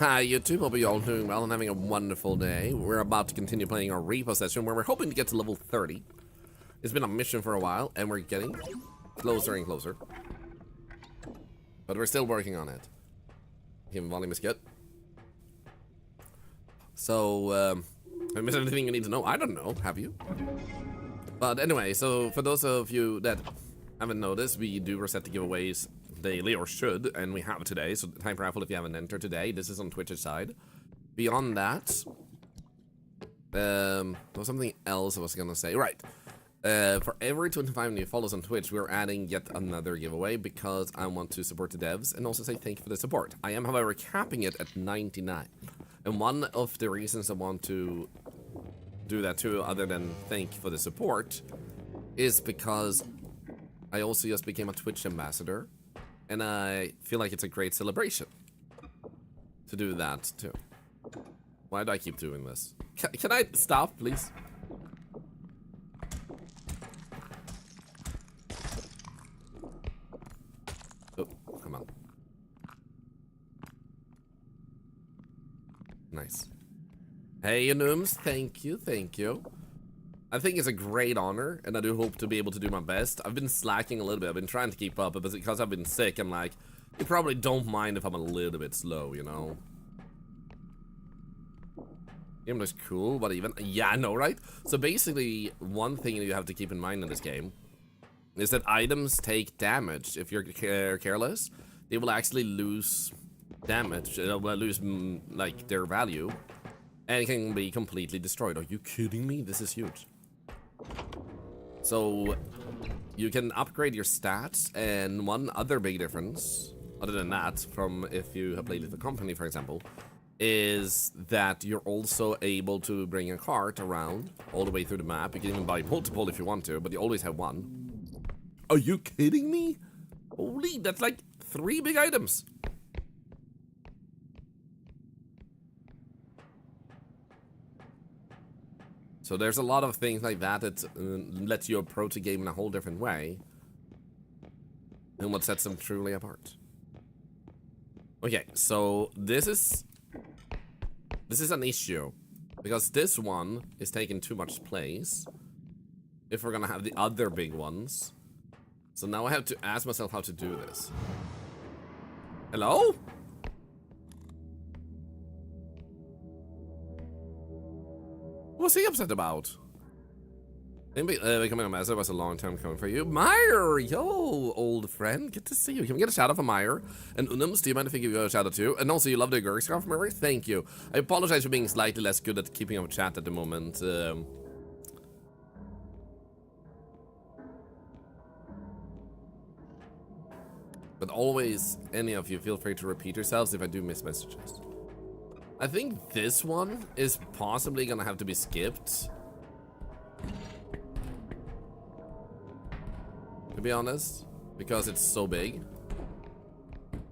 Hi YouTube, hope you all doing well and having a wonderful day. We're about to continue playing our R.E.P.O session where we're hoping to get to level 30. It's been a mission for a while and we're getting closer and closer. But we're still working on it. Game volume is good. So, have I missed anything you need to know? I don't know, have you? But anyway, so for those of you that haven't noticed, we do reset the giveaways daily, or should, and we have today, so time raffle if you haven't entered today. This is on Twitch's side. Beyond that, there was something else I was gonna say. Right, for every 25 new follows on Twitch, we're adding yet another giveaway because I want to support the devs and also say thank you for the support. I am, however, capping it at 99, and one of the reasons I want to do that too, other than thank you for the support, is because I also just became a Twitch ambassador. And I feel like it's a great celebration to do that too. Why do I keep doing this? Can I stop, please? Oh, come on. Nice. Hey, Nooms, thank you, thank you. I think it's a great honor, and I do hope to be able to do my best. I've been slacking a little bit. I've been trying to keep up, but because I've been sick, I'm like, you probably don't mind if I'm a little bit slow, you know? Game looks cool, but even... Yeah, I know, right? So basically, one thing you have to keep in mind in this game is that items take damage. If you're careless, they will actually lose damage, lose, like, their value, and can be completely destroyed. Are you kidding me? This is huge. So you can upgrade your stats, and one other big difference, other than that, from if you have played with the company, for example, is that you're also able to bring a cart around all the way through the map. You can even buy multiple if you want to, but you always have one. Are you kidding me? Holy, that's like 3 big items. So there's a lot of things like that that lets you approach a game in a whole different way, and what sets them truly apart. Okay, so this is an issue because this one is taking too much place if we're gonna have the other big ones. So now I have to ask myself how to do this. Hello? What's he upset about? Maybe becoming a master was a long time coming for you. Meyer! Yo, old friend. Good to see you. Can we get a shout out for Meyer? And Unums, do you mind if I give you a shout out too? And also, you love the Gurk scarf, Murray? Thank you. I apologize for being slightly less good at keeping up chat at the moment. But always, any of you, feel free to repeat yourselves if I do miss messages. I think this one is possibly gonna have to be skipped, to be honest, because it's so big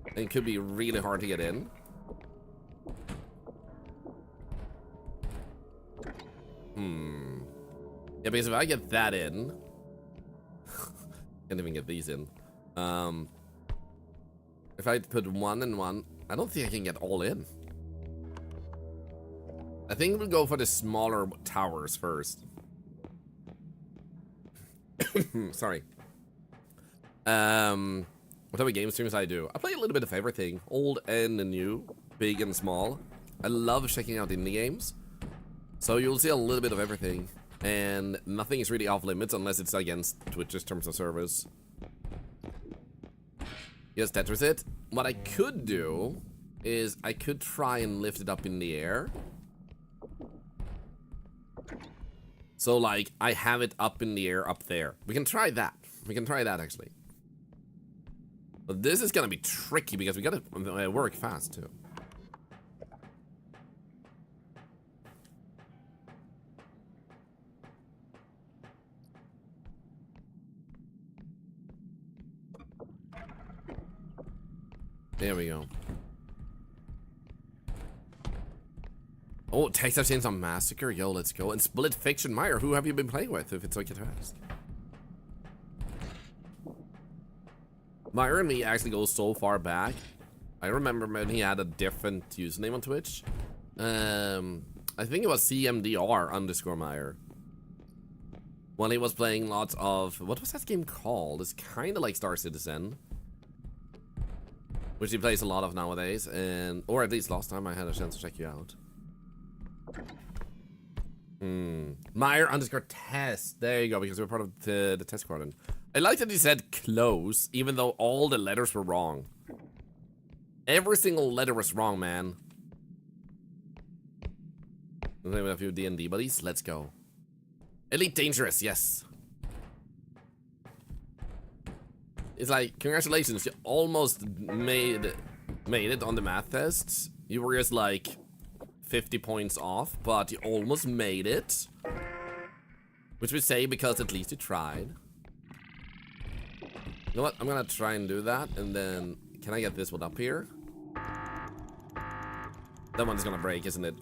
and it could be really hard to get in. Yeah, because if I get that in, can't even get these in. If I put 1 and 1, I don't think I can get all in. I think we'll go for the smaller towers first. Sorry. What type of game streams I do? I play a little bit of everything. Old and new. Big and small. I love checking out indie games. So you'll see a little bit of everything. And nothing is really off limits unless it's against Twitch's terms of service. Yes, Tetris it. What I could do is I could try and lift it up in the air. So, like, I have it up in the air up there. We can try that. We can try that, actually. But this is gonna be tricky because we gotta work fast, too. There we go. Oh, Texas Chainsaw Massacre? Yo, let's go. And Split Fiction Meyer, who have you been playing with, if it's okay to ask? Meyer and me actually go so far back I remember when he had a different username on Twitch. I think it was CMDR_Meyer. When he was playing lots of... What was that game called? It's kind of like Star Citizen. Which he plays a lot of nowadays. Or at least last time I had a chance to check you out. Meyer_test. There you go, because we're part of the test squadron. I like that he said close, even though all the letters were wrong. Every single letter was wrong, man. Let's play with a few D&D buddies. Let's go. Elite Dangerous, yes. It's like, congratulations, you almost made it on the math tests. You were just like 50 points off, but you almost made it. Which we say because at least you tried. You know what? I'm gonna try and do that, and then can I get this one up here? That one's gonna break, isn't it?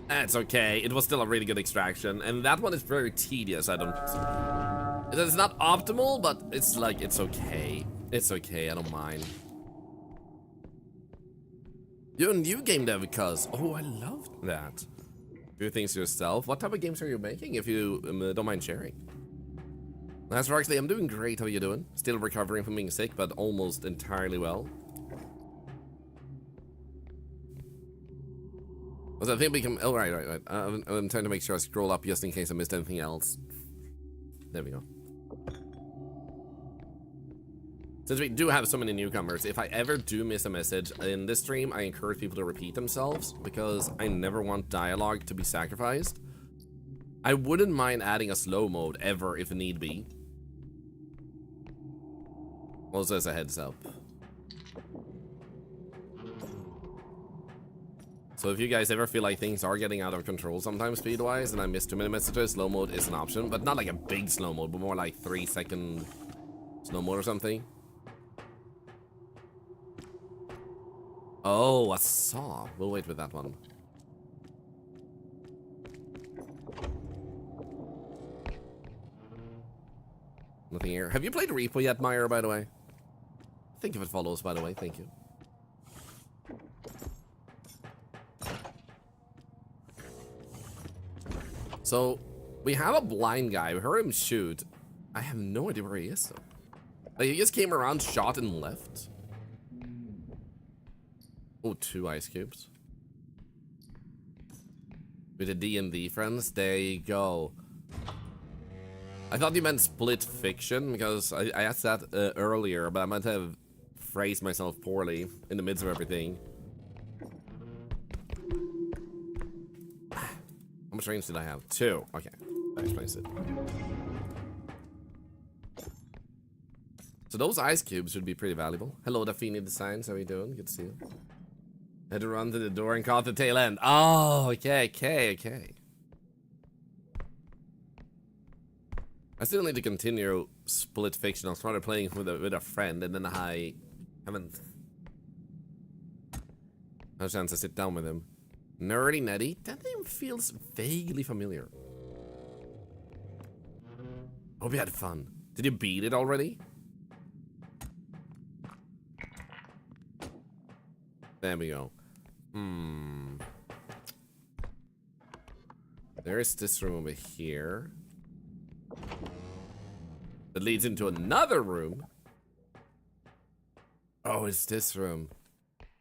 That's okay. It was still a really good extraction, and that one is very tedious. It's not optimal, but it's like, it's okay. It's okay, I don't mind. You're a new game dev, cuz. Oh, I love that. Do things yourself. What type of games are you making, if you don't mind sharing? That's Roxley, I'm doing great. How are you doing? Still recovering from being sick, but almost entirely well. I think we can... Oh, right. I'm trying to make sure I scroll up just in case I missed anything else. There we go. Since we do have so many newcomers, if I ever do miss a message in this stream, I encourage people to repeat themselves, because I never want dialogue to be sacrificed. I wouldn't mind adding a slow mode ever if need be. Also as a heads up. So if you guys ever feel like things are getting out of control sometimes speed-wise and I miss too many messages, slow mode is an option. But not like a big slow mode, but more like 3-second slow mode or something. Oh, a saw. We'll wait with that one. Nothing here. Have you played R.E.P.O yet, Meyer, by the way? Think if it follows, by the way. Thank you. So, we have a blind guy. We heard him shoot. I have no idea where he is, though. Like, he just came around, shot, and left. Oh, 2 ice cubes. With the D&D friends. There you go. I thought you meant split fiction, because I asked that earlier, but I might have phrased myself poorly in the midst of everything. How much range did I have? 2. Okay, that explains it. So those ice cubes should be pretty valuable. Hello, Dafini Designs. How are you doing? Good to see you. Had to run to the door and caught the tail end. Oh, okay. I still need to continue split fiction. I started playing with a friend, and then I haven't had a chance to sit down with him. Nerdy Netty? That name feels vaguely familiar. Hope you had fun. Did you beat it already? There we go. There's this room over here. That leads into another room. Oh, it's this room.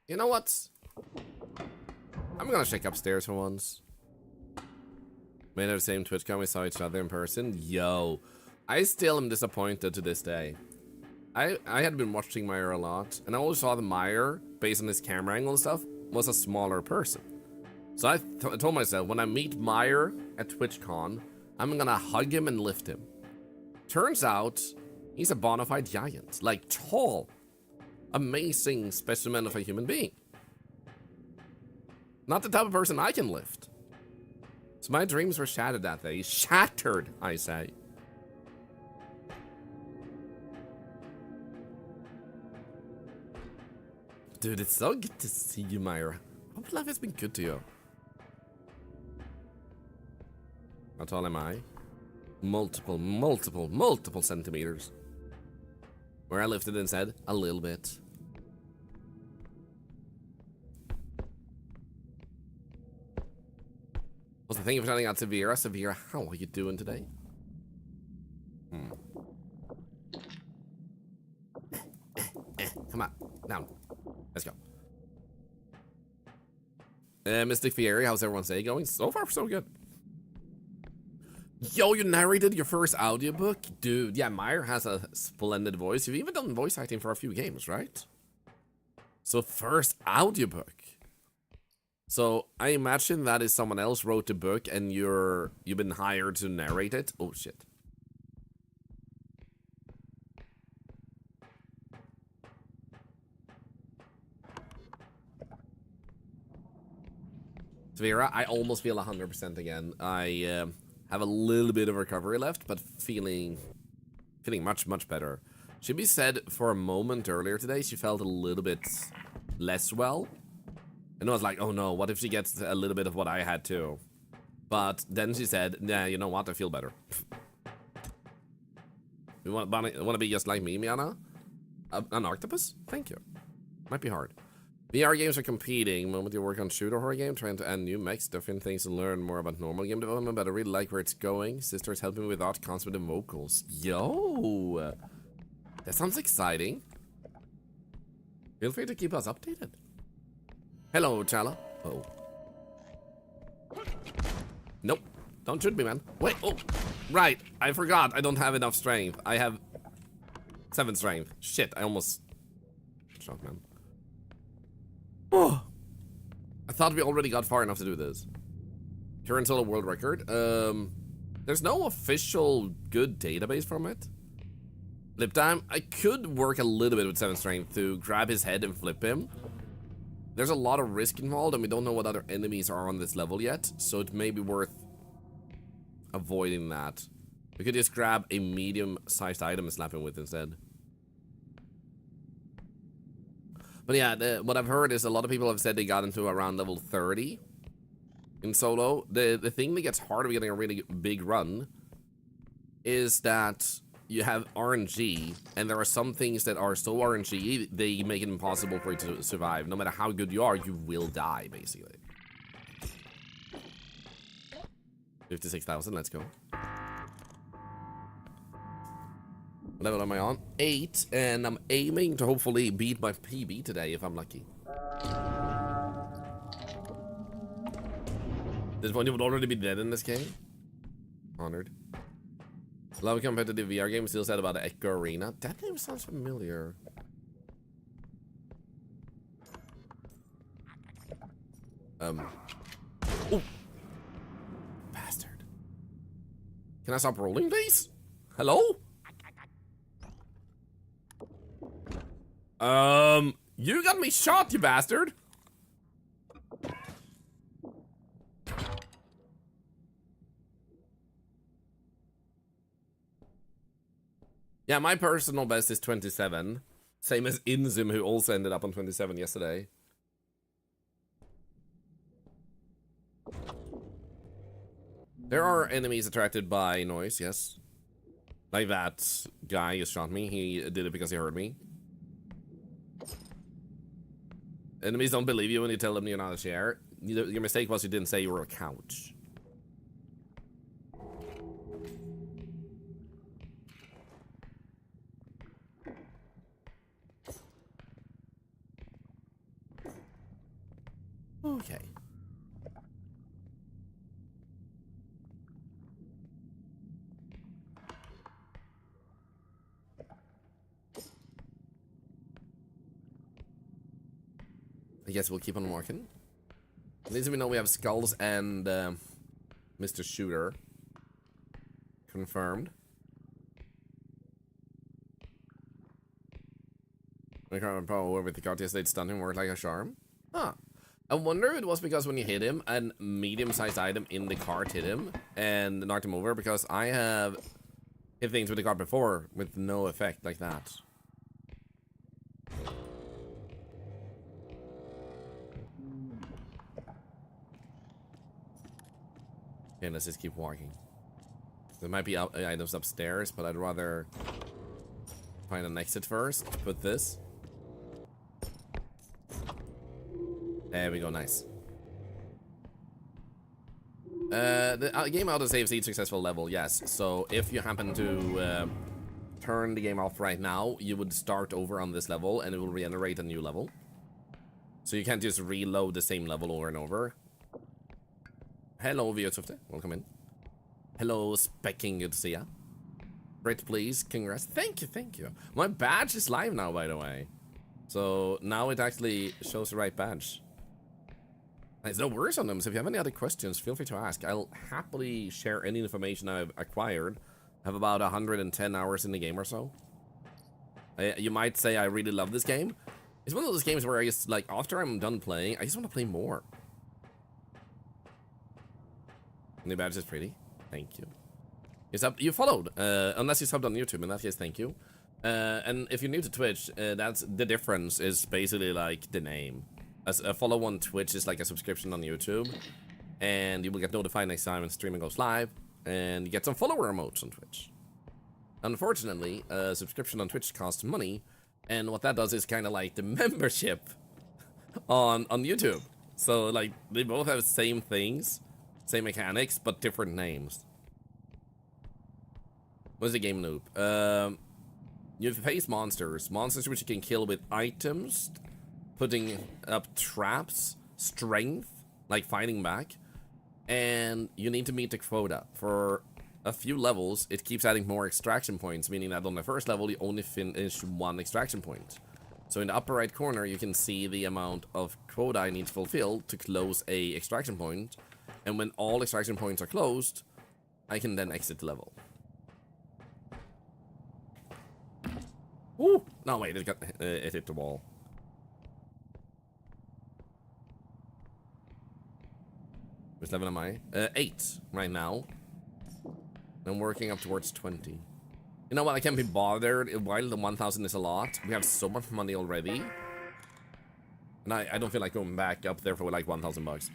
You know what? I'm gonna check upstairs for once. Made of the same TwitchCon, we saw each other in person. Yo, I still am disappointed to this day. I had been watching Meyer a lot, and I always saw the Meyer, based on his camera angle and stuff, was a smaller person. So I told myself, when I meet Meyer at TwitchCon, I'm gonna hug him and lift him. Turns out, he's a bona fide giant. Like, tall. Amazing specimen of a human being. Not the type of person I can lift. So my dreams were shattered that day. Shattered, I say. Dude, it's so good to see you, Myra. Hope life has been good to you. How tall am I? Multiple centimeters. Where I lifted and said, a little bit. Also, thank you for shouting out Severa. Severa, how are you doing today? Come on, down. Let's go. Mystic Fieri, how's everyone's day going? So far, so good. Yo, you narrated your first audiobook? Dude, yeah, Meyer has a splendid voice. You've even done voice acting for a few games, right? So, first audiobook. So, I imagine that is someone else wrote the book and you've been hired to narrate it? Oh, shit. Vera, I almost feel 100% again. I have a little bit of recovery left, but feeling much, much better. Should be said, for a moment earlier today, she felt a little bit less well. And I was like, oh no, what if she gets a little bit of what I had too? But then she said, nah, you know what, I feel better. You want to be just like me, Miana? An octopus? Thank you. Might be hard. VR games are competing. Moment you work on shooter horror game, trying to add new mechs, different things to learn more about normal game development, but I really like where it's going. Sister's helping me with art, constant and vocals. Yo! That sounds exciting. Feel free to keep us updated. Hello, Chala. Oh. Nope. Don't shoot me, man. Wait, oh. Right, I forgot. I don't have enough strength. I have 7 strength. Shit, I almost shot, man. Oh, I thought we already got far enough to do this. Current total world record. There's no official good database from it. Lip time. I could work a little bit with 7 strength to grab his head and flip him. There's a lot of risk involved, and we don't know what other enemies are on this level yet, so it may be worth avoiding that. We could just grab a medium-sized item and slap him with instead. But yeah, what I've heard is a lot of people have said they got into around level 30 in solo. The thing that gets hard of getting a really big run is that you have RNG, and there are some things that are so RNG, they make it impossible for you to survive. No matter how good you are, you will die, basically. 56,000, let's go. What level am I on? 8, and I'm aiming to hopefully beat my PB today if I'm lucky. This one, you would already be dead in this game? Honored. Love competitive VR game, still said about the Echo Arena. That name sounds familiar. Oh! Bastard. Can I stop rolling, please? Hello? You got me shot, you bastard! Yeah, my personal best is 27. Same as Inzum, who also ended up on 27 yesterday. There are enemies attracted by noise, yes. Like that guy who shot me. He did it because he heard me. Enemies don't believe you when you tell them you're not a chair. Your mistake was you didn't say you were a couch. Okay. I guess we'll keep on walking. At least we know we have skulls and Mr. Shooter. Confirmed. R.E.P.O with the card yesterday stunned him, worked like a charm. Huh. I wonder if it was because when you hit him, a medium-sized item in the cart hit him and knocked him over, because I have hit things with the cart before with no effect like that. Okay, let's just keep walking. There might be items upstairs, but I'd rather find an exit first. Put this. There we go, nice. The game autosaves each successful level, yes. So if you happen to turn the game off right now, you would start over on this level and it will regenerate a new level. So you can't just reload the same level over and over. Hello, Viotufte. Welcome in. Hello, Specking. Good to see ya. Great, please. Congrats. Thank you, thank you. My badge is live now, by the way. So now it actually shows the right badge. There's no worries on them, so if you have any other questions, feel free to ask. I'll happily share any information I've acquired. I have about 110 hours in the game or so. You might say I really love this game. It's one of those games where I just, like, after I'm done playing, I just want to play more. And the badge is pretty. Thank you. You followed, unless you subbed on YouTube, in that case, thank you. And if you're new to Twitch, that's the difference is basically like the name. As a follow on Twitch is like a subscription on YouTube, and you will get notified next time when streaming goes live, and you get some follower emotes on Twitch. Unfortunately, a subscription on Twitch costs money, and what that does is kind of like the membership on YouTube. So like they both have the same things, same mechanics, but different names. What's the game noob? You face monsters which you can kill with items, putting up traps, strength, like fighting back, and you need to meet the quota. For a few levels, it keeps adding more extraction points, meaning that on the first level, you only finish 1 extraction point. So in the upper right corner, you can see the amount of quota I need to fulfill to close a extraction point, and when all extraction points are closed, I can then exit the level. Ooh! No, wait, it hit the wall. Which level am I? 8 right now. I'm working up towards 20. You know what? I can't be bothered. While the 1,000 is a lot, we have so much money already. And I don't feel like going back up there for like 1,000 bucks.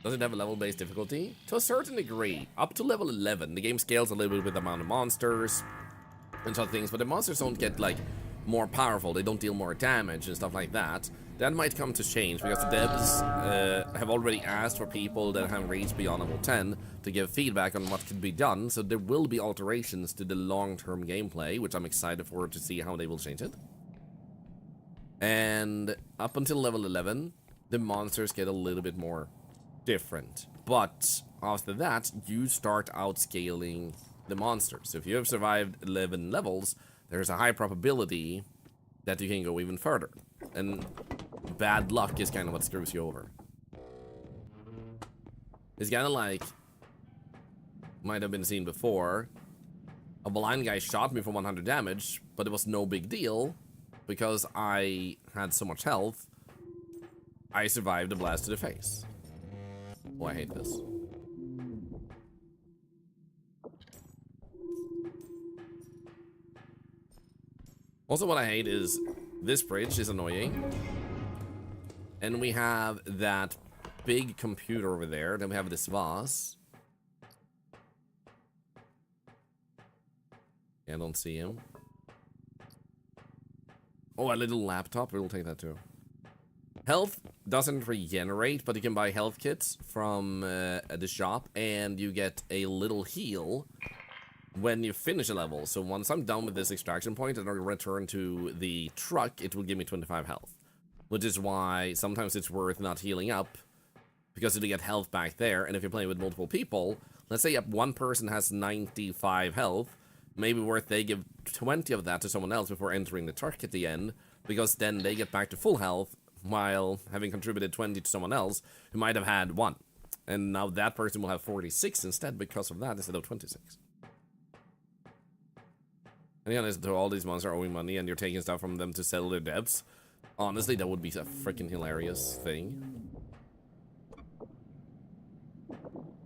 Does it have a level-based difficulty? To a certain degree. Up to level 11, the game scales a little bit with the amount of monsters and such things, but the monsters don't get like more powerful. They don't deal more damage and stuff like that. That might come to change because the devs have already asked for people that have reached beyond level 10 to give feedback on what could be done, so there will be alterations to the long-term gameplay, which I'm excited for to see how they will change it. And up until level 11, the monsters get a little bit more different. But after that, you start outscaling the monsters. So if you have survived 11 levels, there's a high probability that you can go even further. And bad luck is kind of what screws you over. It's kind of like, might have been seen before, a blind guy shot me for 100 damage, but it was no big deal because I had so much health. I survived a blast to the face. Oh, I hate this. Also, what I hate is this bridge is annoying. And we have that big computer over there. Then we have this vase. Yeah, I don't see him. Oh, a little laptop. We'll take that too. Health doesn't regenerate, but you can buy health kits from the shop, and you get a little heal when you finish a level. So once I'm done with this extraction point and I return to the truck, it will give me 25 health. Which is why sometimes it's worth not healing up, because you get health back there, and if you're playing with multiple people, let's say one person has 95 health, maybe worth they give 20 of that to someone else before entering the truck at the end, because then they get back to full health, while having contributed 20 to someone else who might have had 1. And now that person will have 46 instead because of that, instead of 26. And honest, to all these monsters are owing money and you're taking stuff from them to settle their debts. Honestly, that would be a freaking hilarious thing.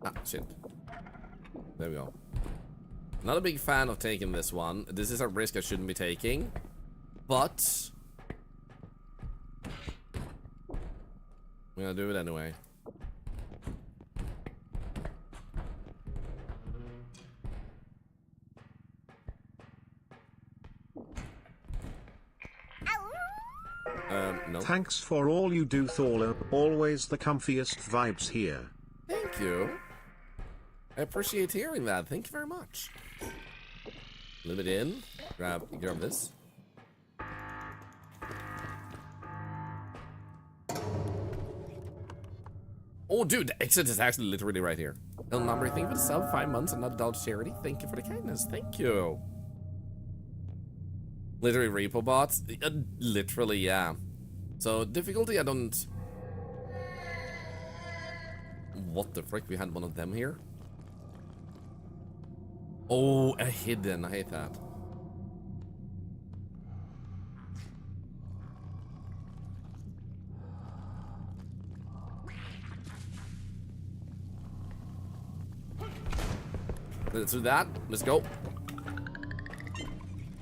Ah, shit. There we go. Not a big fan of taking this one. This is a risk I shouldn't be taking. But I'm gonna do it anyway. No. Thanks for all you do, Thorlar. Always the comfiest vibes here. Thank thank you. I appreciate hearing that. Thank you very much. A little bit in. Grab this. Oh, dude, the exit is actually literally right here. El number, thank you for the sub. 5 months and not adult charity. Thank you for the kindness. Thank you. Literally repo bots. Literally, yeah. So difficulty, I don't. What the frick? We had one of them here. Oh, a hidden. I hate that. Let's do that. Let's go.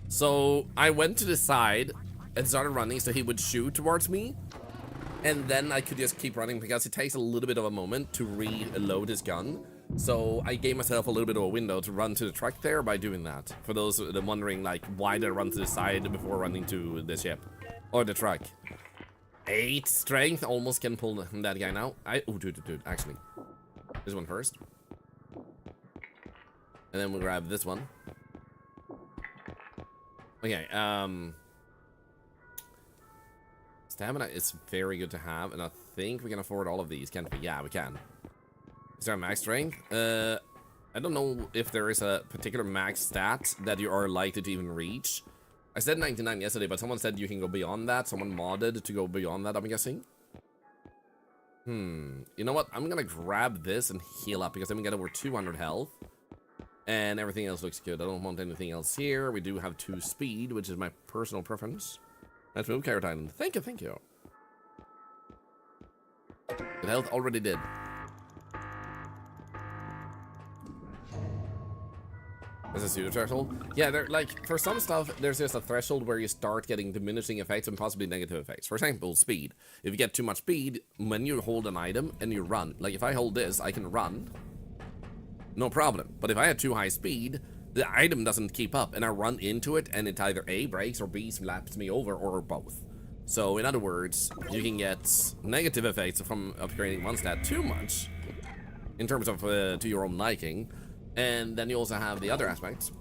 So I went to the side and started running so he would shoot towards me. And then I could just keep running because it takes a little bit of a moment to reload his gun. So I gave myself a little bit of a window to run to the truck there by doing that. For those that are wondering, like, why did I run to the side before running to the ship? Or the truck. 8 strength, almost can pull that guy now. Oh, dude, actually. This one first. And then we'll grab this one. Okay, stamina is very good to have, and I think we can afford all of these, can't we? Yeah, we can. Is there a max strength? I don't know if there is a particular max stat that you are likely to even reach. I said 99 yesterday, but someone said you can go beyond that. Someone modded to go beyond that, I'm guessing. You know what? I'm gonna grab this and heal up, because then we get over 200 health. And everything else looks good. I don't want anything else here. We do have 2 speed, which is my personal preference. Let's move, Carrot Island. Thank you, thank you. Good health already did. There's a pseudo threshold. Yeah, there, like, for some stuff, there's just a threshold where you start getting diminishing effects and possibly negative effects. For example, speed. If you get too much speed, when you hold an item and you run, like if I hold this, I can run. No problem. But if I had too high speed, the item doesn't keep up, and I run into it, and it either A, breaks, or B, slaps me over, or both. So, in other words, you can get negative effects from upgrading one stat too much, in terms of to your own liking. And then you also have the other aspects,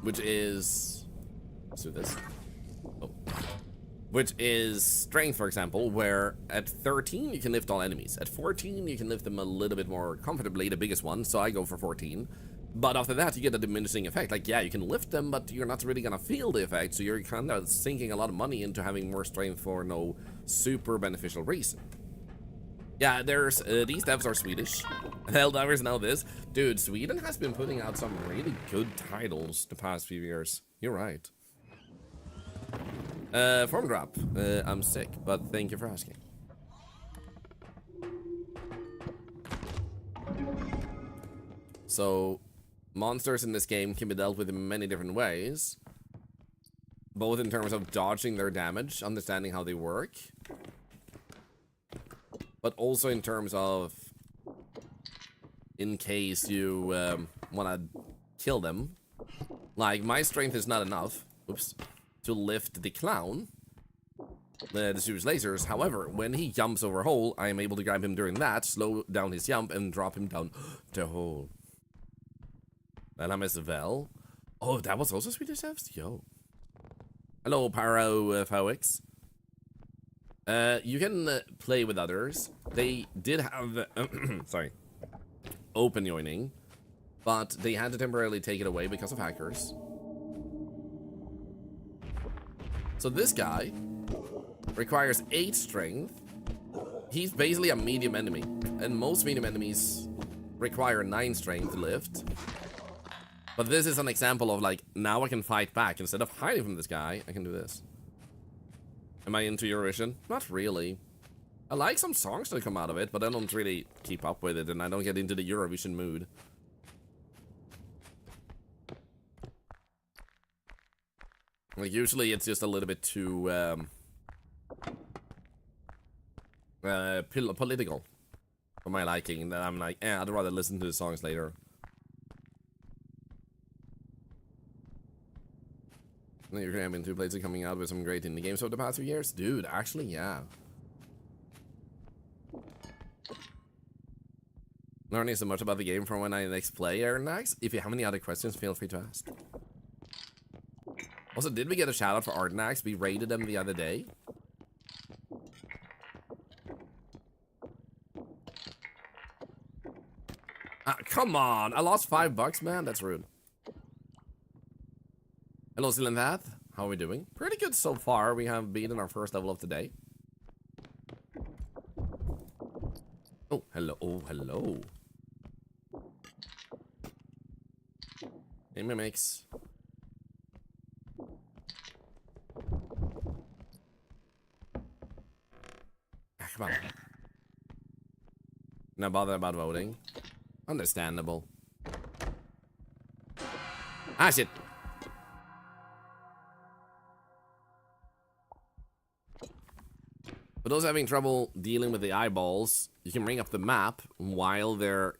which is... Let's do this. Oh. Which is strength, for example, where at 13 you can lift all enemies. At 14 you can lift them a little bit more comfortably, the biggest one, so I go for 14. But after that you get a diminishing effect. Like, yeah, you can lift them, but you're not really gonna feel the effect, so you're kind of sinking a lot of money into having more strength for no super beneficial reason. Yeah, there's, these devs are Swedish. Helldivers know this. Dude, Sweden has been putting out some really good titles the past few years. You're right. Form drop. I'm sick, but thank you for asking. So, monsters in this game can be dealt with in many different ways. Both in terms of dodging their damage, understanding how they work. But also in terms of, in case you want to kill them. Like, my strength is not enough. Oops. To lift the clown, the Zeus lasers. However, when he jumps over a hole, I am able to grab him during that, slow down his jump, and drop him down the hole. And I'm as well. Oh, that was also Swedish devs? Yo. Hello, Pyrophoix. You can play with others. They did have, sorry, open joining, but they had to temporarily take it away because of hackers. So this guy requires 8 strength. He's basically a medium enemy, and most medium enemies require 9 strength to lift. But this is an example of, like, now I can fight back. Instead of hiding from this guy, I can do this. Am I into Eurovision? Not really. I like some songs that come out of it, but I don't really keep up with it, and I don't get into the Eurovision mood. Like, usually it's just a little bit too political for my liking, and then I'm like, I'd rather listen to the songs later. You're cramming 2 plates are coming out with some great indie games over the past few years? Dude, actually, yeah. Learning so much about the game from when I next play Arnax. If you have any other questions, feel free to ask. Also, did we get a shout out for Arnax? We raided them the other day. Come on, I lost $5, man. That's rude. Hello, Zilinvath. How are we doing? Pretty good so far. We have beaten our first level of the day. Oh, hello. Oh, hello. Hey, mimics. Come on. Not bothered about voting. Understandable. Ah, shit. For those having trouble dealing with the eyeballs, you can bring up the map while they're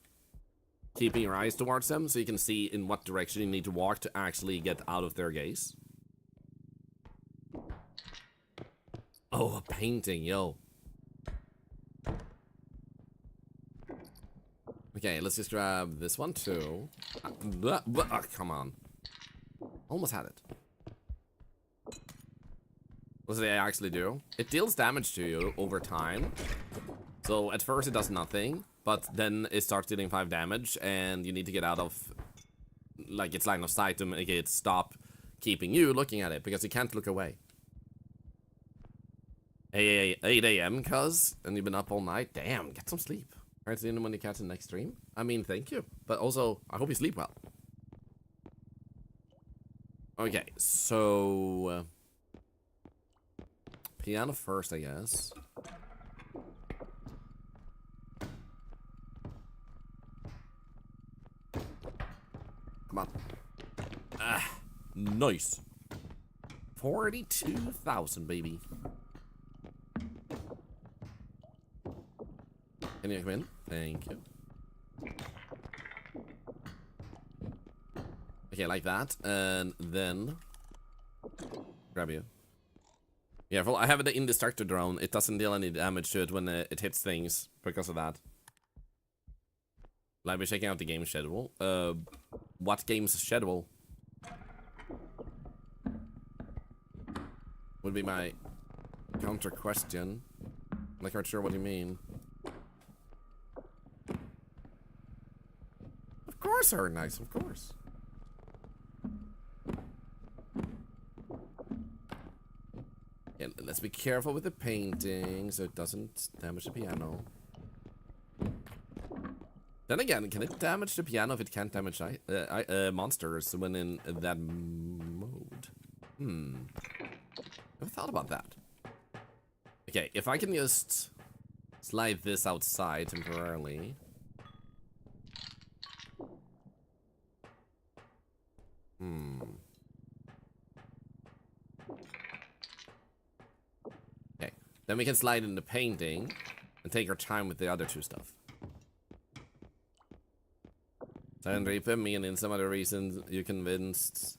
keeping your eyes towards them, so you can see in what direction you need to walk to actually get out of their gaze. Oh, a painting, yo. Okay, let's just grab this one too. Come on. Almost had it. What does it actually do? It deals damage to you over time. So at first it does nothing, but then it starts dealing 5 damage, and you need to get out of like its line of sight to make it stop keeping you looking at it, because you can't look away. 8 a.m. cuz, and you've been up all night. Damn, get some sleep. Alright, see you when you catch the next stream. I mean, thank you, but also I hope you sleep well. Okay, so piano first, I guess. Come on. Ah, nice. 42,000, baby. Can you come in? Thank you. Okay, like that, and then grab you. Yeah, well, I have the indestructible drone. It doesn't deal any damage to it when it hits things because of that. Like, we're checking out the game schedule. What game's schedule? Would be my counter question. I'm not quite sure what you mean. Of course, her nice, of course. Yeah, let's be careful with the painting so it doesn't damage the piano. Then again, can it damage the piano if it can't damage monsters when in that mode? Never thought about that. Okay, if I can just slide this outside temporarily. Okay, then we can slide in the painting and take our time with the other two stuff. And R.E.P.O, me and in some other reasons you convinced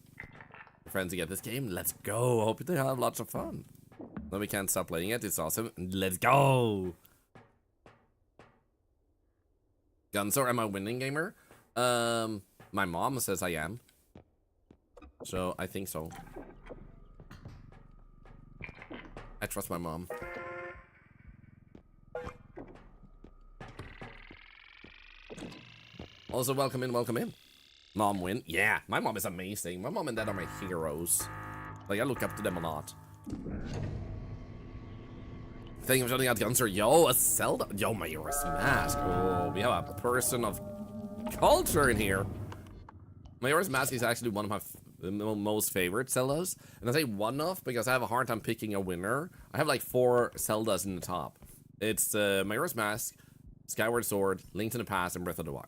friends to get this game. Let's go. Hope they have lots of fun. No, we can't stop playing it. It's awesome. Let's go. Gunzor, am I a winning gamer? My mom says I am. So I think so. I trust my mom. Also, welcome in, welcome in. Mom win. Yeah, my mom is amazing. My mom and dad are my heroes. Like, I look up to them a lot. Thank you for shouting out Gunzer. Yo, a Zelda. Yo, Majora's Mask. Oh, we have a person of culture in here. Majora's Mask is actually one of my most favorite Zeldas. And I say one of because I have a hard time picking a winner. I have like 4 Zeldas in the top. It's Majora's Mask, Skyward Sword, Link to the Past, and Breath of the Wild.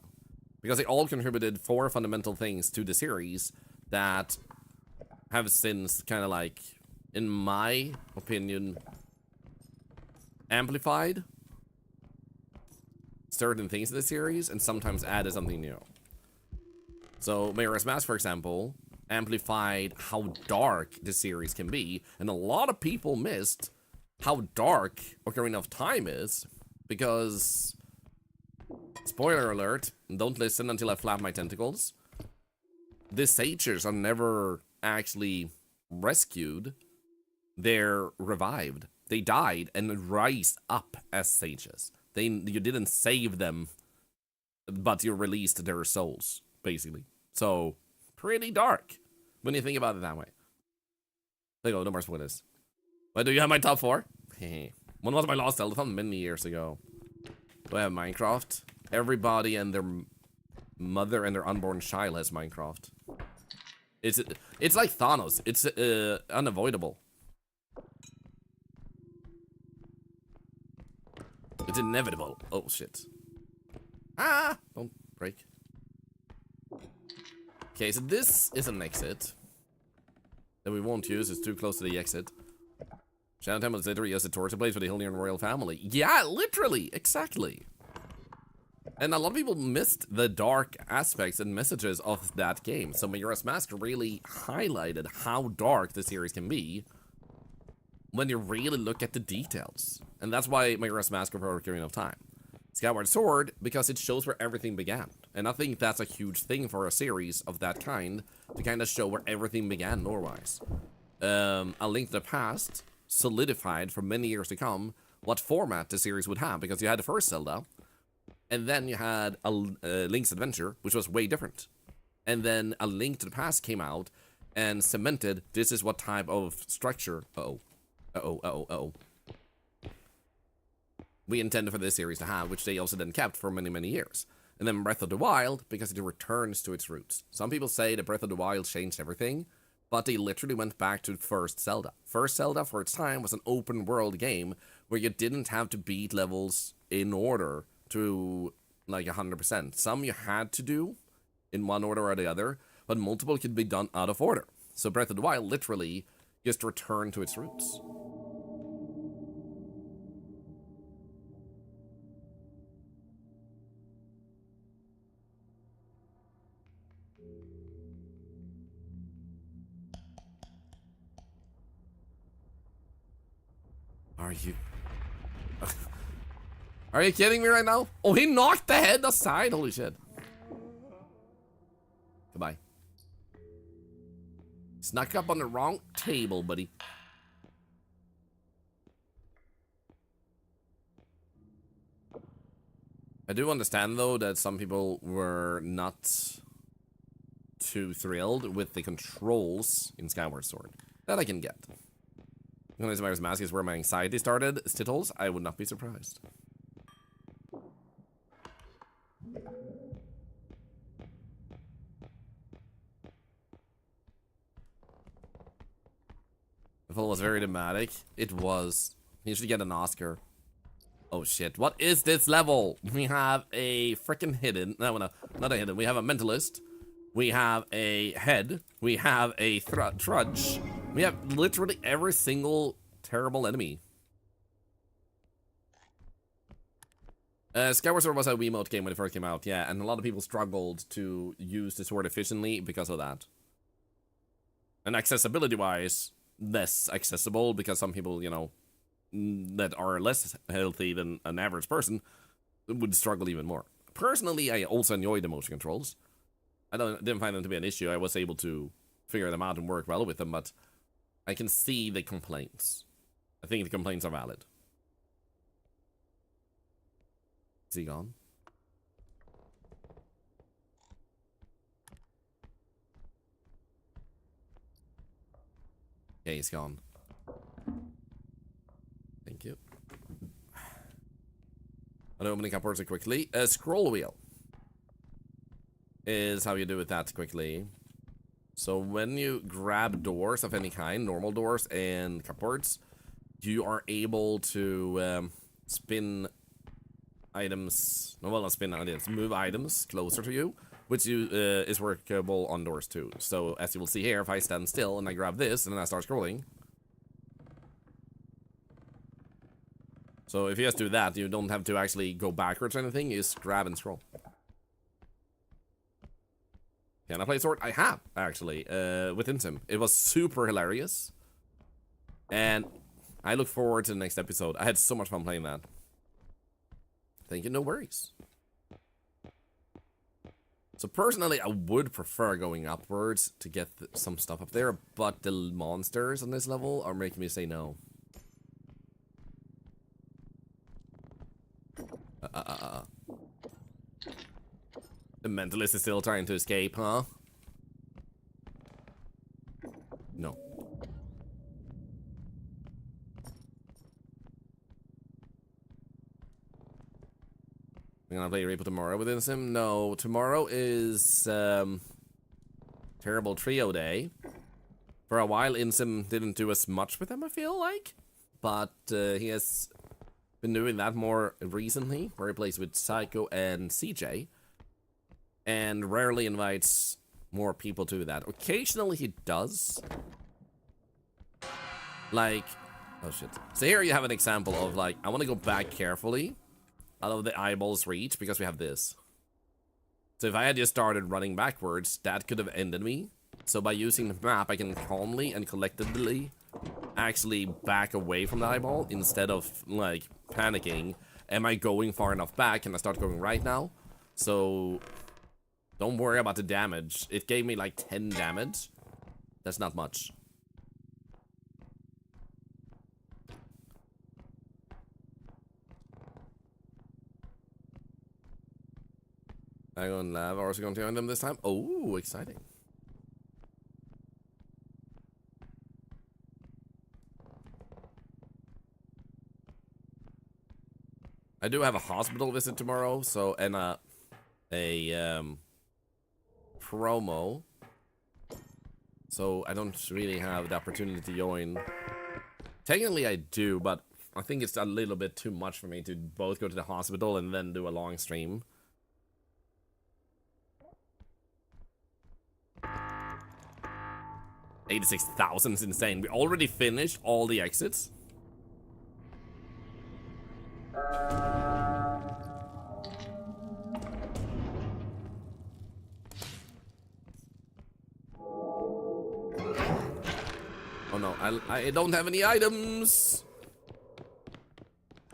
Because they all contributed 4 fundamental things to the series that have since kind of like, in my opinion, amplified certain things in the series and sometimes added something new. So Majora's Mask, for example, amplified how dark the series can be, and a lot of people missed how dark Ocarina of Time is because Spoiler alert, don't listen until I flap my tentacles. The sages are never actually rescued. They're revived. They died and rise up as sages. You didn't save them, but you released their souls, basically. So, pretty dark when you think about it that way. There you go, no more spoilers. But do you have my top 4? When was my last Zelda? Many years ago. Do I have Minecraft? Everybody and their mother and their unborn child has Minecraft. It's like Thanos. It's unavoidable. It's inevitable. Oh shit. Ah! Don't break. Okay, so this is an exit that we won't use. It's too close to the exit. Shadow Temple is literally just a torture place for the Hillian royal family. Yeah, literally, exactly. And a lot of people missed the dark aspects and messages of that game. So Majora's Mask really highlighted how dark the series can be when you really look at the details. And that's why Majora's Mask for Ocarina of Time. Skyward Sword, because it shows where everything began. And I think that's a huge thing for a series of that kind, to kind of show where everything began lore-wise. A Link to the Past solidified for many years to come what format the series would have, because you had the first Zelda, and then you had a Link's Adventure, which was way different. And then A Link to the Past came out and cemented this is what type of structure we intended for this series to have, which they also then kept for many, many years. And then Breath of the Wild, because it returns to its roots. Some people say that Breath of the Wild changed everything, but they literally went back to first Zelda. First Zelda, for its time, was an open world game where you didn't have to beat levels in order to, like, 100%. Some you had to do in one order or the other, but multiple could be done out of order. So Breath of the Wild literally just returned to its roots. Are you kidding me right now? Oh, he knocked the head aside. Holy shit. Goodbye. Snuck up on the wrong table, buddy. I do understand, though, that some people were not too thrilled with the controls in Skyward Sword. That I can get. When I Majora's Mask is where my anxiety started, Stittles, I would not be surprised. The film was very dramatic. It was. You should get an Oscar. Oh shit, what is this level? We have a freaking hidden. No, not a hidden. We have a mentalist. We have a head. We have a trudge. We have literally every single terrible enemy. Skyward Sword was a Wiimote game when it first came out, yeah, and a lot of people struggled to use the sword efficiently because of that. And accessibility-wise, less accessible because some people, you know, that are less healthy than an average person would struggle even more. Personally, I also enjoyed the motion controls. I didn't find them to be an issue. I was able to figure them out and work well with them, but I can see the complaints. I think the complaints are valid. Is he gone? Yeah, he's gone. Thank you. I'm opening up words quickly. Scroll wheel is how you do it that quickly. So when you grab doors of any kind, normal doors and cupboards, you are able to spin items. No, well, not spin items. Move items closer to you, which is workable on doors too. So as you will see here, if I stand still and I grab this and then I start scrolling. So if you just do that, you don't have to actually go backwards or anything. You just grab and scroll. Can I play sword? I have, actually, with Intim. It was super hilarious. And I look forward to the next episode. I had so much fun playing that. Thank you, no worries. So personally, I would prefer going upwards to get some stuff up there, but the monsters on this level are making me say no. The mentalist is still trying to escape, huh? No. I'm gonna play R.E.P.O tomorrow with Insim. No, tomorrow is terrible trio day. For a while, Insim didn't do as much with them, I feel like. But he has been doing that more recently, where he plays with Psycho and CJ. And rarely invites more people to that. Occasionally he does. Like, oh shit. So here you have an example of like, I want to go back carefully out of the eyeball's reach because we have this. So if I had just started running backwards, that could have ended me. So by using the map, I can calmly and collectively actually back away from the eyeball instead of like panicking. Am I going far enough back? Can I start going right now? So don't worry about the damage. It gave me like 10 damage. That's not much. I'm going lab. Are also going to join them this time. Oh, exciting. I do have a hospital visit tomorrow, so and a promo. So I don't really have the opportunity to join. Technically I do, but I think it's a little bit too much for me to both go to the hospital and then do a long stream. $86,000 is insane. We already finished all the exits. Oh no, I don't have any items.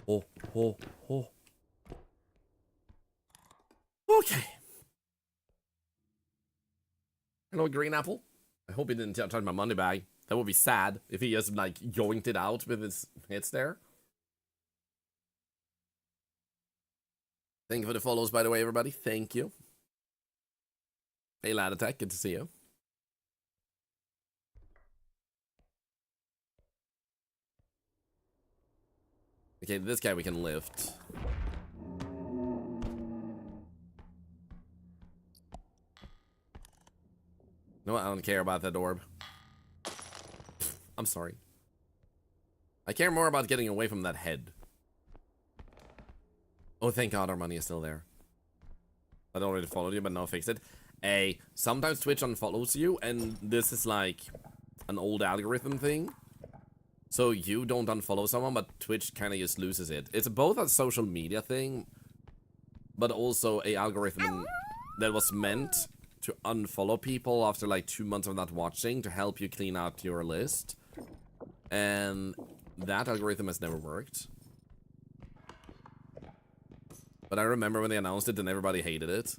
Oh. Okay. Hello, Green Apple. I hope he didn't touch my money bag. That would be sad if he just like yoinked it out with his hits there. Thank you for the follows, by the way, everybody. Thank you. Hey, Lad Attack. Good to see you. Okay, this guy we can lift. No, I don't care about that orb. I'm sorry. I care more about getting away from that head. Oh, thank God our money is still there. I already followed you, but now fix it. Sometimes Twitch unfollows you, and this is like an old algorithm thing. So you don't unfollow someone, but Twitch kind of just loses it. It's both a social media thing, but also a algorithm that was meant to unfollow people after like 2 months of not watching to help you clean out your list. And that algorithm has never worked. But I remember when they announced it and everybody hated it.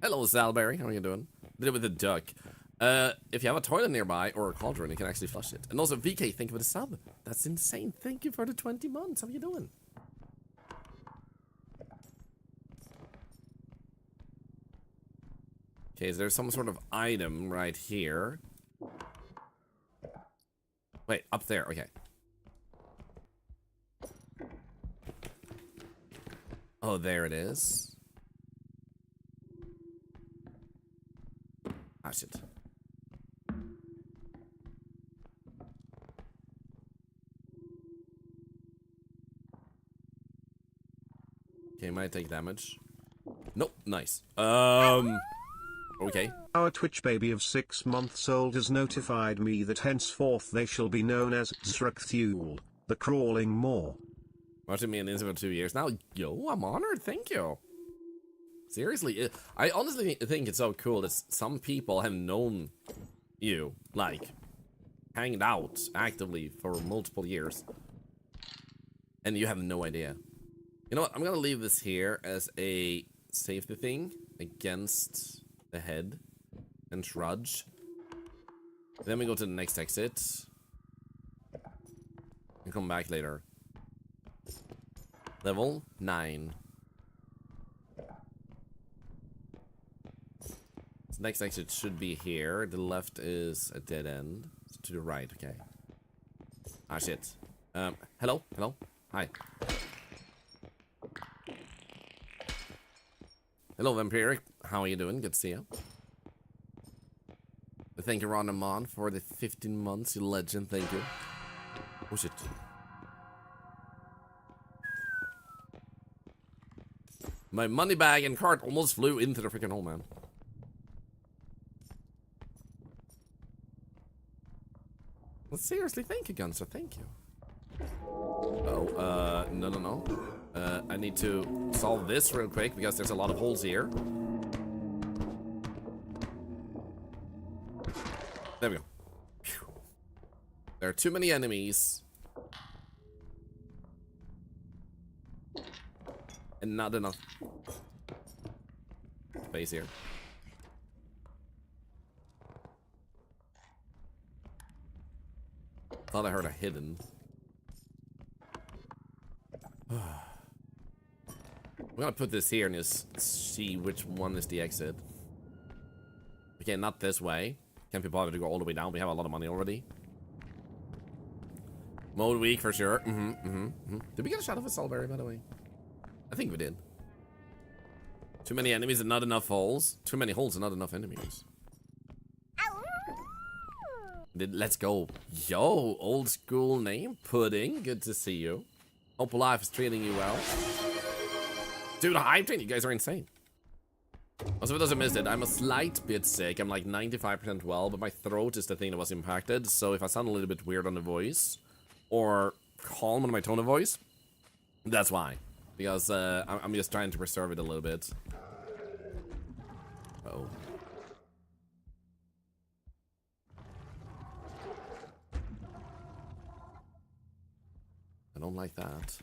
Hello, Salberry. How are you doing? Did it with a duck. If you have a toilet nearby or a cauldron, you can actually flush it. And also, VK, thank you for the sub. That's insane. Thank you for the 20 months. How are you doing? Okay, is there some sort of item right here? Wait, up there. Okay. Oh, there it is. Ah, shit. Okay, might take damage. Nope, nice. Okay. Our Twitch baby of 6 months old has notified me that henceforth they shall be known as Srukthul, the crawling maw. Watching me in Insta for 2 years now. Yo, I'm honored. Thank you. Seriously, I honestly think it's so cool that some people have known you, like, hanged out actively for multiple years. And you have no idea. You know what? I'm gonna leave this here as a safety thing against the head and trudge. Then we go to the next exit and come back later. Level 9. So next exit should be here. The left is a dead end. So to the right, okay. Ah, shit. Hello? Hello? Hi. Hello, Vampiric. How are you doing? Good to see you. Thank you, Ronamon, for the 15 months. You legend. Thank you. Oh, shit. My money bag and cart almost flew into the freaking hole, man. Well, seriously, thank you, Gunster. Thank you. Oh, no. I need to solve this real quick because there's a lot of holes here. There we go. Phew. There are too many enemies. And not enough space here. Thought I heard a hidden. I'm gonna put this here and just see which one is the exit. Okay, not this way. Can't be bothered to go all the way down. We have a lot of money already. Mode weak for sure. Did we get a shot of a Solberry, by the way? I think we did. Too many enemies and not enough holes. Too many holes and not enough enemies. Let's go. Yo, old school name. Pudding. Good to see you. Hope life is treating you well. Dude, hype train. You guys are insane. Also, for those who missed it, I'm a slight bit sick. I'm like 95% well, but my throat is the thing that was impacted. So if I sound a little bit weird on the voice, or calm on my tone of voice, that's why. Because I'm just trying to preserve it a little bit. Uh-oh. I don't like that.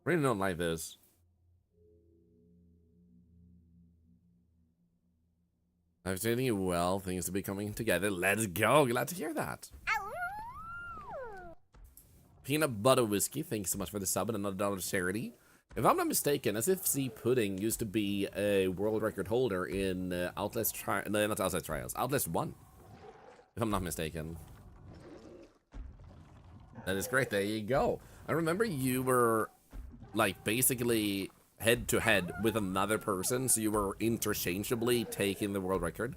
Really don't like this. I'm treating you well. Things to be coming together. Let's go. Glad to hear that. Peanut butter whiskey. Thanks so much for the sub and another $1 charity. If I'm not mistaken, SFC Pudding used to be a world record holder in Outlast no, not Outlast Trials. Outlast 1. If I'm not mistaken. That is great. There you go. I remember you were like basically head to head with another person, so you were interchangeably taking the world record.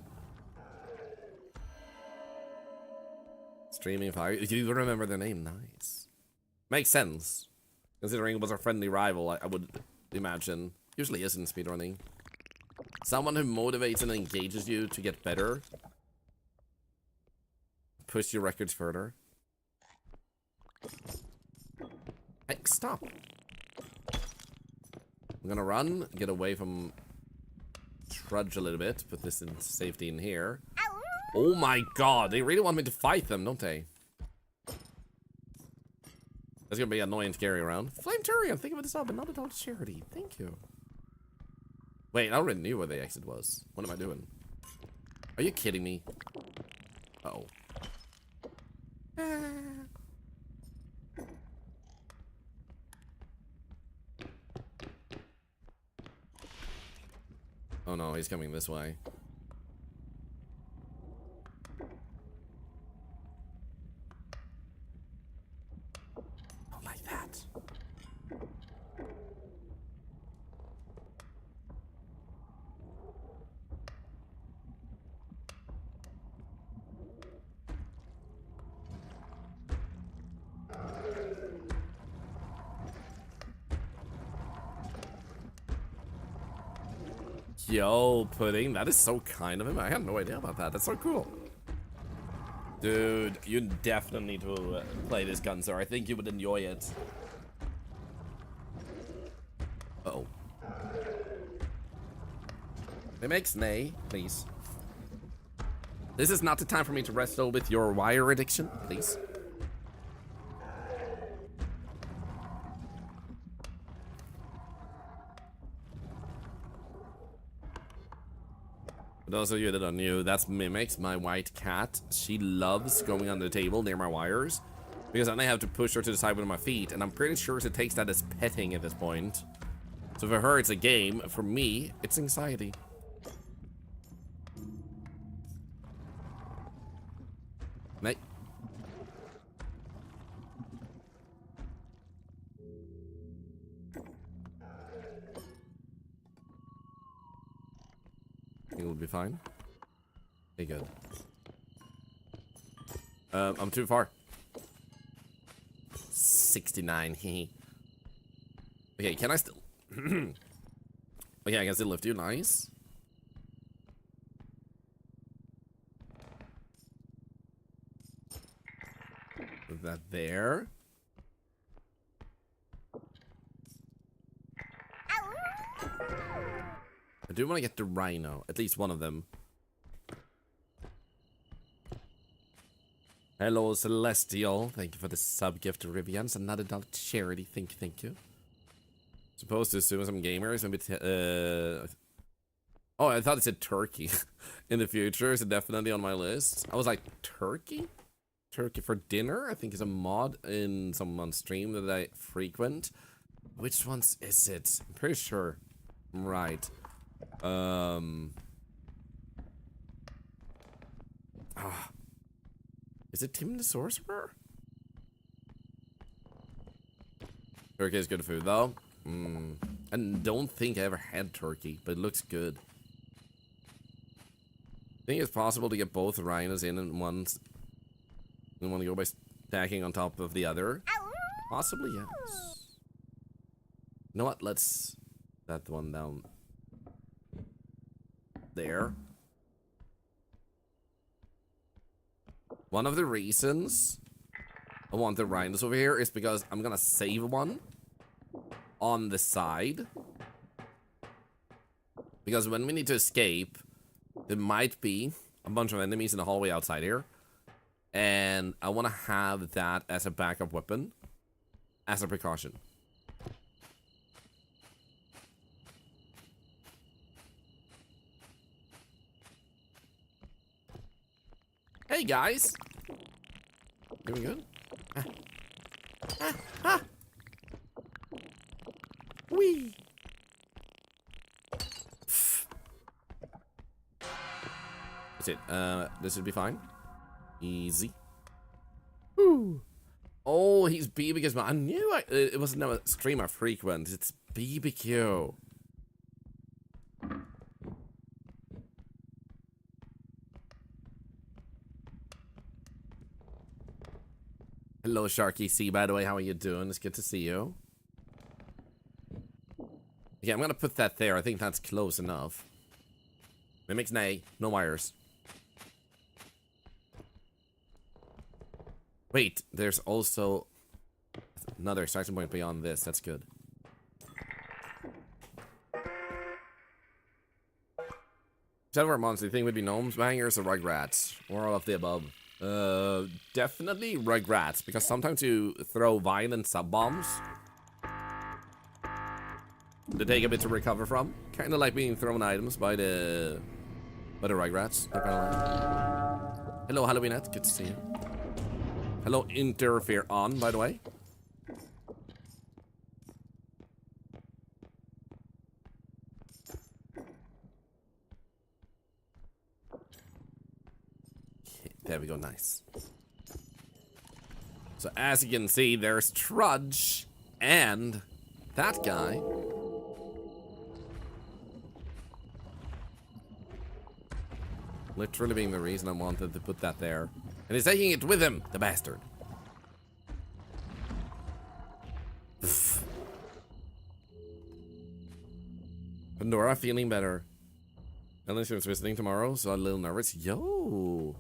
Streaming Fire. You remember the name? Nice. Makes sense. Considering it was a friendly rival, I would imagine. Usually is in speedrunning. Someone who motivates and engages you to get better. Push your records further. Hey, stop. I'm gonna run, get away from Trudge a little bit, put this in safety in here. Oh my god, they really want me to fight them, don't they? That's gonna be annoying to carry around. Flame Turian, thank you for the sub, another $1 charity. Thank you. Wait, I already knew where the exit was. What am I doing? Are you kidding me? Uh-oh. Oh no, he's coming this way. Not like that. Yo, Pudding, that is so kind of him. I had no idea about that. That's so cool. Dude, you definitely need to play this gun, sir. I think you would enjoy it. Uh-oh. It makes nay, please. This is not the time for me to wrestle with your wire addiction, please. For those of you that don't know, that's Mimics, my white cat. She loves going on the table near my wires, because then I have to push her to the side with my feet, and I'm pretty sure she takes that as petting at this point. So for her, it's a game. For me, it's anxiety. Mate. It will be fine. Okay, good. I'm too far. 69, hehe. Okay, can I still... Okay, I can still lift you, nice. Put that there. I do want to get the rhino, at least one of them. Hello, Celestial. Thank you for the sub-gift, Rivians. Another dollar charity. Thank you. Supposed to assume some gamers, maybe oh, I thought it said turkey. In the future, so definitely on my list. I was like, turkey? Turkey for dinner? I think is a mod in someone's stream that I frequent. Which ones is it? I'm pretty sure I'm right. Is it Tim the Sorcerer? Turkey is good food though. I don't think I ever had turkey, but it looks good. I think it's possible to get both rhinos in one go by stacking on top of the other. Possibly, yes. You know what? Let's that one down there. One of the reasons I want the rhinos over here is because I'm gonna save one on the side. Because when we need to escape, there might be a bunch of enemies in the hallway outside here. And I want to have that as a backup weapon, as a precaution. Hey guys! Doing good? Whee! That's it. This should be fine. Easy. Ooh. Oh, he's BBQ's. I knew it wasn't a stream I frequent. It's BBQ. Hello, Sharky C, by the way. How are you doing? It's good to see you. Yeah, I'm gonna put that there. I think that's close enough. Mimics nay. No wires. Wait, there's also another extraction point beyond this. That's good. Instead of our months, do you think would be gnomes, bangers, or rugrats? Or all of the above? Definitely rugrats, because sometimes you throw violent sub-bombs. They take a bit to recover from. Kinda like being thrown items by the rugrats. Hello, Halloweenette. Good to see you. Hello, Interfere On, by the way. Okay, there we go, nice. So as you can see, there's Trudge and that guy. Literally being the reason I wanted to put that there. And he's taking it with him, the bastard. Pandora feeling better. Unless she was visiting tomorrow, so I'm a little nervous. Yo.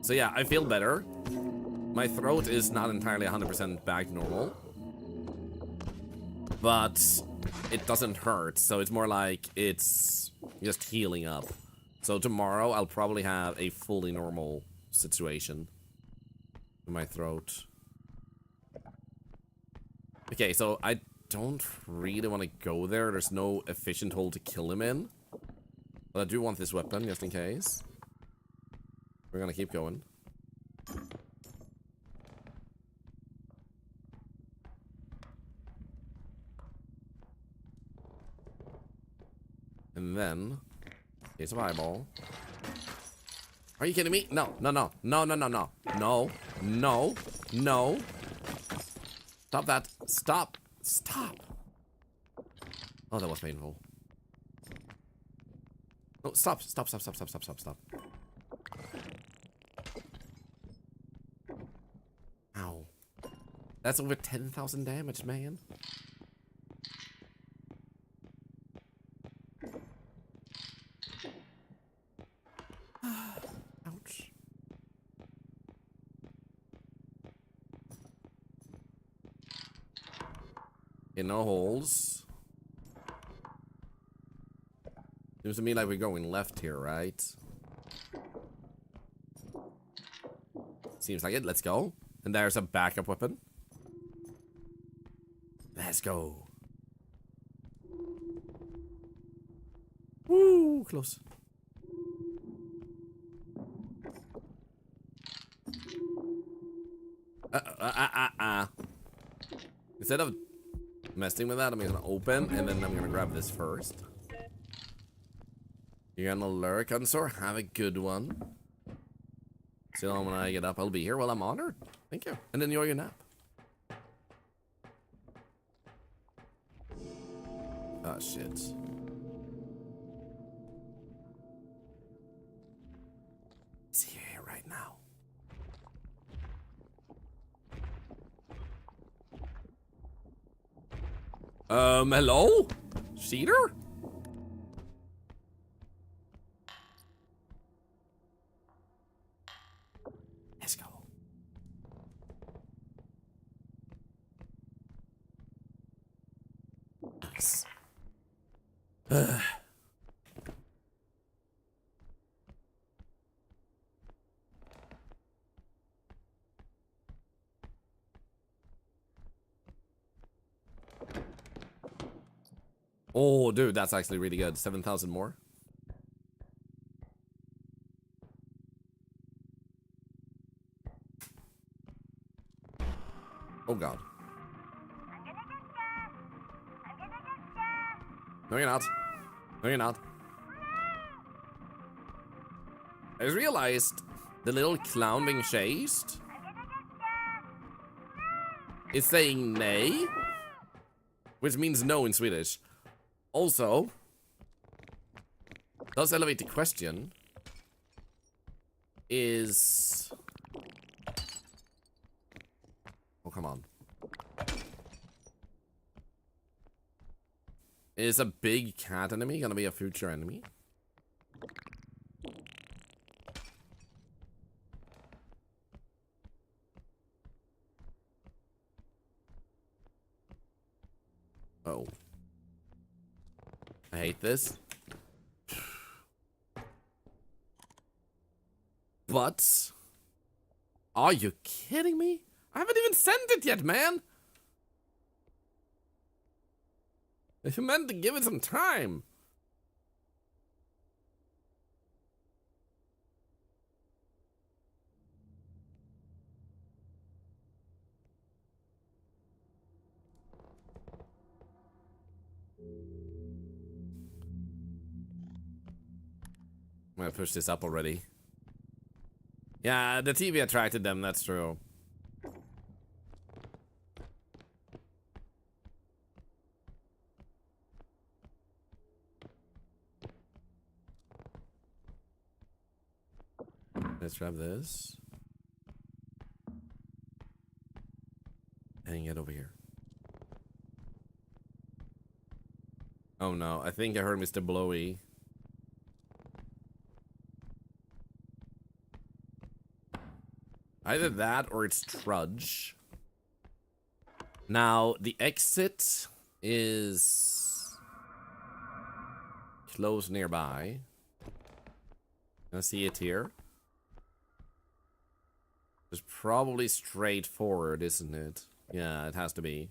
So yeah, I feel better. My throat is not entirely 100% back to normal. But it doesn't hurt, so it's more like it's just healing up. So tomorrow I'll probably have a fully normal situation in my throat. Okay, so I don't really want to go there. There's no efficient hole to kill him in. But I do want this weapon, just in case. We're gonna keep going. And then, here's a eyeball. Are you kidding me? No, no, no, no, no, no, no, no, no, no. Stop that. Stop. Stop. Oh, that was painful. Oh, stop, stop, stop, stop, stop, stop, stop, stop. Ow. That's over 10,000 damage, man. Ouch. Okay, no holes. Seems to me like we're going left here, right? Seems like it. Let's go. And there's a backup weapon. Let's go. Woo, close. Instead of messing with that, I'm gonna open and then I'm gonna grab this first. You're gonna lurk, Unsor? Have a good one. So when I get up, I'll be here. Well, I'm honored. Thank you. And enjoy your nap. Oh, shit. Is he here right now? Hello? Cheater? Let's go. Nice. Oh, dude, that's actually really good. 7,000 more. Oh, God. No, you're not. No, you're not. I just realized the little clown being chased is saying nay, which means no in Swedish. Also, does elevate the question is... Oh, come on. Is a big cat enemy gonna be a future enemy? Oh. I hate this. But... Are you kidding me? I haven't even sent it yet, man! If you meant to give it some time. I'm gonna push this up already. Yeah, the TV attracted them, that's true. Let's grab this. And get over here. Oh no, I think I heard Mr. Blowy. Either that or it's Trudge. Now, the exit is close nearby. I see it here. It's probably straightforward, isn't it? Yeah, it has to be.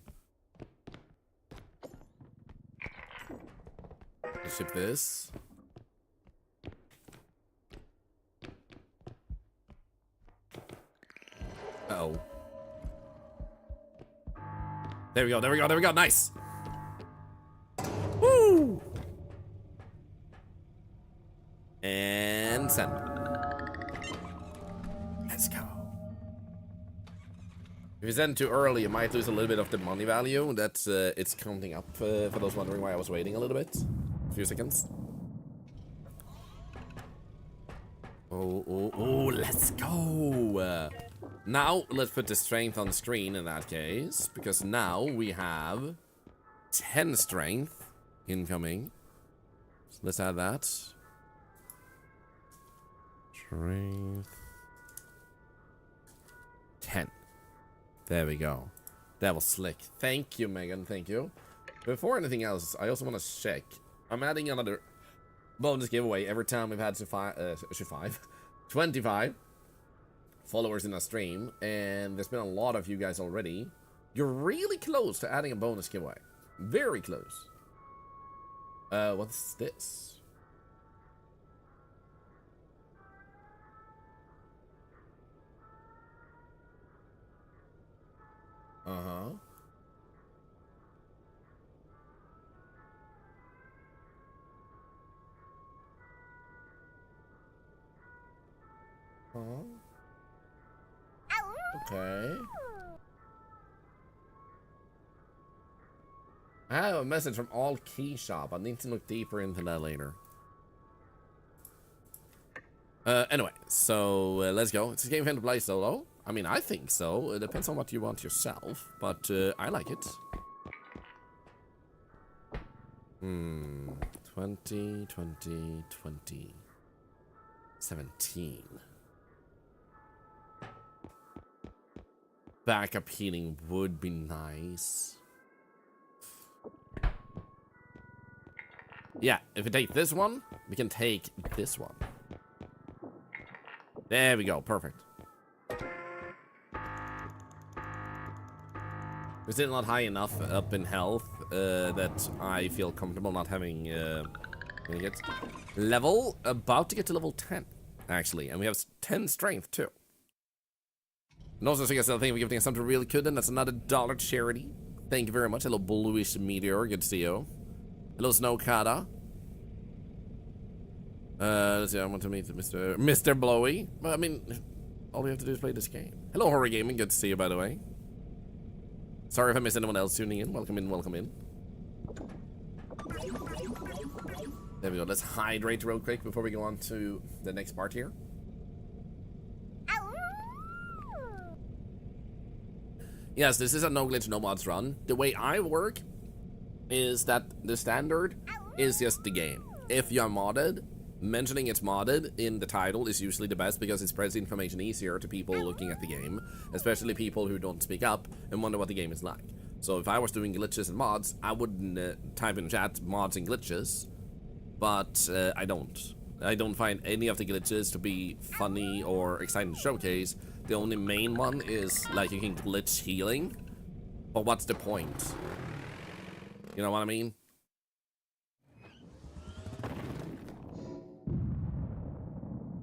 Let's ship this. Uh-oh. There we go, there we go, there we go. Nice. Woo! And send. Let's go. If you send too early, you might lose a little bit of the money value. That's it's counting up for those wondering why I was waiting a little bit. A few seconds. Oh, let's go. Now, let's put the strength on the screen in that case. Because now we have 10 strength incoming. So let's add that. Strength. 10. There we go. That was slick. Thank you, Megan. Thank you. Before anything else, I also want to check. I'm adding another bonus giveaway every time we've had 25 followers in a stream, and there's been a lot of you guys already. You're really close to adding a bonus giveaway. Very close. What's this? Uh-huh. Okay. I have a message from All Key Shop. I need to look deeper into that later. Anyway, so let's go. It's a game fun to play solo. I mean, I think so. It depends on what you want yourself, but I like it. 20, 20, 20. 17. Backup healing would be nice. Yeah, if we take this one, we can take this one. There we go, perfect. We're still not high enough up in health that I feel comfortable not having it. Level, about to get to level 10, actually. And we have 10 strength, too. And also, so I guess I think we're giving something really good, and that's another $1 charity. Thank you very much. Hello, Bluish Meteor. Good to see you. Hello, Snowcada. Let's see, I want to meet Mr. Blowy. Well, I mean, all we have to do is play this game. Hello, Horror Gaming. Good to see you, by the way. Sorry if I missed anyone else tuning in. Welcome in, welcome in. There we go. Let's hydrate real quick before we go on to the next part here. Yes, this is a no glitch, no mods run. The way I work is that the standard is just the game. If you're modded, mentioning it's modded in the title is usually the best because it spreads information easier to people looking at the game, especially people who don't speak up and wonder what the game is like. So if I was doing glitches and mods, I wouldn't type in chat mods and glitches, but I don't. I don't find any of the glitches to be funny or exciting to showcase. The only main one is like you can glitch healing, but what's the point? You know what I mean?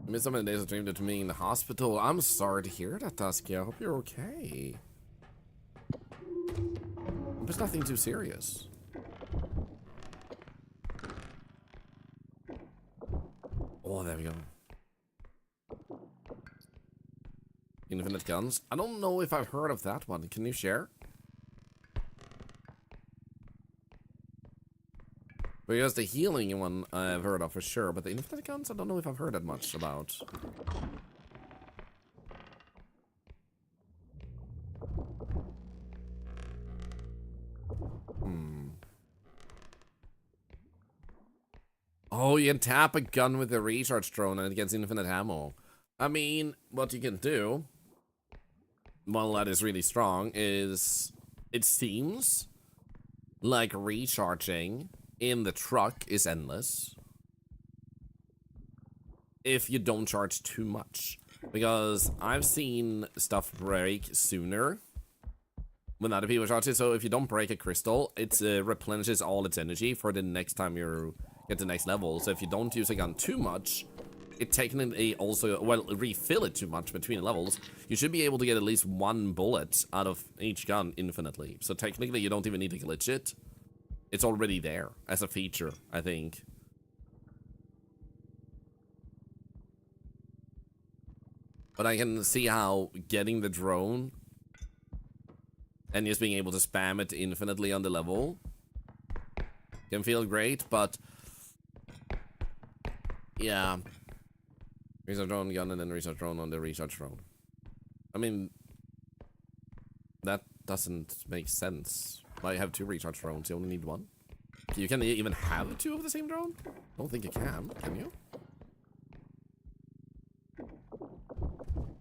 I missed some of the days of dreamed to me in the hospital. I'm sorry to hear that, Dusky. I hope you're okay. There's nothing too serious. Oh, there we go. Infinite guns. I don't know if I've heard of that one. Can you share? Because the healing one I've heard of for sure, but the infinite guns I don't know if I've heard that much about. Oh, you can tap a gun with a recharge drone and it gets infinite ammo. I mean, what you can do, well, that is really strong, is it seems like recharging in the truck is endless if you don't charge too much. Because I've seen stuff break sooner when other people charge it. So if you don't break a crystal, it replenishes all its energy for the next time you get the next level. So if you don't use a gun too much, it technically also, well, refill it too much between levels, you should be able to get at least one bullet out of each gun infinitely. So technically you don't even need to glitch it. It's already there as a feature, I think. But I can see how getting the drone and just being able to spam it infinitely on the level can feel great, but yeah. Recharge drone gun and then recharge drone on the recharge drone. I mean, that doesn't make sense. Why have 2 recharge drones? You only need 1. You can even have 2 of the same drone? I don't think you can you?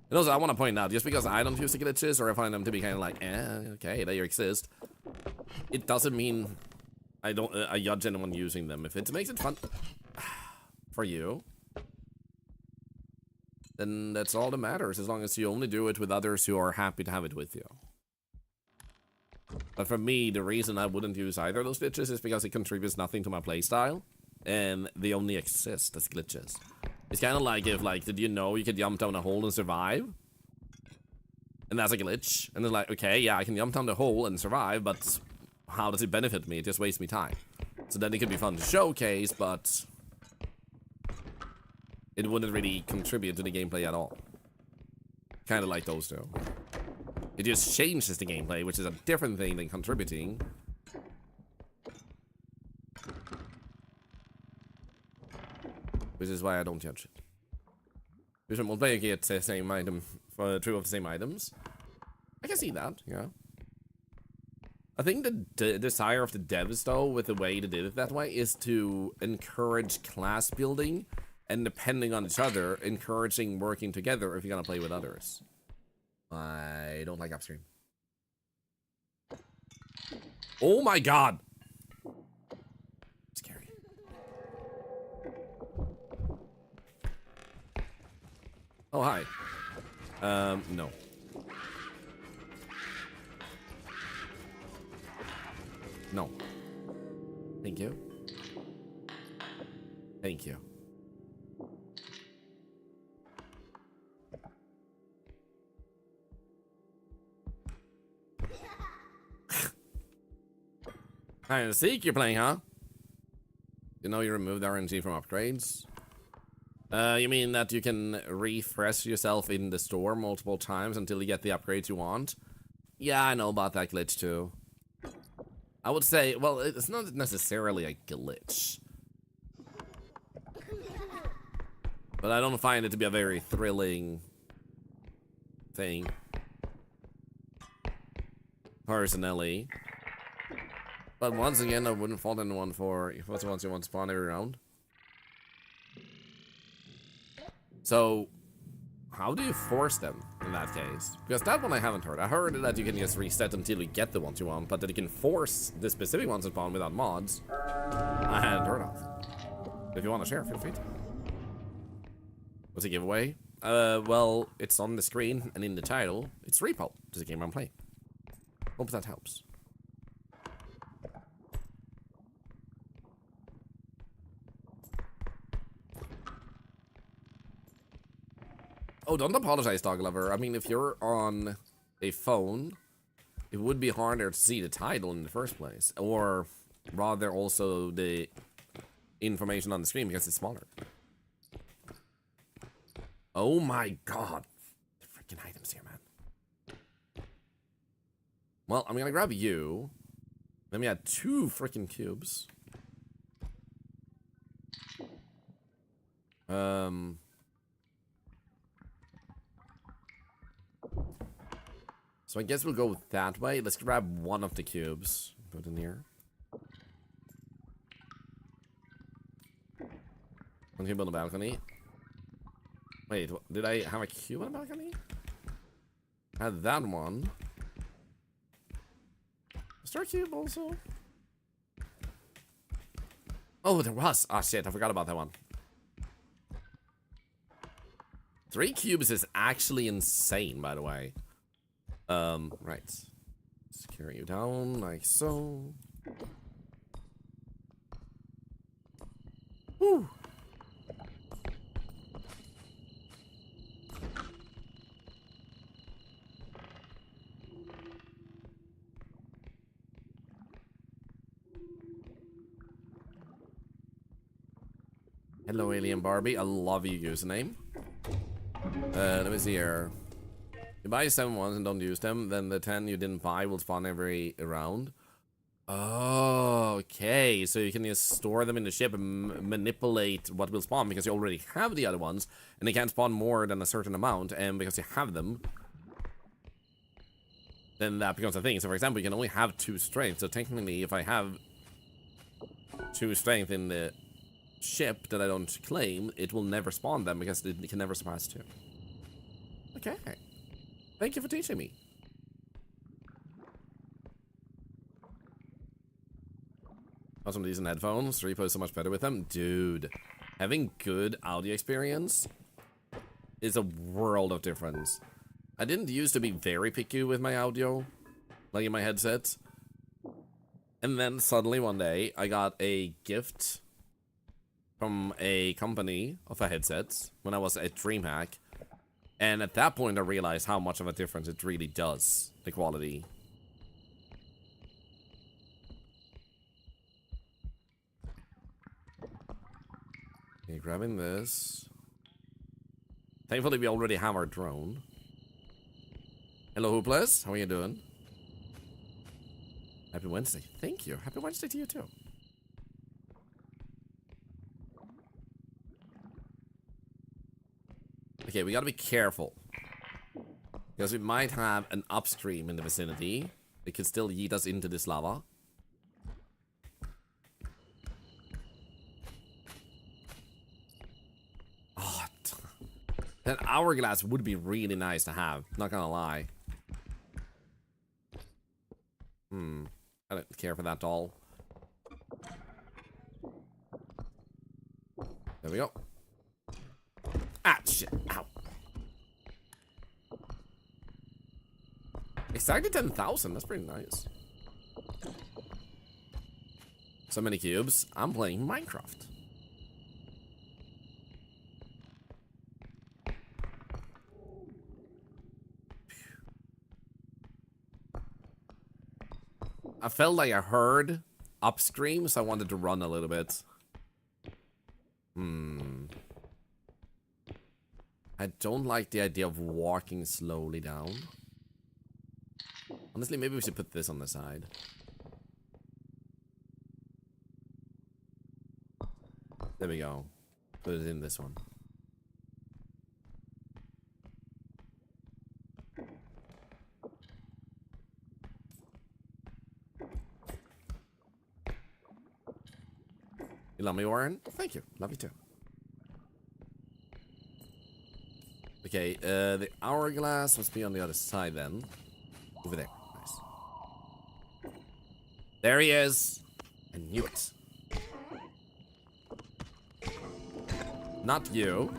And also, I want to point out, just because I don't use the glitches, or I find them to be kind of like, okay, they exist, it doesn't mean I judge anyone using them. If it makes it fun for you, then that's all that matters, as long as you only do it with others who are happy to have it with you. But for me, the reason I wouldn't use either of those glitches is because it contributes nothing to my playstyle, and they only exist as glitches. It's kind of like if, like, did you know you could jump down a hole and survive? And that's a glitch. And it's like, okay, yeah, I can jump down the hole and survive, but how does it benefit me? It just wastes me time. So then it could be fun to showcase, but it wouldn't really contribute to the gameplay at all. Kind of like those two. It just changes the gameplay, which is a different thing than contributing. Which is why I don't judge it. Because multiplayer gets the same item for 2 of the same items. I can see that, yeah. I think the desire of the devs, though, with the way they did it that way, is to encourage class building and depending on each other, encouraging working together if you're gonna play with others. I don't like upstream. Oh my god! Scary. Oh, hi. No. No. Thank you. Thank you. Hide and seek you're playing, huh? You know you removed RNG from upgrades? You mean that you can refresh yourself in the store multiple times until you get the upgrades you want? Yeah, I know about that glitch too. I would say, well, it's not necessarily a glitch. But I don't find it to be a very thrilling thing. Personally. But once again, I wouldn't fault anyone for if it's once you want to spawn every round. So, how do you force them in that case? Because that one I haven't heard. I heard that you can just reset until you get the ones you want, but that you can force the specific ones to spawn without mods, I hadn't heard of. If you want to share, feel free to. What's a giveaway? Well, it's on the screen and in the title. It's R.E.P.O, which is a game I'm playing. Hope that helps. Oh, don't apologize, dog lover. I mean, if you're on a phone, it would be harder to see the title in the first place. Or rather also the information on the screen because it's smaller. Oh my god. The freaking items here, man. Well, I'm gonna grab you. Then we had 2 freaking cubes. So I guess we'll go that way. Let's grab one of the cubes. Put in here. One cube on the balcony. Wait, did I have a cube on the balcony? I had that one. Is there a cube also? Oh, there was. Ah, shit, I forgot about that one. 3 cubes is actually insane, by the way. Right. Let's carry you down like so. Woo! Hello, Alien Barbie. I love your username. Let me see here. You buy 7 ones and don't use them, then the 10 you didn't buy will spawn every round. Oh, okay. So you can just store them in the ship and manipulate what will spawn because you already have the other ones, and they can't spawn more than a certain amount, and because you have them, then that becomes a thing. So for example, you can only have 2 strength. So technically, if I have 2 strength in the ship that I don't claim, it will never spawn them because it can never surpass 2. Okay. Thank you for teaching me. Got some decent headphones. R.E.P.O is so much better with them. Dude, having good audio experience is a world of difference. I didn't used to be very picky with my audio, like in my headset. And then suddenly one day, I got a gift from a company of a headset when I was at DreamHack. And at that point, I realized how much of a difference it really does, the quality. Okay, grabbing this. Thankfully, we already have our drone. Hello, Hoopless. How are you doing? Happy Wednesday. Thank you. Happy Wednesday to you, too. Okay, we gotta be careful. Because we might have an upstream in the vicinity. It could still yeet us into this lava. Oh, that hourglass would be really nice to have. Not gonna lie. I don't care for that doll. There we go. Ah, shit. Ow. Exactly 10,000. That's pretty nice. So many cubes. I'm playing Minecraft. I felt like I heard upstream, so I wanted to run a little bit. I don't like the idea of walking slowly down. Honestly, maybe we should put this on the side. There we go. Put it in this one. You love me, Warren? Thank you. Love you too. Okay, the hourglass must be on the other side then. Over there. Nice. There he is. I knew it. Not you.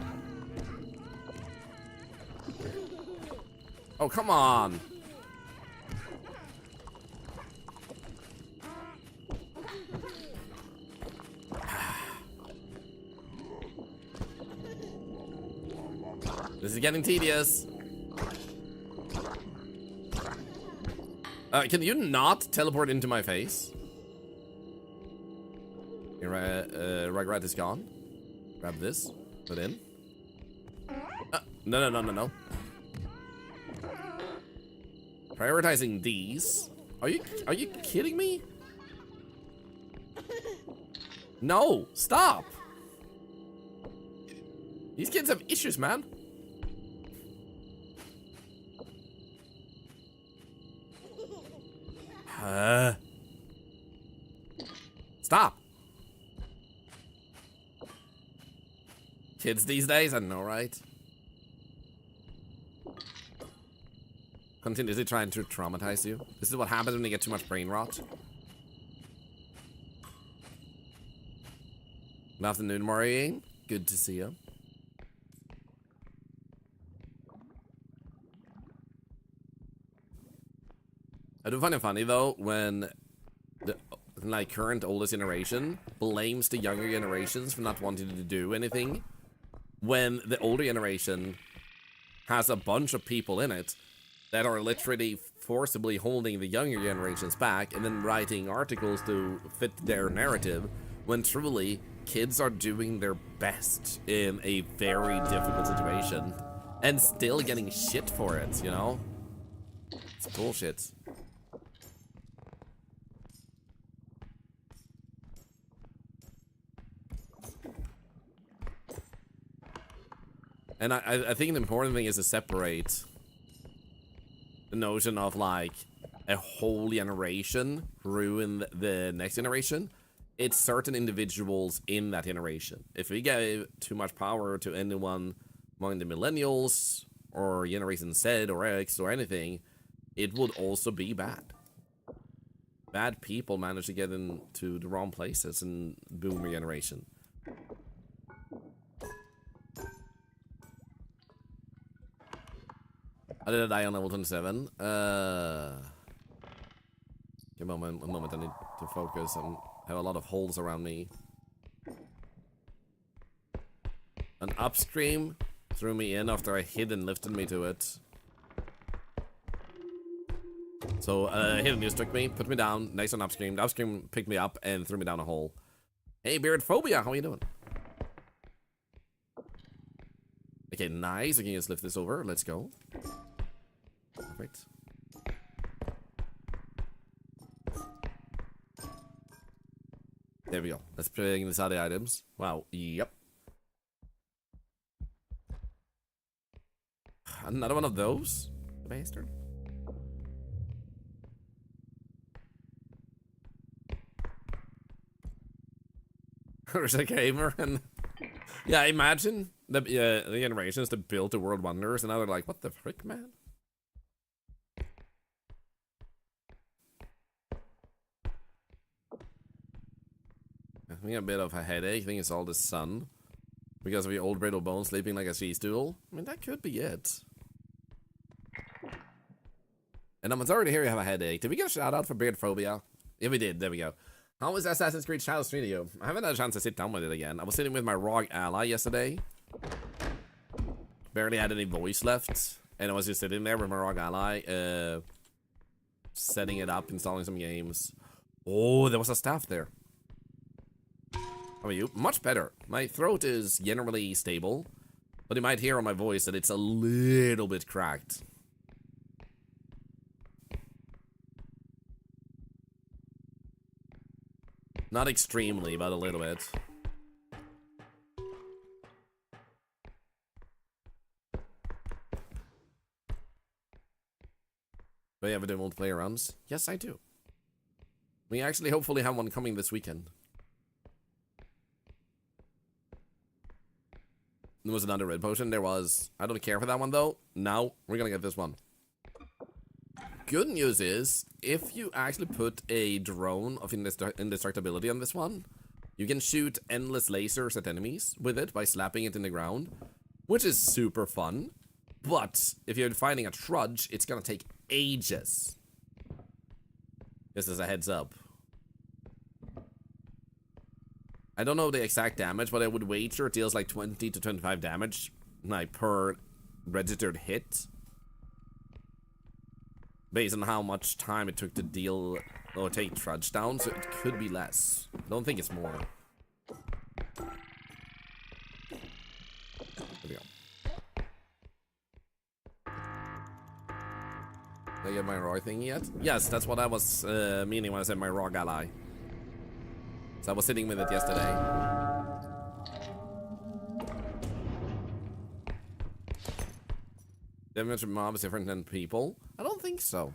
Oh, come on. This is getting tedious. Can you not teleport into my face? Rugrat is gone. Grab this. Put in. No. Prioritizing these. Are you kidding me? No, stop. These kids have issues, man. Stop. Kids these days, I know, right? Continuously trying to traumatize you. This is what happens when you get too much brain rot. Good afternoon, Maureen. Good to see you. I do find it funny though when the like current oldest generation blames the younger generations for not wanting to do anything, when the older generation has a bunch of people in it that are literally forcibly holding the younger generations back and then writing articles to fit their narrative, when truly kids are doing their best in a very difficult situation and still getting shit for it, you know? It's bullshit. And I think the important thing is to separate the notion of like a whole generation ruin the next generation. It's certain individuals in that generation. If we gave too much power to anyone among the millennials or Generation Z or X or anything, it would also be bad. Bad people manage to get into the wrong places in boomer generation. I did die on level 27. Give me a moment, I need to focus. I have a lot of holes around me. An upstream threw me in after I hid and lifted me to it. So, hit and just took me, put me down, nice on upstream. The upstream picked me up and threw me down a hole. Hey, Beard Phobia, how are you doing? Okay, nice. I can just lift this over. Let's go. Perfect. There we go. Let's bring this out the items. Wow. Yep. Another one of those? Bastard. There's a gamer and yeah, imagine the generations that built the world wonders and now they're like, what the frick, man? I think a bit of a headache. I think it's all the sun. Because of the old brittle bone sleeping like a sea stool. I mean, that could be it. And I'm sorry to hear you have a headache. Did we get a shout out for beard phobia? Yeah, we did. There we go. How was Assassin's Creed Shadows video? I haven't had a chance to sit down with it again. I was sitting with my ROG ally yesterday. Barely had any voice left. And I was just sitting there with my ROG ally. Setting it up, installing some games. Oh, there was a staff there. How are you? Much better. My throat is generally stable, but you might hear on my voice that it's a little bit cracked. Not extremely, but a little bit. Do you ever do multiplayer runs? Yes, I do. We actually hopefully have one coming this weekend. There was another red potion. There was... I don't care for that one, though. Now, we're gonna get this one. Good news is, if you actually put a drone of indestructibility on this one, you can shoot endless lasers at enemies with it by slapping it in the ground, which is super fun. But, if you're fighting a trudge, it's gonna take ages. Just as a heads up. I don't know the exact damage, but I would wager it deals like 20 to 25 damage like per registered hit. Based on how much time it took to deal or take trudge down, so it could be less. I don't think it's more. There we go. Did I get my ROG thing yet? Yes, that's what I was meaning when I said my ROG ally. So I was sitting with it yesterday. Damage from mobs different than people? I don't think so.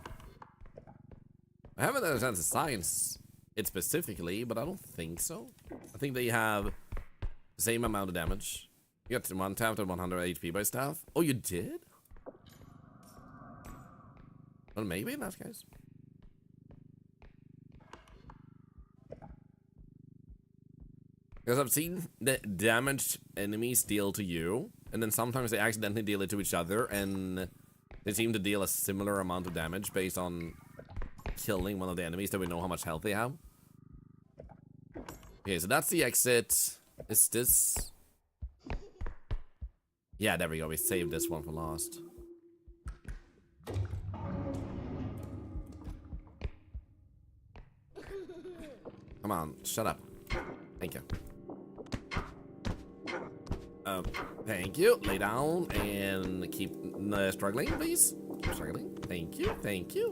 I haven't had a chance to science it specifically, but I don't think so. I think they have the same amount of damage. You got one tapped at 100 HP by staff. Oh, you did? Well, maybe in that case. Because I've seen the damage enemies deal to you, and then sometimes they accidentally deal it to each other, and they seem to deal a similar amount of damage based on killing one of the enemies that we know how much health they have. Okay, so that's the exit. Is this... Yeah, there we go. We saved this one for last. Come on, shut up. Thank you. Thank you. Lay down and keep struggling, please. Keep struggling. Thank you. Thank you.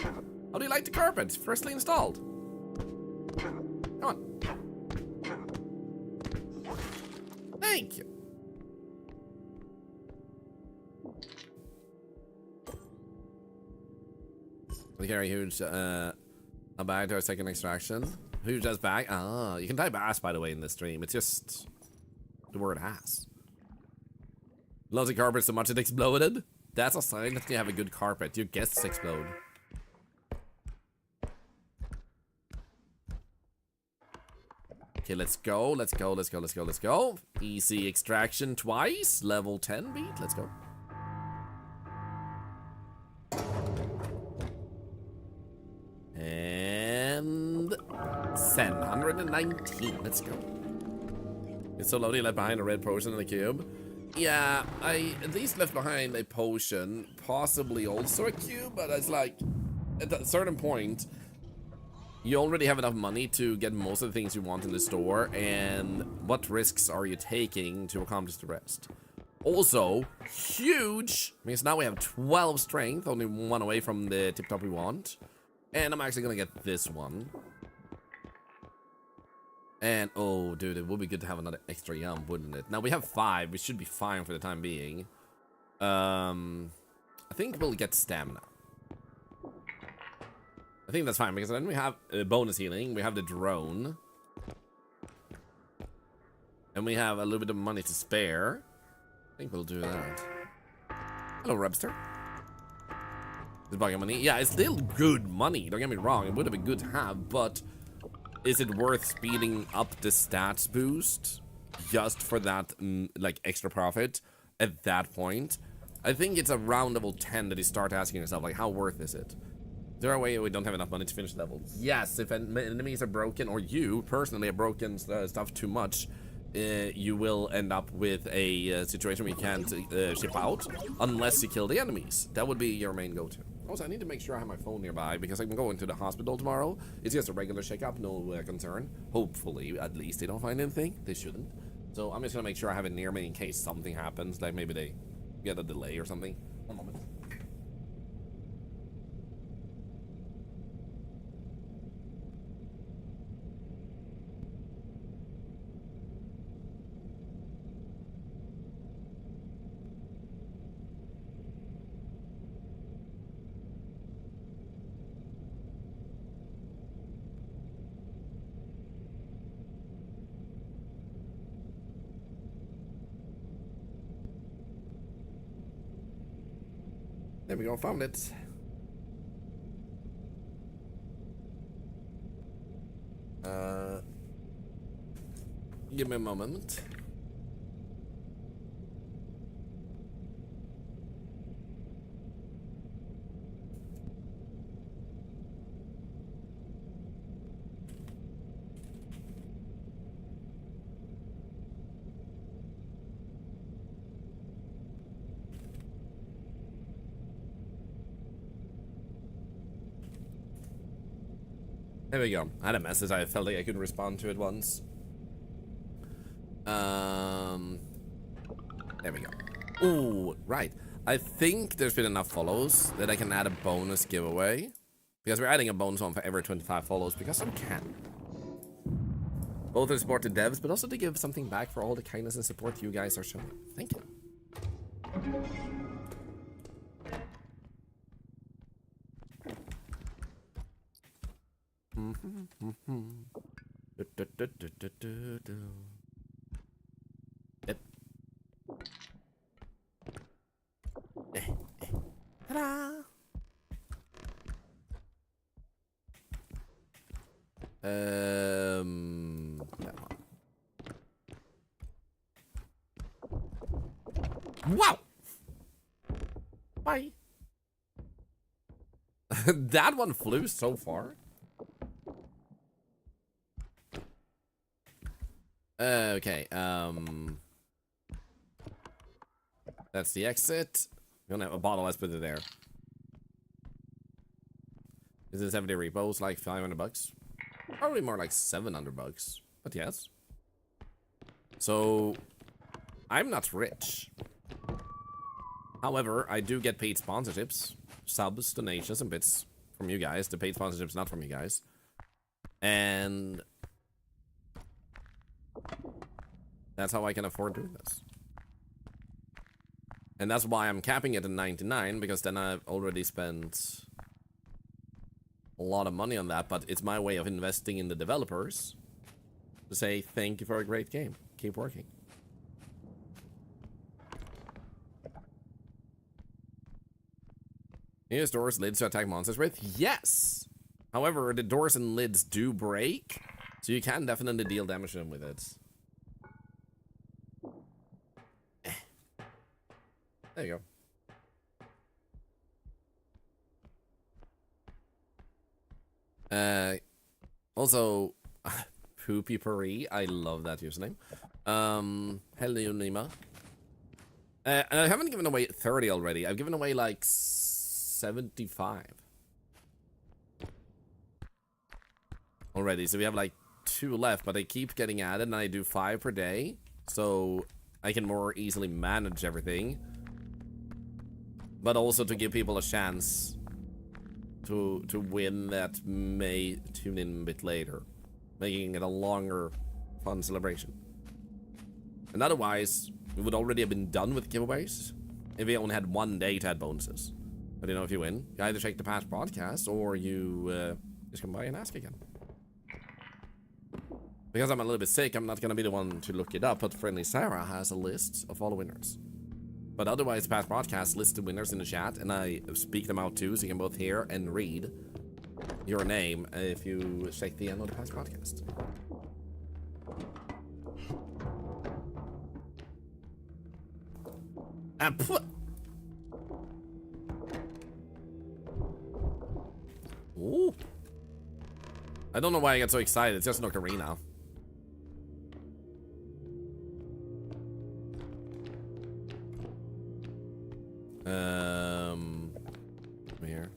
How do you like the carpet? Freshly installed. Come on. Thank you. We carry a huge a bag to our second extraction. Huge as bag. Ah, you can type ass, by the way, in this stream. It's just the word ass. Loves the carpet so much it exploded. That's a sign that you have a good carpet. Your guests explode. Okay, let's go. Let's go. Let's go. Let's go. Let's go. Easy extraction twice. Level 10 beat. Let's go. And 719. Let's go. It's so lonely left behind a red potion in the cube. Yeah, I at least left behind a potion, possibly also a cube, but it's like at a certain point you already have enough money to get most of the things you want in the store, and what risks are you taking to accomplish the rest? Also, huge, because now we have 12 strength, only one away from the tip top we want. And I'm actually gonna get this one. And, oh, dude, it would be good to have another extra yum, wouldn't it? Now, we have 5. We should be fine for the time being. I think we'll get stamina. I think that's fine, because then we have bonus healing. We have the drone. And we have a little bit of money to spare. I think we'll do that. Hello, Rebster. This bucket money. Yeah, it's still good money. Don't get me wrong. It would have been good to have, but... is it worth speeding up the stats boost just for that, like, extra profit at that point? I think it's around level 10 that you start asking yourself, like, how worth is it? Is there a way we don't have enough money to finish levels? Yes, if enemies are broken, or you personally have broken stuff too much, you will end up with a situation where you can't ship out unless you kill the enemies. That would be your main go-to. Also, I need to make sure I have my phone nearby because I can go into the hospital tomorrow. It's just a regular checkup, no concern. Hopefully, at least they don't find anything. They shouldn't. So I'm just gonna make sure I have it near me in case something happens, like maybe they get a delay or something. One moment. There we go, found it. Give me a moment. There we go. I had a message. I felt like I could respond to it once. There we go. Oh, right. I think there's been enough follows that I can add a bonus giveaway. Because we're adding a bonus one for every 25 follows because we can. Both to support the devs, but also to give something back for all the kindness and support you guys are showing. Thank you. Yep. Ta-da! Wow! Bye. That one flew so far. Okay, that's the exit. We don't have a bottle, let's put it there. Is this everyday repos like 500 bucks? Probably more like 700 bucks, but yes. So, I'm not rich. However, I do get paid sponsorships, subs, donations, and bits from you guys. The paid sponsorships not from you guys. And that's how I can afford doing this. And that's why I'm capping it at 99, because then I've already spent a lot of money on that, but it's my way of investing in the developers to say thank you for a great game. Keep working. Use doors, lids to attack monsters with? Yes! However, the doors and lids do break, so you can definitely deal damage to them with it. There you go. Also, Poopy Puri, I love that username. Hello, Nima. I haven't given away 30 already. I've given away like 75 already, so we have like 2 left, but they keep getting added, and I do 5 per day, so I can more easily manage everything, but also to give people a chance to win that may tune in a bit later, making it a longer, fun celebration. And otherwise, we would already have been done with giveaways if we only had 1 day to add bonuses. But you know, if you win, you either check the past podcast or you just come by and ask again. Because I'm a little bit sick, I'm not gonna be the one to look it up, but Friendly Sarah has a list of all the winners. But otherwise, past podcast lists the winners in the chat, and I speak them out too, so you can both hear and read your name if you check the end of the past podcast. Ooh. I don't know why I get so excited. It's just an ocarina. Here.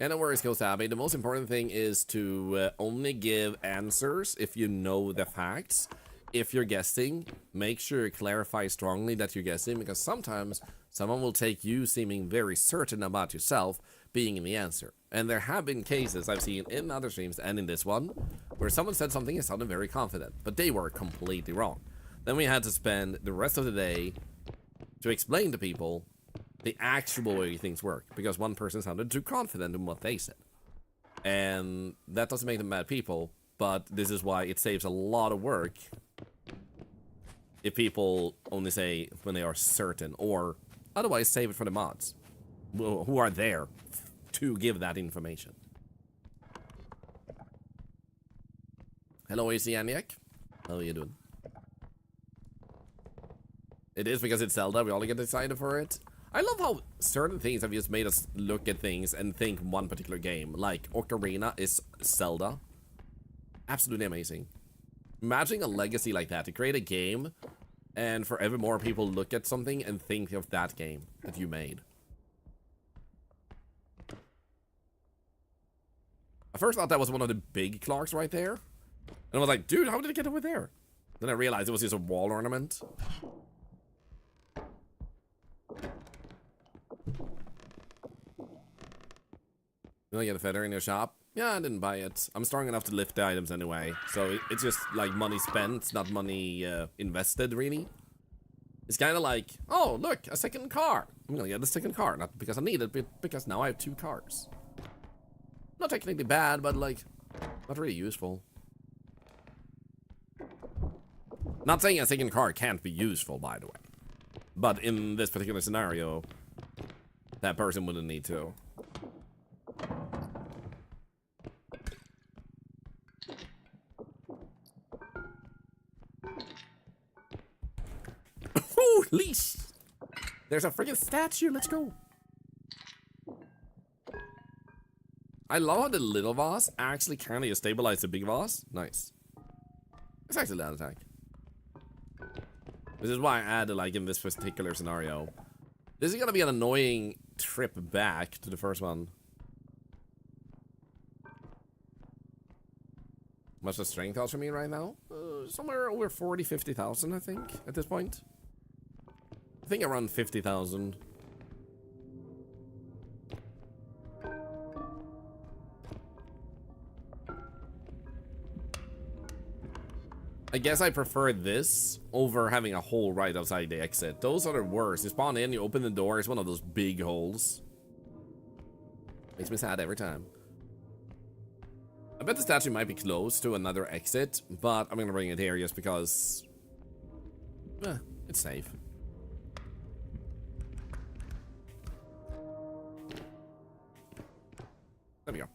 And no worries, Ghost Abbey. The most important thing is to only give answers if you know the facts. If you're guessing, make sure you clarify strongly that you're guessing, because sometimes someone will take you seeming very certain about yourself being in the answer. And there have been cases I've seen in other streams and in this one where someone said something and sounded very confident, but they were completely wrong. Then we had to spend the rest of the day to explain to people the actual way things work, because one person sounded too confident in what they said. And that doesn't make them bad people, but this is why it saves a lot of work if people only say when they are certain, or otherwise save it for the mods who are there to give that information. Hello, AC Aniak. How are you doing? It is because it's Zelda, we all get excited for it. I love how certain things have just made us look at things and think one particular game. Like, Ocarina is Zelda. Absolutely amazing. Imagine a legacy like that, to create a game, and forever more people look at something and think of that game that you made. I first thought that was one of the big clocks right there. And I was like, dude, how did it get over there? Then I realized it was just a wall ornament. You wanna get a feather in your shop? Yeah, I didn't buy it. I'm strong enough to lift the items anyway. So it's just like money spent, not money invested, really. It's kind of like, oh, look, a second car. I'm gonna get the second car. Not because I need it, but because now I have 2 cars. Not technically bad, but like, not really useful. Not saying a second car can't be useful, by the way. But in this particular scenario, that person wouldn't need to. There's a freaking statue. Let's go. I love how the little boss actually kind of stabilized the big boss. Nice. It's actually that attack. This is why I added, like, in this particular scenario. This is gonna be an annoying trip back to the first one. Much the strength cost for me right now? Somewhere over 50,000, I think, at this point. I think around 50,000. I guess I prefer this over having a hole right outside the exit. Those are the worst. You spawn in, you open the door, it's one of those big holes. Makes me sad every time. I bet the statue might be close to another exit, but I'm gonna bring it here just because it's safe. There we go.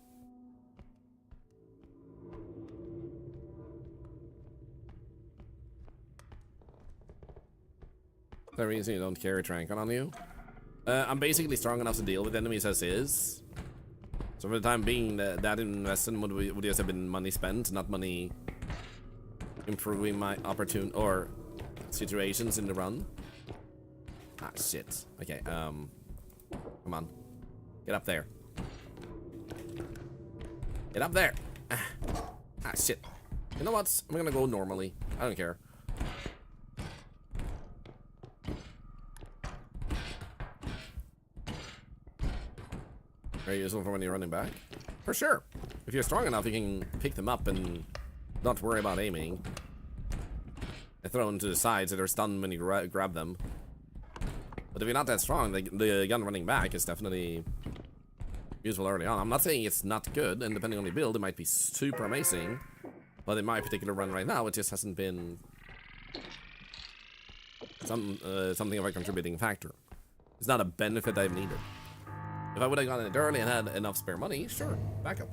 The reason you don't carry Tranquil on you? I'm basically strong enough to deal with enemies as is. So for the time being, that investment would just have been money spent, not money improving my opportune or situations in the run. Ah, shit. Okay, come on. Get up there. Get up there. Ah, shit. You know what? I'm gonna go normally. I don't care. Very useful for when you're running back. For sure. If you're strong enough, you can pick them up and not worry about aiming. And throw them to the sides so they're stunned when you grab them. But if you're not that strong, the gun running back is definitely useful early on. I'm not saying it's not good, and depending on your build, it might be super amazing. But in my particular run right now, it just hasn't been something of a contributing factor. It's not a benefit I've needed. If I would have gotten it early and had enough spare money, sure, backup.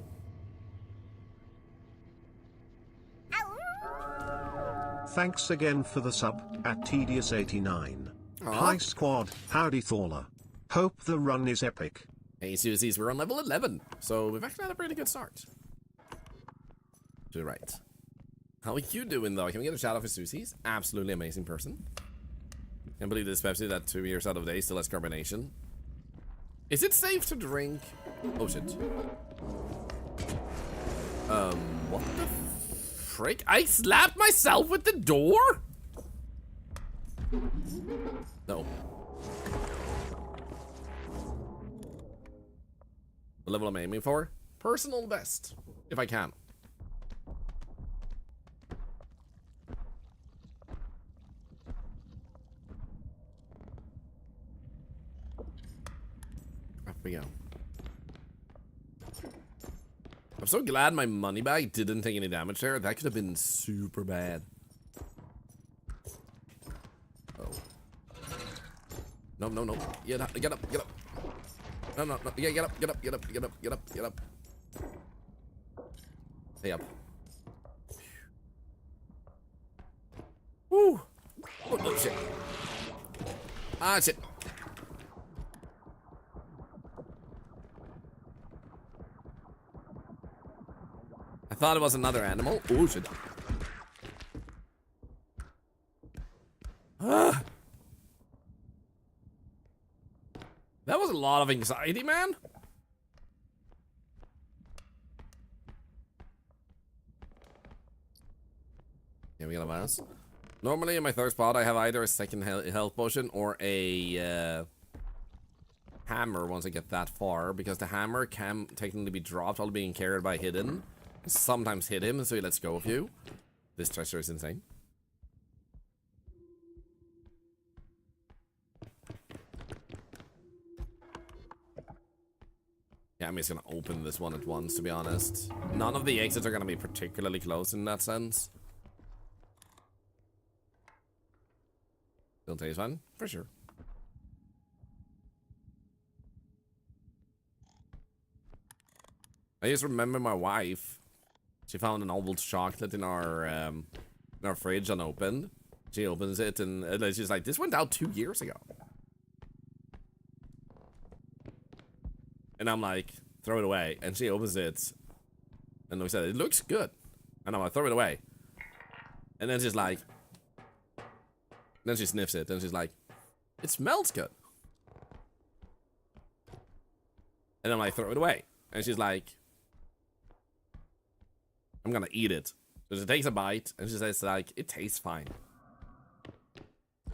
Thanks again for the sub, at Tedious89. Hi squad, howdy Thorlar. Hope the run is epic. Hey Susies, we're on level 11, so we've actually had a pretty good start. To the right. How are you doing though? Can we get a shout out for Susies? Absolutely amazing person. Can't believe this Pepsi that 2 years out of date still has carbonation. Is it safe to drink? Oh shit. What the frick? I slapped myself with the door? No. The level I'm aiming for? Personal best. If I can. Up we go. I'm so glad my money bag didn't take any damage there. That could have been super bad. Oh. No, no, no. Get up, get up, get up. No, no, no. Yeah, get up, get up, get up, get up, get up, get up. Stay up. Woo! Oh, oh shit. Ah, shit. I thought it was another animal. Oh shit. Ah. That was a lot of anxiety, man. Yeah, we got a mouse. Normally in my third spot, I have either a second health potion or a hammer once I get that far, because the hammer can technically be dropped while being carried by hidden. Sometimes hit him, so he lets go of you. This treasure is insane. Yeah, I'm just gonna open this one at once, to be honest. None of the exits are gonna be particularly close in that sense. Still taste fun, for sure. I just remember my wife. She found an old chocolate in our fridge unopened. She opens it and she's like, "This went out 2 years ago." And I'm like, throw it away. And she opens it. And we said, it looks good. And I'm like, throw it away. And then she's like, then she sniffs it. And she's like, it smells good. And I'm like, throw it away. And she's like, I'm gonna eat it. So she takes a bite. And she says, like, it tastes fine.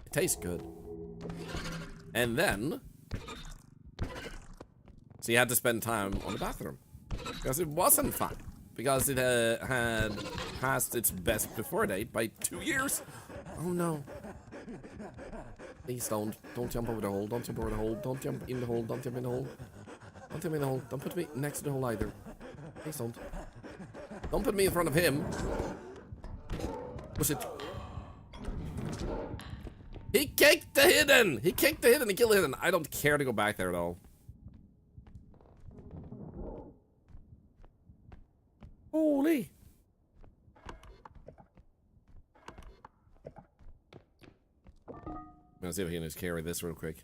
It tastes good. And then she had to spend time on the bathroom. Because it wasn't fine. Because it had passed its best before date by 2 years. Oh no. Please don't. Don't jump over the hole. Don't jump over the hole. Don't jump in the hole. Don't jump in the hole. Don't jump in the hole. Don't put me next to the hole either. Please don't. Don't put me in front of him. Push it. He kicked the hidden! He kicked the hidden and killed the hidden. I don't care to go back there though. Holy. I'm gonna see if he can just carry this real quick.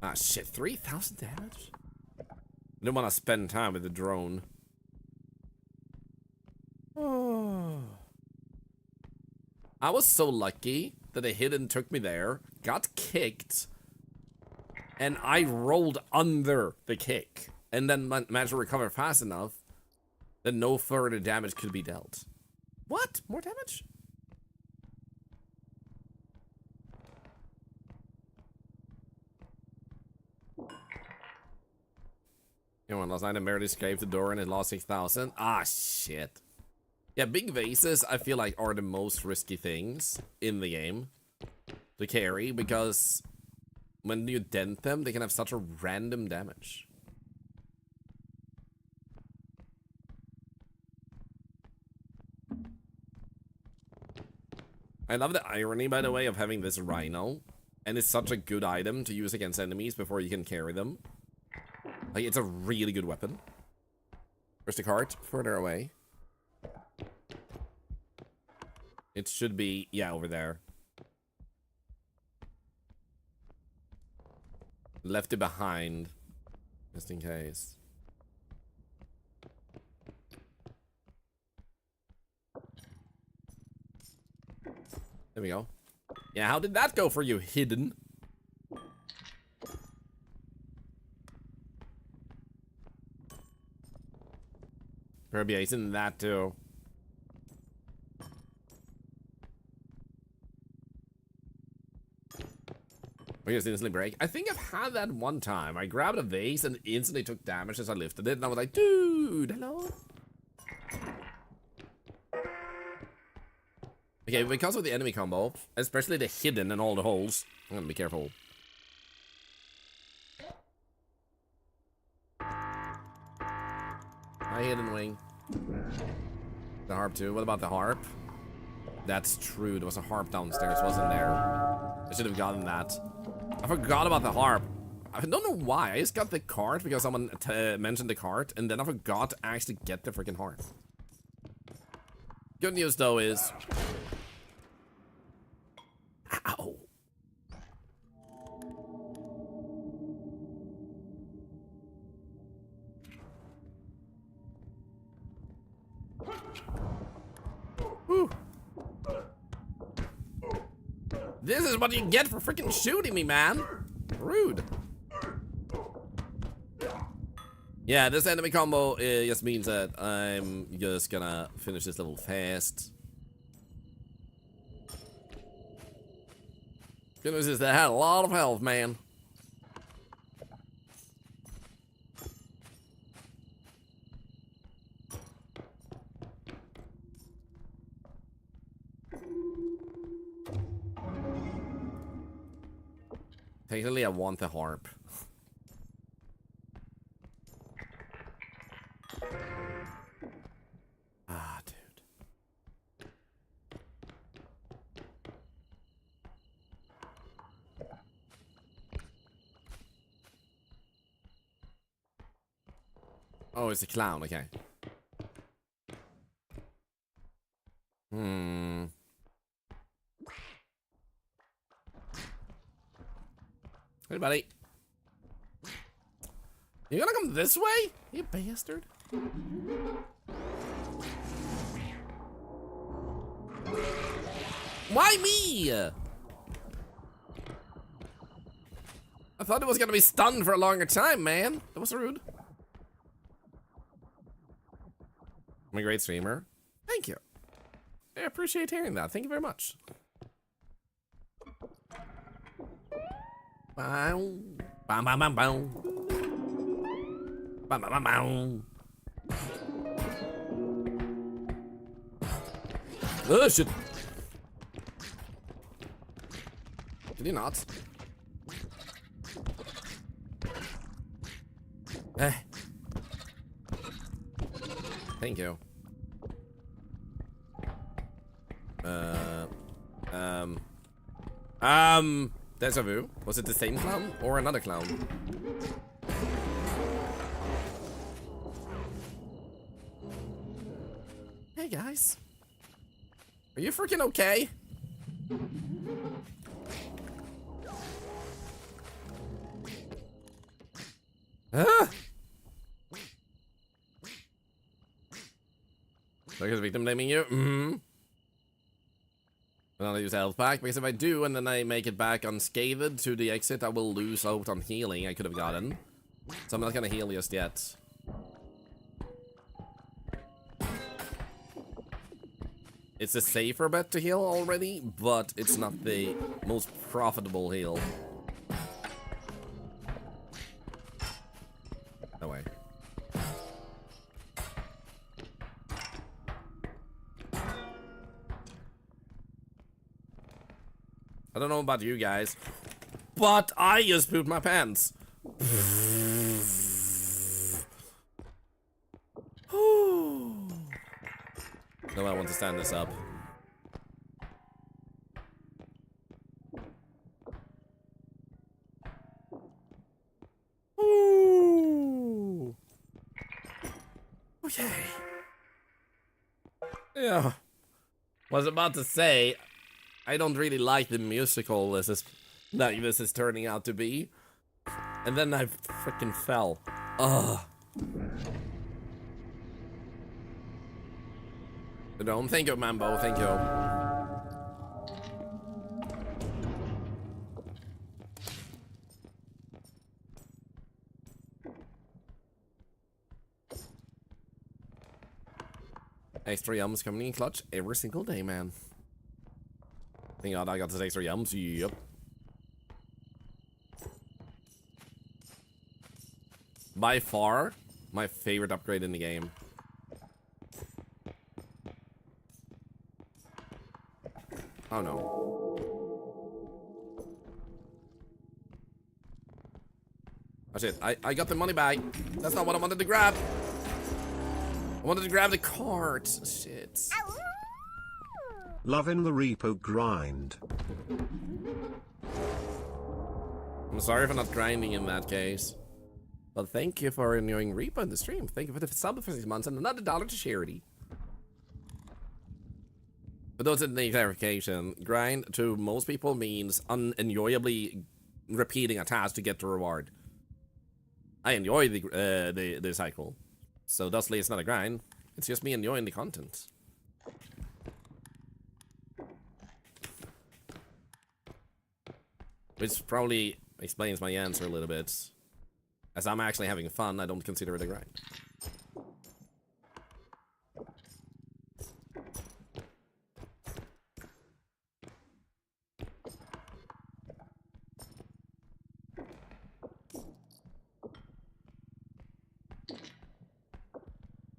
Ah shit, 3,000 damage? I didn't want to spend time with the drone. Oh. I was so lucky that a hidden took me there, got kicked, and I rolled under the kick. And then managed to recover fast enough that no further damage could be dealt. What? More damage? You know, last night I barely scraped the door and it lost 6,000. Ah, shit. Yeah, big vases, I feel like, are the most risky things in the game to carry, because when you dent them, they can have such a random damage. I love the irony, by the way, of having this rhino, and it's such a good item to use against enemies before you can carry them. Like, it's a really good weapon. Where's the cart? Further away. It should be, yeah, over there. Left it behind, just in case. There we go. Yeah, how did that go for you, hidden? Maybe he's in that too. We just instantly break. I think I've had that one time. I grabbed a vase and instantly took damage as I lifted it, and I was like, dude, hello? Okay, because of the enemy combo, especially the hidden and all the holes, I'm gonna be careful. Hi, hidden wing. The harp too. What about the harp? That's true. There was a harp downstairs, wasn't there? I should have gotten that. I forgot about the harp. I don't know why. I just got the cart because someone mentioned the cart, and then I forgot to actually get the freaking harp. Good news though is, ow. Whew. This is what you get for freaking shooting me, man. Rude. Yeah, this enemy combo just means that I'm just gonna finish this level fast. Good news is that I had a lot of health, man. Technically, I want the harp. Ah, dude. Oh, it's a clown, okay. Hmm. Hey, buddy. You gonna come this way? You bastard. Why me? I thought it was gonna be stunned for a longer time, man. That was rude. I'm a great streamer. Thank you. I appreciate hearing that. Thank you very much. Bow. Bow, bow, bow, bow. Bow, bow, bow, bow. Oh, shit. Did he not? Eh. Thank you. Deja vu. Was it the same clown or another clown? Hey guys. Are you freaking okay? Ah! Look at victim blaming you. Mm-hmm. And I'll use health pack, because if I do and then I make it back unscathed to the exit, I will lose out on healing I could have gotten. So I'm not gonna heal just yet. It's a safer bet to heal already, but it's not the most profitable heal. No way. I don't know about you guys, but I just pooped my pants. No, I want to stand this up. Ooh. Okay. Yeah. Was about to say, I don't really like the musical this is turning out to be. And then I freaking fell. Ugh. Don't thank you, Mambo, thank you. Extra yums coming in clutch every single day, man. Thank God I got this extra yums, yep. By far, my favorite upgrade in the game. Oh no. Oh shit, I got the money back. That's not what I wanted to grab. I wanted to grab the cart. Shit. Loving the repo grind. I'm sorry for not grinding in that case. But thank you for enjoying Repo in the stream. Thank you for the sub for 6 months and another $1 to charity. For those that need clarification, grind to most people means unenjoyably repeating a task to get the reward. I enjoy the cycle, so thusly it's not a grind. It's just me enjoying the content. Which probably explains my answer a little bit. As I'm actually having fun, I don't consider it a grind.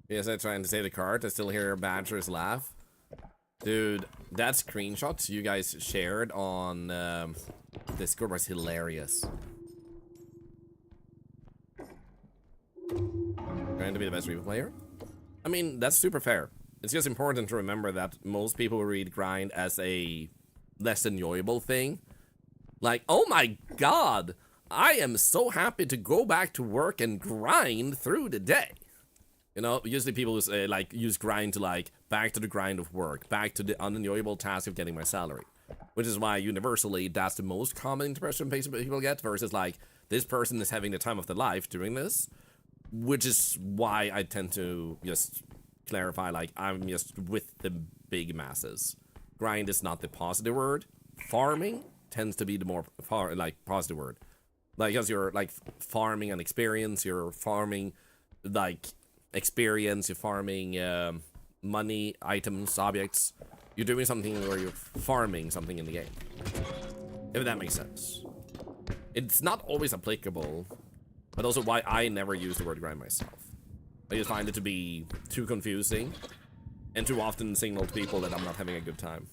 Yes, I'm trying to save the cart. I still hear Badger's laugh. Dude, that screenshot you guys shared on Discord was hilarious. Trying to be the best Repo player? I mean, that's super fair. It's just important to remember that most people read grind as a less enjoyable thing. Like, oh my god, I am so happy to go back to work and grind through the day. You know, usually people use grind to like, back to the grind of work, back to the unenjoyable task of getting my salary. which is why universally that's the most common impression people get, versus like this person is having the time of their life doing this, which is why I tend to just clarify, like, I'm just with the big masses. Grind is not the positive word. Farming tends to be the more positive word. Like, because you're like farming an experience, you're farming like experience, you're farming money, items, objects. You're doing something where you're farming something in the game. If that makes sense. It's not always applicable, but also why I never use the word grind myself. I just find it to be too confusing and too often signal to people that I'm not having a good time.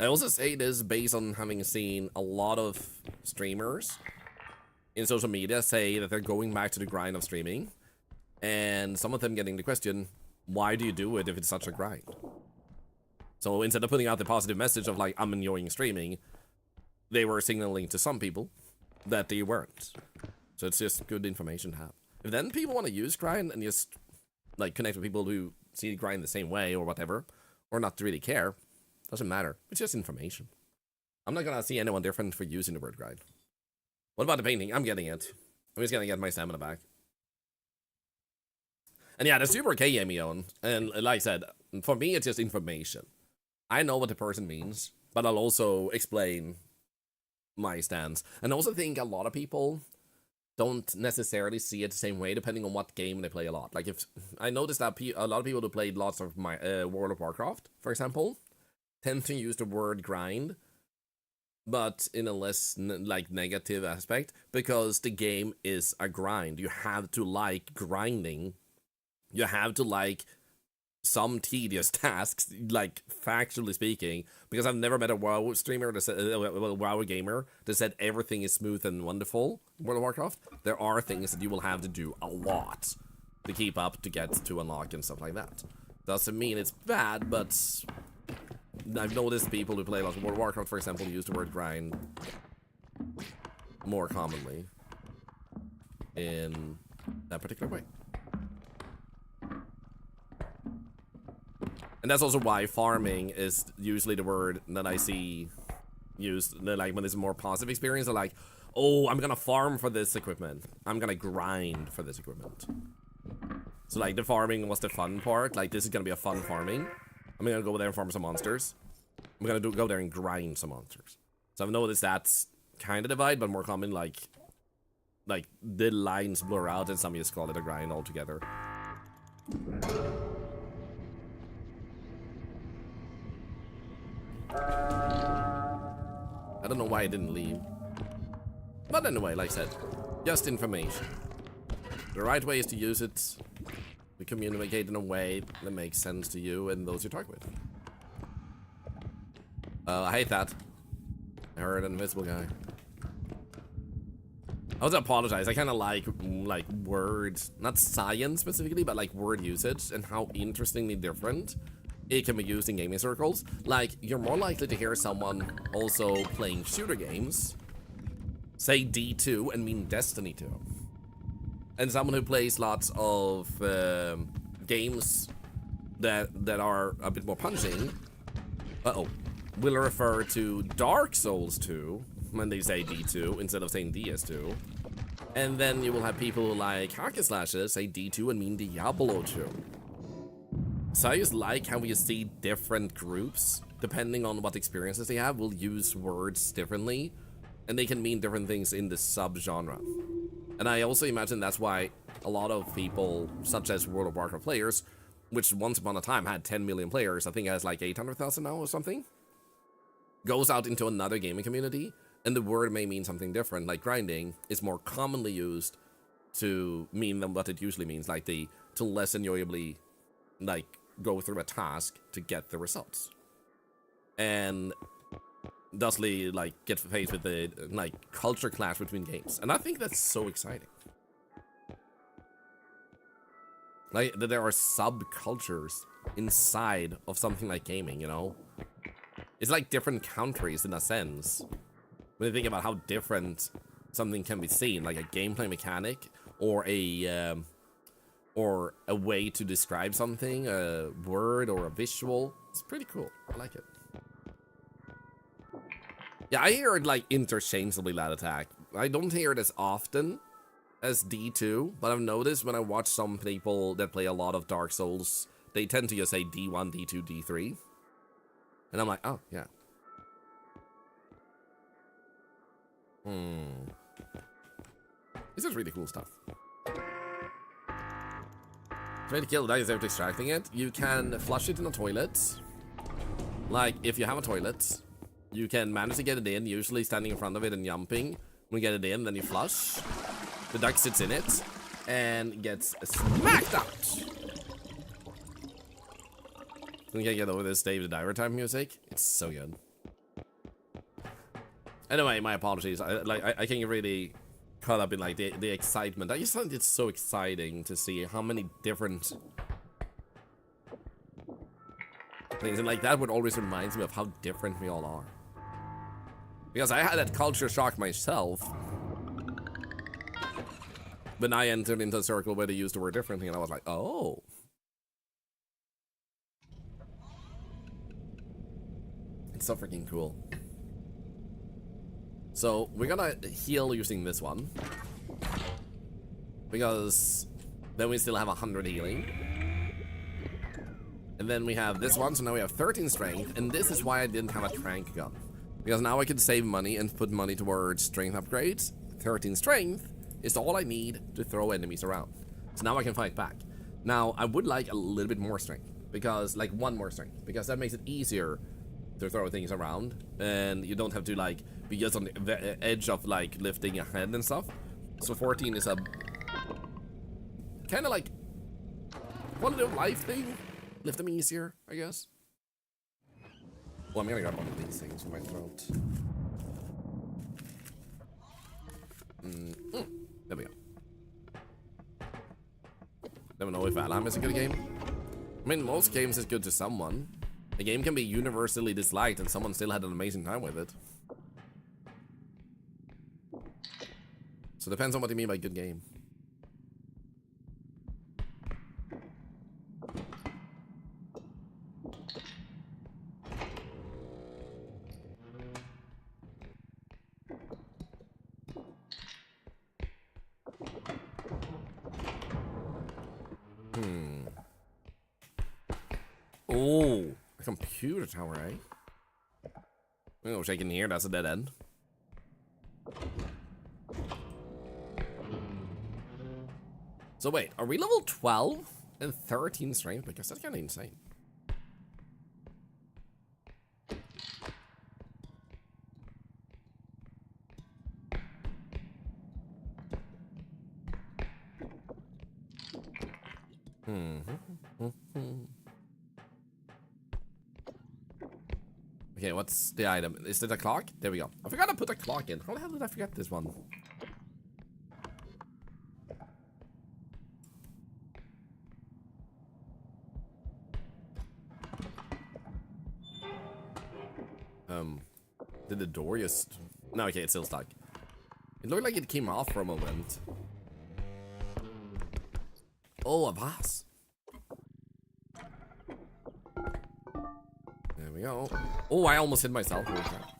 I also say this based on having seen a lot of streamers in social media say that they're going back to the grind of streaming, and some of them getting the question, why do you do it if it's such a grind? So instead of putting out the positive message of like, I'm enjoying streaming, they were signaling to some people that they weren't. So it's just good information to have. If then people want to use grind and just like connect with people who see grind the same way or whatever, or not really care, doesn't matter. It's just information. I'm not gonna see anyone different for using the word grind. What about the painting? I'm getting it. I'm just gonna get my stamina back. And yeah, the Super K gave me on. And like I said, for me, it's just information. I know what the person means, but I'll also explain my stance. And I also think a lot of people don't necessarily see it the same way, depending on what game they play a lot. Like, if I noticed that a lot of people who played lots of my World of Warcraft, for example, tend to use the word grind, but in a less negative aspect, because the game is a grind. You have to like grinding. You have to like some tedious tasks, like factually speaking, because I've never met a WoW streamer that said, WoW gamer that said everything is smooth and wonderful in World of Warcraft. There are things that you will have to do a lot to keep up, to get to unlock and stuff like that. Doesn't mean it's bad, but I've noticed people who play a lot of World of Warcraft, for example, use the word grind more commonly in that particular way. And that's also why farming is usually the word that I see used, like, when it's a more positive experience. They're like, oh, I'm gonna farm for this equipment. I'm gonna grind for this equipment. So, like, the farming was the fun part. Like, this is gonna be a fun farming. I'm gonna go there and farm some monsters. I'm gonna go there and grind some monsters. So I've noticed that's kind of divide, but more common, like the lines blur out and some just call it a grind altogether. I don't know why I didn't leave. But anyway, like I said, just information. The right way is to use it to communicate in a way that makes sense to you and those you talk with. I hate that. I heard an invisible guy. I also apologize. I kind of like words, not science specifically, but like word usage and how interestingly different it can be used in gaming circles. Like, you're more likely to hear someone also playing shooter games say D2 and mean Destiny 2. And someone who plays lots of games that are a bit more punching, will refer to Dark Souls 2 when they say D2 instead of saying DS2. And then you will have people who like hack and slashes say D2 and mean Diablo 2. So I just like how we see different groups, depending on what experiences they have, will use words differently, and they can mean different things in the subgenre. And I also imagine that's why a lot of people, such as World of Warcraft players, which once upon a time had 10 million players, I think it has like 800,000 now or something, goes out into another gaming community, and the word may mean something different, like grinding is more commonly used to mean than what it usually means, like to less enjoyably, like, go through a task to get the results. And thusly, like, get faced with the, like, culture clash between games. And I think that's so exciting. Like, that there are subcultures inside of something like gaming, you know? It's like different countries in a sense. When you think about how different something can be seen, like a gameplay mechanic or a way to describe something, a word or a visual. It's pretty cool. I like it. Yeah, I hear it like interchangeably, that attack. I don't hear it as often as D2, but I've noticed when I watch some people that play a lot of Dark Souls, they tend to just say D1, D2, D3. And I'm like, oh, yeah. This is really cool stuff. Trying to kill the dice after extracting it. You can flush it in a toilet. Like, if you have a toilet, you can manage to get it in, usually standing in front of it and jumping. When you get it in, then you flush. The duck sits in it and gets smacked out. We can't get over this Dave the Diver time music. It's so good. Anyway, my apologies. I can't really caught up in like the excitement. I just find it so exciting to see how many different things, and like that would always reminds me of how different we all are. Because I had that culture shock myself when I entered into a circle where they used the word differently, and I was like, oh. It's so freaking cool. So, we're gonna heal using this one. Because then we still have 100 healing. And then we have this one, so now we have 13 strength, and this is why I didn't have a trank gun. Because now I can save money and put money towards strength upgrades. 13 strength is all I need to throw enemies around. So now I can fight back. Now, I would like a little bit more strength. Because, like, one more strength. Because that makes it easier to throw things around. And you don't have to, like, be just on the edge of, like, lifting a head and stuff. So 14 is a kind of like quality of life thing. Lift them easier, I guess. Well, I'm gonna grab one of these things for my throat. There we go. Never know if Valheim is a good game. I mean, most games is good to someone. A game can be universally disliked and someone still had an amazing time with it. So it depends on what you mean by good game. Oh, a computer tower, eh? Oh, shaking here, that's a dead end. So wait, are we level 12 and 13 strength? Because that's kind of insane. Okay, what's the item? Is it a clock? There we go. I forgot to put a clock in. How the hell did I forget this one? Did the door just... No, okay, it's still stuck. It looked like it came off for a moment. Oh, a vase. There we go. Oh, I almost hit myself. Holy crap.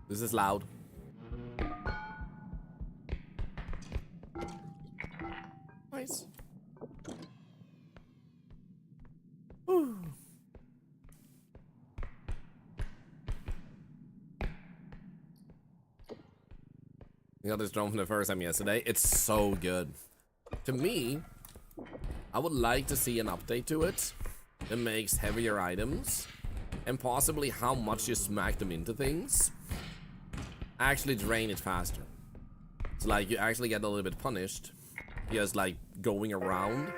This is loud. Nice. Whew. I got this drone from the first time yesterday. It's so good. To me, I would like to see an update to it that makes heavier items and possibly how much you smack them into things actually drain it faster. So like you actually get a little bit punished because like going around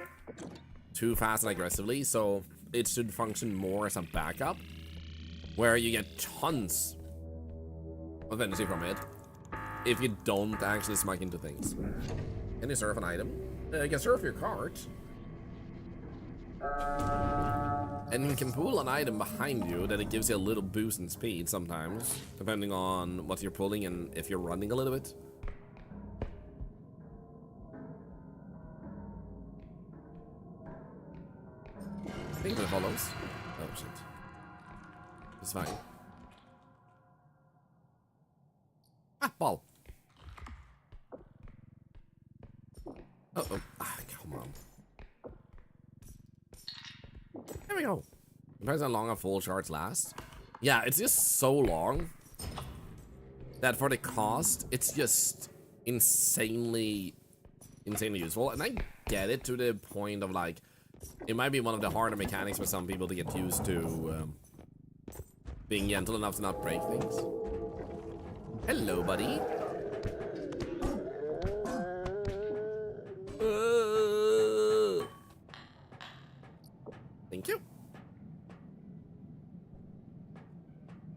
too fast and aggressively, so it should function more as a backup where you get tons of energy from it if you don't actually smack into things. Can you surf an item? You can surf your cart. And you can pull an item behind you that it gives you a little boost in speed sometimes, depending on what you're pulling and if you're running a little bit. think that follows. Oh shit. It's fine. Ah, ball. Uh-oh. Ah, come on. There we go. Depends how long a full charge lasts. Yeah, it's just so long that for the cost, it's just insanely useful. And I get it to the point of like, it might be one of the harder mechanics for some people to get used to being gentle enough to not break things. Hello, buddy. Thank you.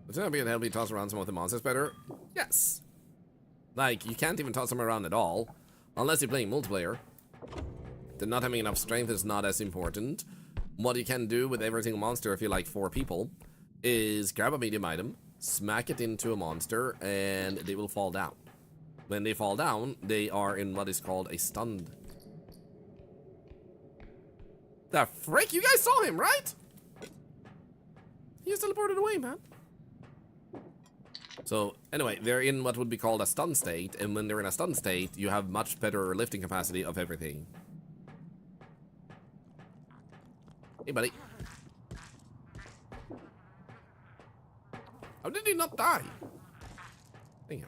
It's gonna be able to help you toss around some of the monsters better. Yes. Like, you can't even toss them around at all. Unless you're playing multiplayer. Then not having enough strength is not as important. What you can do with every single monster if you're like 4 people is grab a medium item, smack it into a monster, and they will fall down. When they fall down, they are in what is called a stunned. The frick? You guys saw him, right? He just teleported away, man. So, anyway, they're in what would be called a stun state, and when they're in a stun state, you have much better lifting capacity of everything. Hey, buddy. How did he not die? Thank you.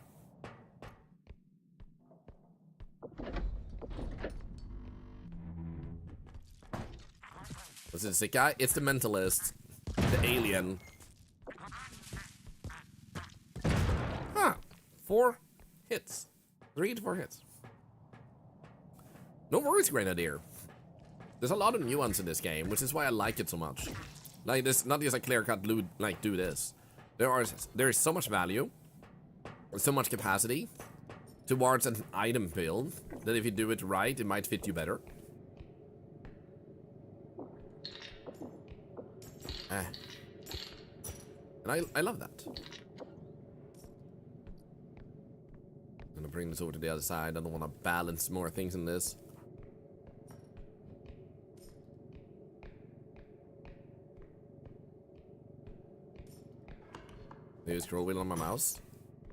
Was it a sick guy? It's the mentalist. The alien. Huh. 4 hits. 3 to 4 hits. No worries, Grenadier. There's a lot of nuance in this game, which is why I like it so much. Like, this, not just a clear-cut like do this. There is so much value, so much capacity towards an item build that if you do it right, it might fit you better. And I love that. I'm gonna bring this over to the other side. I don't want to balance more things in this. Use scroll wheel on my mouse.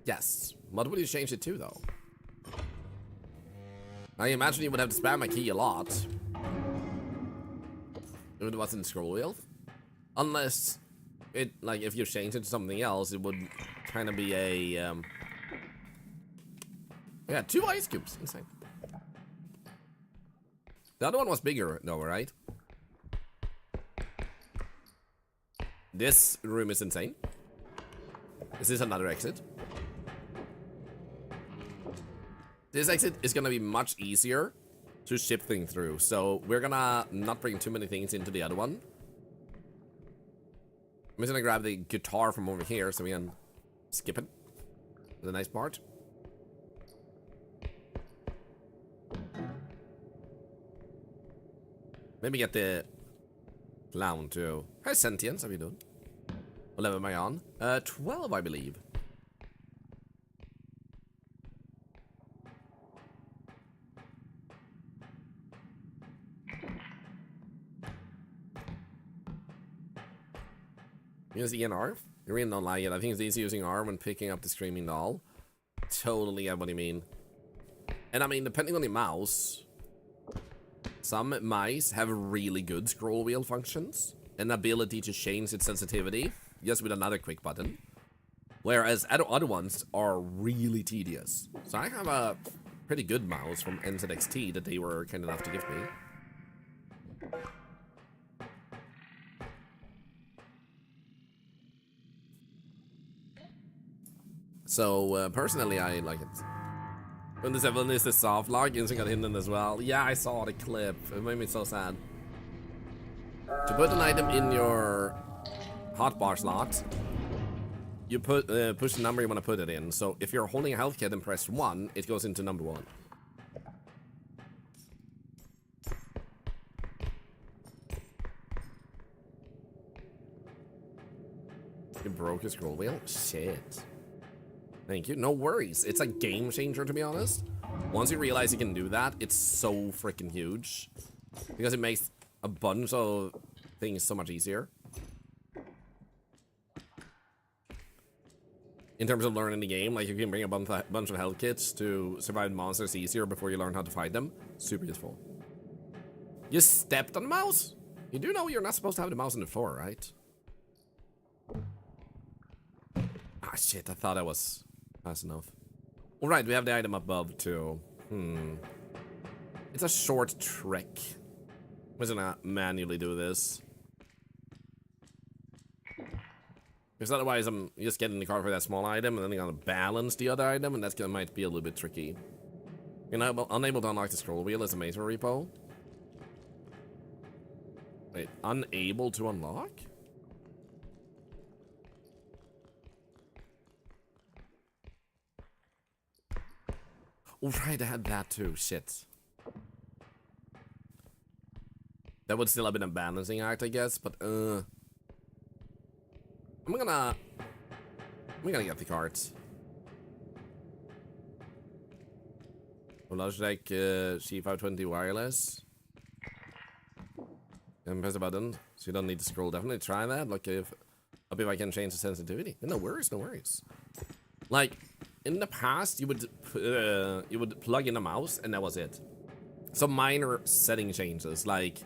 Yes. What would you change it to, though? I imagine you would have to spam my key a lot if it wasn't scroll wheel. Unless it, like, if you change it to something else, it would kind of be a, yeah, 2 ice cubes. Insane. The other one was bigger, though, right? This room is insane. Is this another exit? This exit is gonna be much easier to ship things through, so we're gonna not bring too many things into the other one. I'm just gonna grab the guitar from over here so we can skip it. The nice part. Maybe get the clown too. Hi, Sentience, how you doing? What level am I on? 12, I believe. Using an R? You really don't like it. I think it's easy using R when picking up the screaming doll. Totally get what you mean. And I mean, depending on the mouse, some mice have really good scroll wheel functions. An ability to change its sensitivity just with another quick button. Whereas other ones are really tedious. So I have a pretty good mouse from NZXT that they were kind enough to give me. So, personally, I like it. When this is the soft lock, Instant got hidden as well. Yeah, I saw the clip. It made me so sad. To put an item in your hotbar slot, you put push the number you want to put it in. So if you're holding a health kit and press 1, it goes into number 1. You broke your scroll wheel? Shit. Thank you. No worries. It's a game changer, to be honest. Once you realize you can do that, it's so freaking huge. Because it makes a bunch of things so much easier. In terms of learning the game, like you can bring a bunch of health kits to survive monsters easier before you learn how to fight them. Super useful. You stepped on the mouse? You do know you're not supposed to have the mouse on the floor, right? Ah, shit, I thought I was fast enough. Alright, we have the item above too. It's a short trek. I'm just gonna manually do this. Because otherwise I'm just getting the car for that small item and then I'm gonna balance the other item and that's gonna might be a little bit tricky. You know, unable to unlock the scroll wheel is a major repo. Wait, unable to unlock? Oh right, I had that too, shit. That would still have been a balancing act, I guess, but I'm gonna get the cards. Logitech C520 wireless. And press the button, so you don't need to scroll. Definitely try that. Look if I can change the sensitivity. No worries, no worries. Like in the past, you would plug in a mouse and that was it. Some minor setting changes, like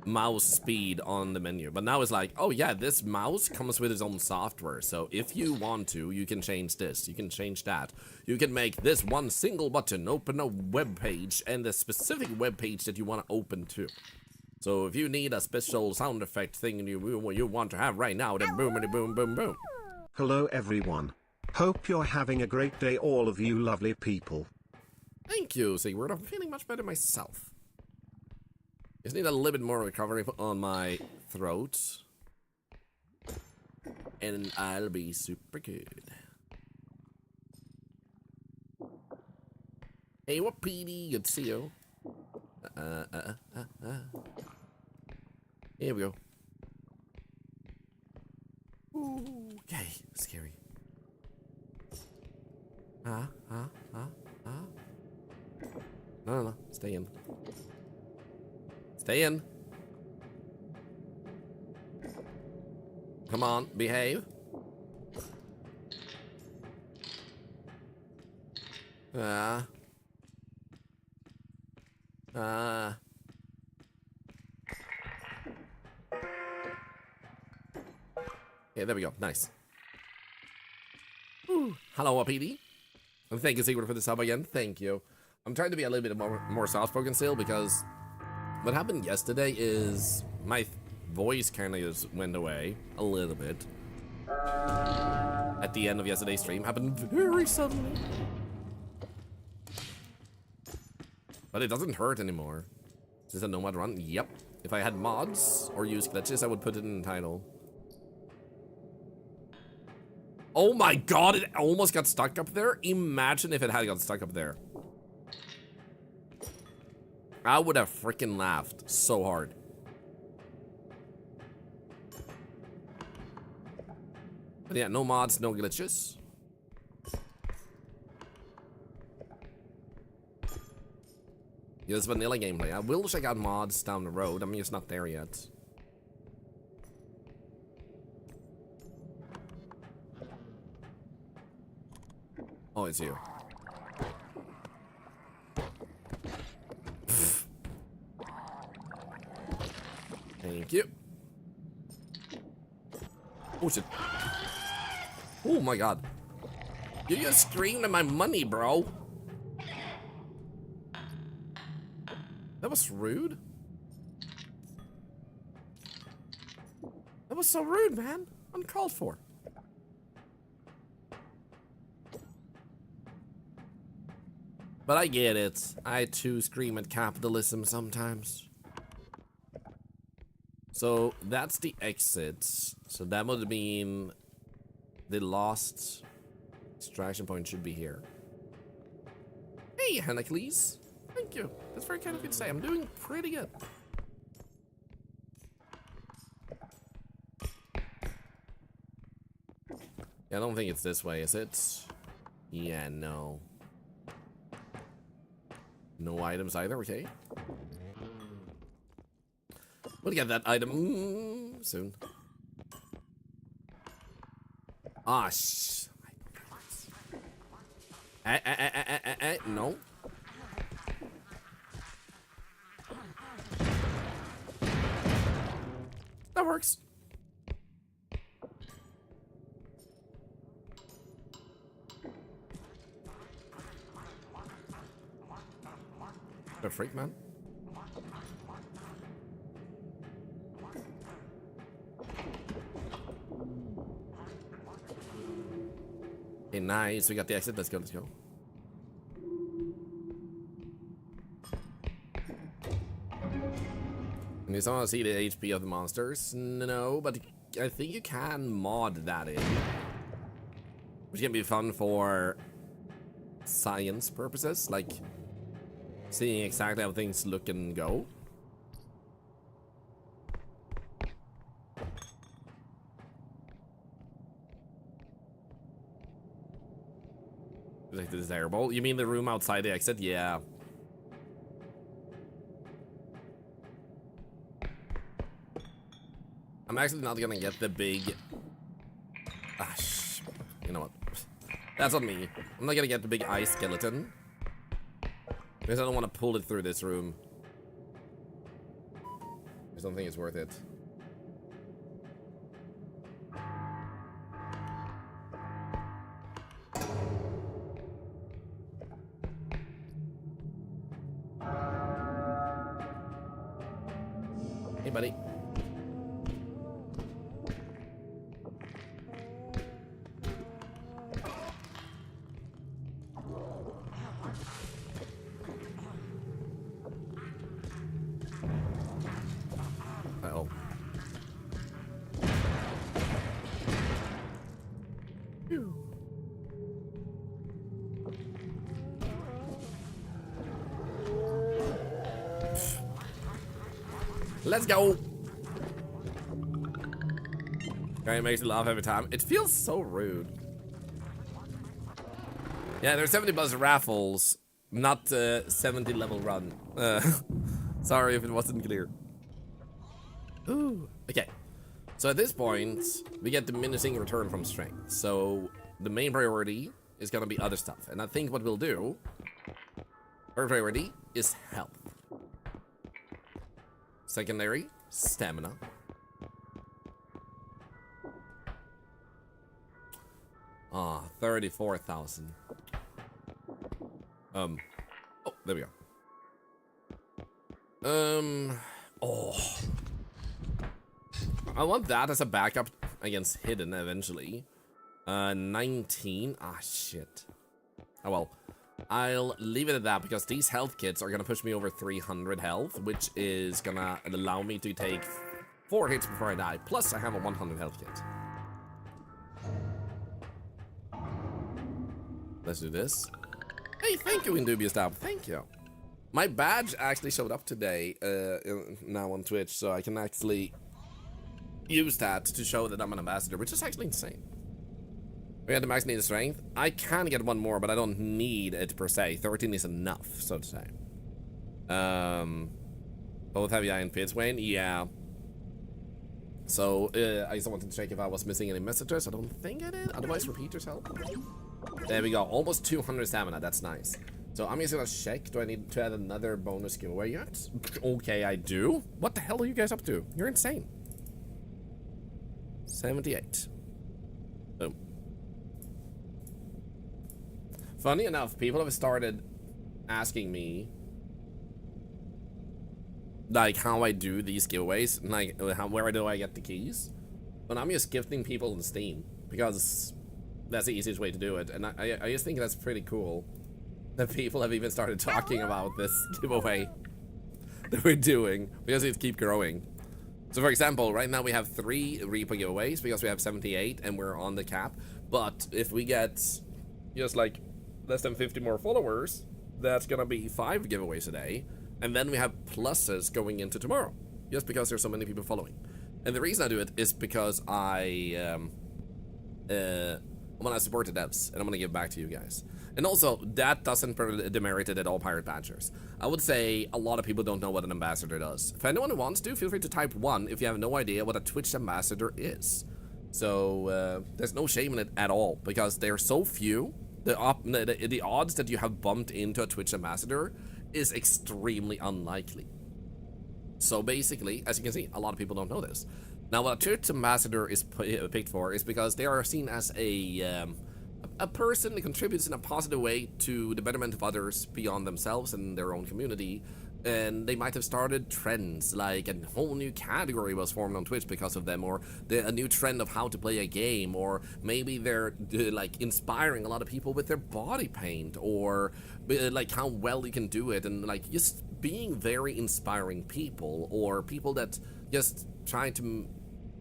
mouse speed on the menu, but now it's like, oh yeah, this mouse comes with its own software, so if you want to, you can change this, you can change that, you can make this one single button open a web page and the specific web page that you want to open to. So if you need a special sound effect thing you want to have right now, then boomity boom boom boom. Hello everyone. Hope you're having a great day, all of you lovely people. Thank you, Sigurd. I'm feeling much better myself. Just need a little bit more recovery on my throat. And I'll be super good. Hey, what PD? Good to see you. Here we go. Ooh, okay, scary. No, stay in. Stay in. Come on, behave. Yeah, there we go. Nice. Ooh. Hello, PD. And thank you, Sigurd, for the sub again. Thank you. I'm trying to be a little bit more soft-spoken still because what happened yesterday is my voice kind of just went away a little bit. At the end of yesterday's stream, happened very suddenly. But it doesn't hurt anymore. Is this a nomad run? Yep. If I had mods or used glitches, I would put it in the title. Oh my god, it almost got stuck up there. Imagine if it had got stuck up there. I would have freaking laughed so hard. But yeah, no mods, no glitches. Just vanilla gameplay. I will check out mods down the road. I'm just not there yet. Oh, it's you. Thank you. Oh shit. Oh my god. You just screamed at my money, bro. That was rude. That was so rude, man. Uncalled for. But I get it. I too scream at capitalism sometimes. So that's the exits. So that would mean the last extraction point should be here. Hey, Hanacles. Thank you. That's very kind of you to say. I'm doing pretty good. Yeah, I don't think it's this way, is it? Yeah, no. No items either, okay. We'll get that item soon. Ah, no. That works. A freak, man. Okay, nice. We got the exit. Let's go. Let's go. And you still want to see the HP of the monsters? No, but I think you can mod that in. Which can be fun for science purposes, like seeing exactly how things look and go. Like the desirable. You mean the room outside the exit? Yeah. I'm actually not gonna get the big... you know what? That's on me. I'm not gonna get the big ice skeleton. Because I don't want to pull it through this room. I don't think it's worth it. Hey, buddy. Uh-oh. Let's go. Guy makes me laugh every time. It feels so rude. Yeah, there's 70 buzz raffles, not 70 level run. Sorry if it wasn't clear. Ooh. Okay. So at this point, we get diminishing return from strength. So the main priority is gonna be other stuff. And I think what we'll do, our priority is health. Secondary, stamina. Ah, 34,000. Oh, there we go. Oh. I want that as a backup against hidden eventually. 19. Ah, shit. Oh, well. I'll leave it at that because these health kits are gonna push me over 300 health, which is gonna allow me to take 4 hits before I die. Plus, I have a 100 health kit. Let's do this. Hey, thank you, Indubious Dab. Thank you. My badge actually showed up today, now on Twitch, so I can actually use that to show that I'm an ambassador, which is actually insane. We had the max needed strength. I can get one more, but I don't need it per se. 13 is enough, so to say. Both heavy iron pits, Wayne? Yeah. So, I just wanted to check if I was missing any messages. I don't think I did. Otherwise, repeat yourself. There we go. Almost 200 stamina. That's nice. So, I'm just gonna check. Do I need to add another bonus giveaway yet? Okay, I do. What the hell are you guys up to? You're insane. 78. Boom. Funny enough, people have started asking me like how I do these giveaways, and like where do I get the keys? But I'm just gifting people on Steam because that's the easiest way to do it, and I just think that's pretty cool that people have even started talking about this giveaway that we're doing because it keeps growing. So for example, right now we have 3 REPO giveaways because we have 78 and we're on the cap. But if we get just like less than 50 more followers, that's gonna be 5 giveaways a day. And then we have pluses going into tomorrow, just because there's so many people following. And the reason I do it is because I I'm gonna support the devs, and I'm gonna give back to you guys. And also, that doesn't demerit it at all, Pirate Badgers. I would say a lot of people don't know what an ambassador does. If anyone who wants to, feel free to type 1 if you have no idea what a Twitch ambassador is. So, there's no shame in it at all, because they're so few. The odds that you have bumped into a Twitch ambassador is extremely unlikely. So basically, as you can see, a lot of people don't know this. Now, what a Twitch ambassador is picked for is because they are seen as a person that contributes in a positive way to the betterment of others beyond themselves and their own community. And they might have started trends, like a whole new category was formed on Twitch because of them, or a new trend of how to play a game, or maybe they're like inspiring a lot of people with their body paint, or like how well you can do it, and like just being very inspiring people, or people that just try to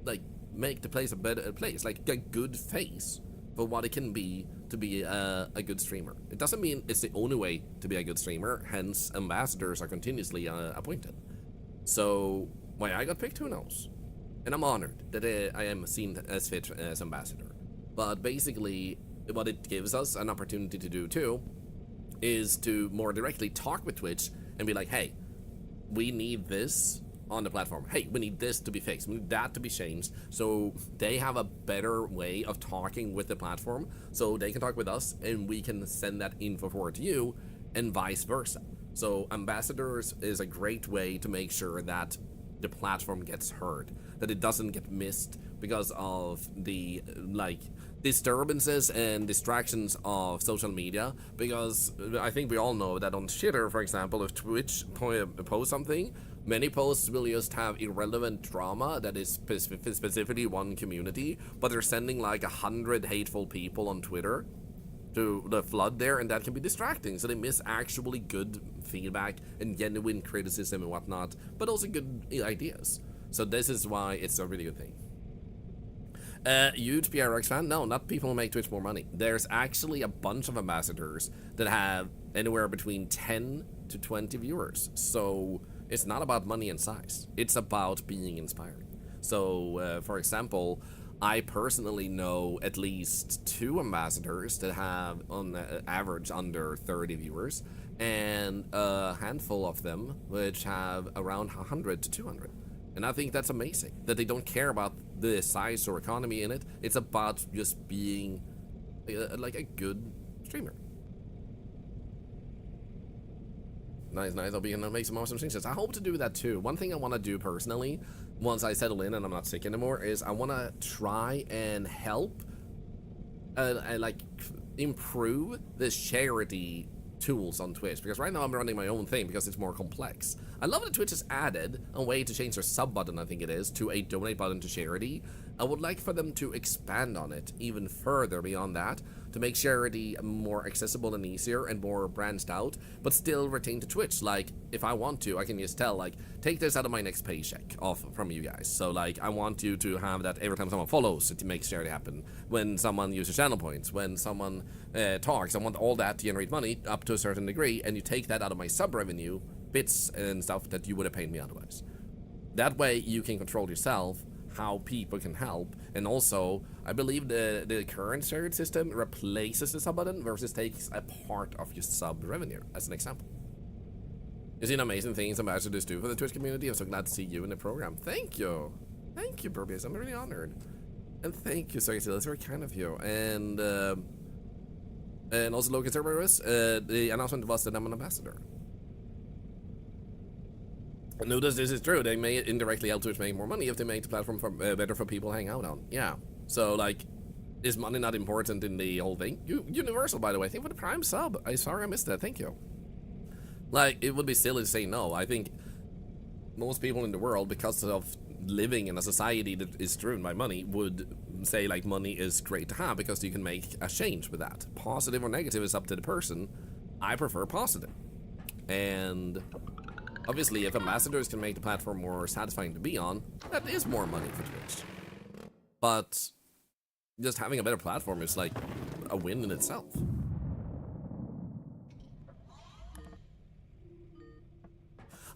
like make the place a better place, like a good face for what it can be to be a good streamer. It doesn't mean it's the only way to be a good streamer, hence ambassadors are continuously appointed. So why I got picked, who knows? And I'm honored that I am seen as fit as ambassador. But basically, what it gives us an opportunity to do too is to more directly talk with Twitch and be like, hey, we need this on the platform. Hey, we need this to be fixed. We need that to be changed. So they have a better way of talking with the platform, so they can talk with us and we can send that info forward to you, and vice versa. So ambassadors is a great way to make sure that the platform gets heard, that it doesn't get missed because of the like disturbances and distractions of social media. Because I think we all know that on Twitter, for example, if Twitch posts something, many posts will just have irrelevant drama that is specifically one community, but they're sending like 100 hateful people on Twitter to the flood there, and that can be distracting, so they miss actually good feedback and genuine criticism and whatnot, but also good ideas. So this is why it's a really good thing. Huge PRX fan? No, not people who make Twitch more money. There's actually a bunch of ambassadors that have anywhere between 10 to 20 viewers, so it's not about money and size. It's about being inspiring. So, for example, I personally know at least 2 ambassadors that have, on average, under 30 viewers, and a handful of them which have around 100 to 200. And I think that's amazing, that they don't care about the size or economy in it. It's about just being like a good streamer. Nice. I'll be gonna make some awesome changes. I hope to do that too. One thing I want to do personally, once I settle in and I'm not sick anymore, is I want to try and help, like, improve the charity tools on Twitch, because right now I'm running my own thing because it's more complex. I love that Twitch has added a way to change their sub button, I think it is, to a donate button to charity. I would like for them to expand on it even further beyond that, to make charity more accessible and easier and more branched out, but still retain to Twitch. Like, if I want to, I can just tell, like, take this out of my next paycheck off from you guys. So, like, I want you to have that every time someone follows, it makes charity happen. When someone uses channel points, when someone talks, I want all that to generate money up to a certain degree, and you take that out of my sub revenue, bits and stuff that you would have paid me otherwise. That way you can control yourself how people can help, and also I believe the current shared system replaces the sub button versus takes a part of your sub revenue, as an example. You've seen amazing things ambassadors do for the Twitch community. I'm so glad to see you in the program. Thank you, Burbius. I'm really honored, and thank you, Sergey. That's very kind of you. And also Logan Cerberus, the announcement was that I'm an ambassador. Notice this is true. They may indirectly help Twitch make more money if they make the platform better for people to hang out on. Yeah. So, like, is money not important in the whole thing? Universal, by the way. Thank you for the Prime sub. Sorry I missed that. Thank you. Like, it would be silly to say no. I think most people in the world, because of living in a society that is driven by money, would say, like, money is great to have because you can make a change with that. Positive or negative is up to the person. I prefer positive. And obviously, if ambassadors can make the platform more satisfying to be on, that is more money for Twitch. But just having a better platform is like a win in itself.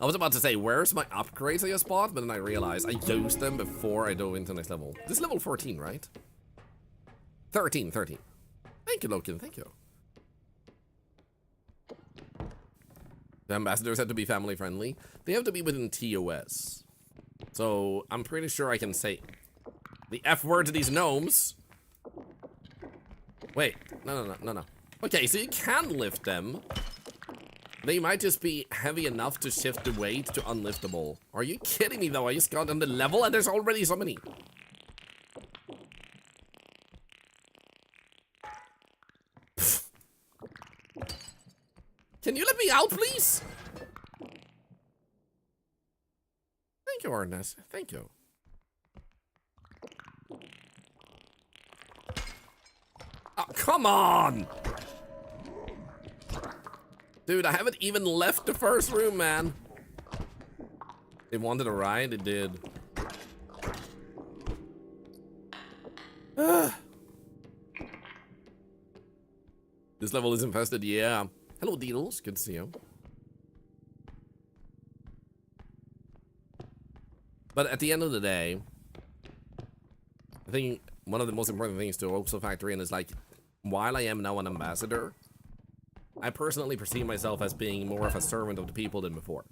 I was about to say, where's my upgrades I just bought? But then I realized I used them before I dove into the next level. This is level 14, right? 13. Thank you, Loken, thank you. The ambassadors have to be family friendly. They have to be within TOS. So I'm pretty sure I can say the F word to these gnomes. Wait, no. Okay, so you can lift them. They might just be heavy enough to shift the weight to unliftable. Are you kidding me though? I just got on the level and there's already so many. Can you let me out, please? Thank you, Ernest. Thank you. Oh, come on! Dude, I haven't even left the first room, man. They wanted a ride? They did. This level is infested, yeah. Hello, Deedles. Good to see you. But at the end of the day, I think one of the most important things to also factor in is, like, while I am now an ambassador, I personally perceive myself as being more of a servant of the people than before.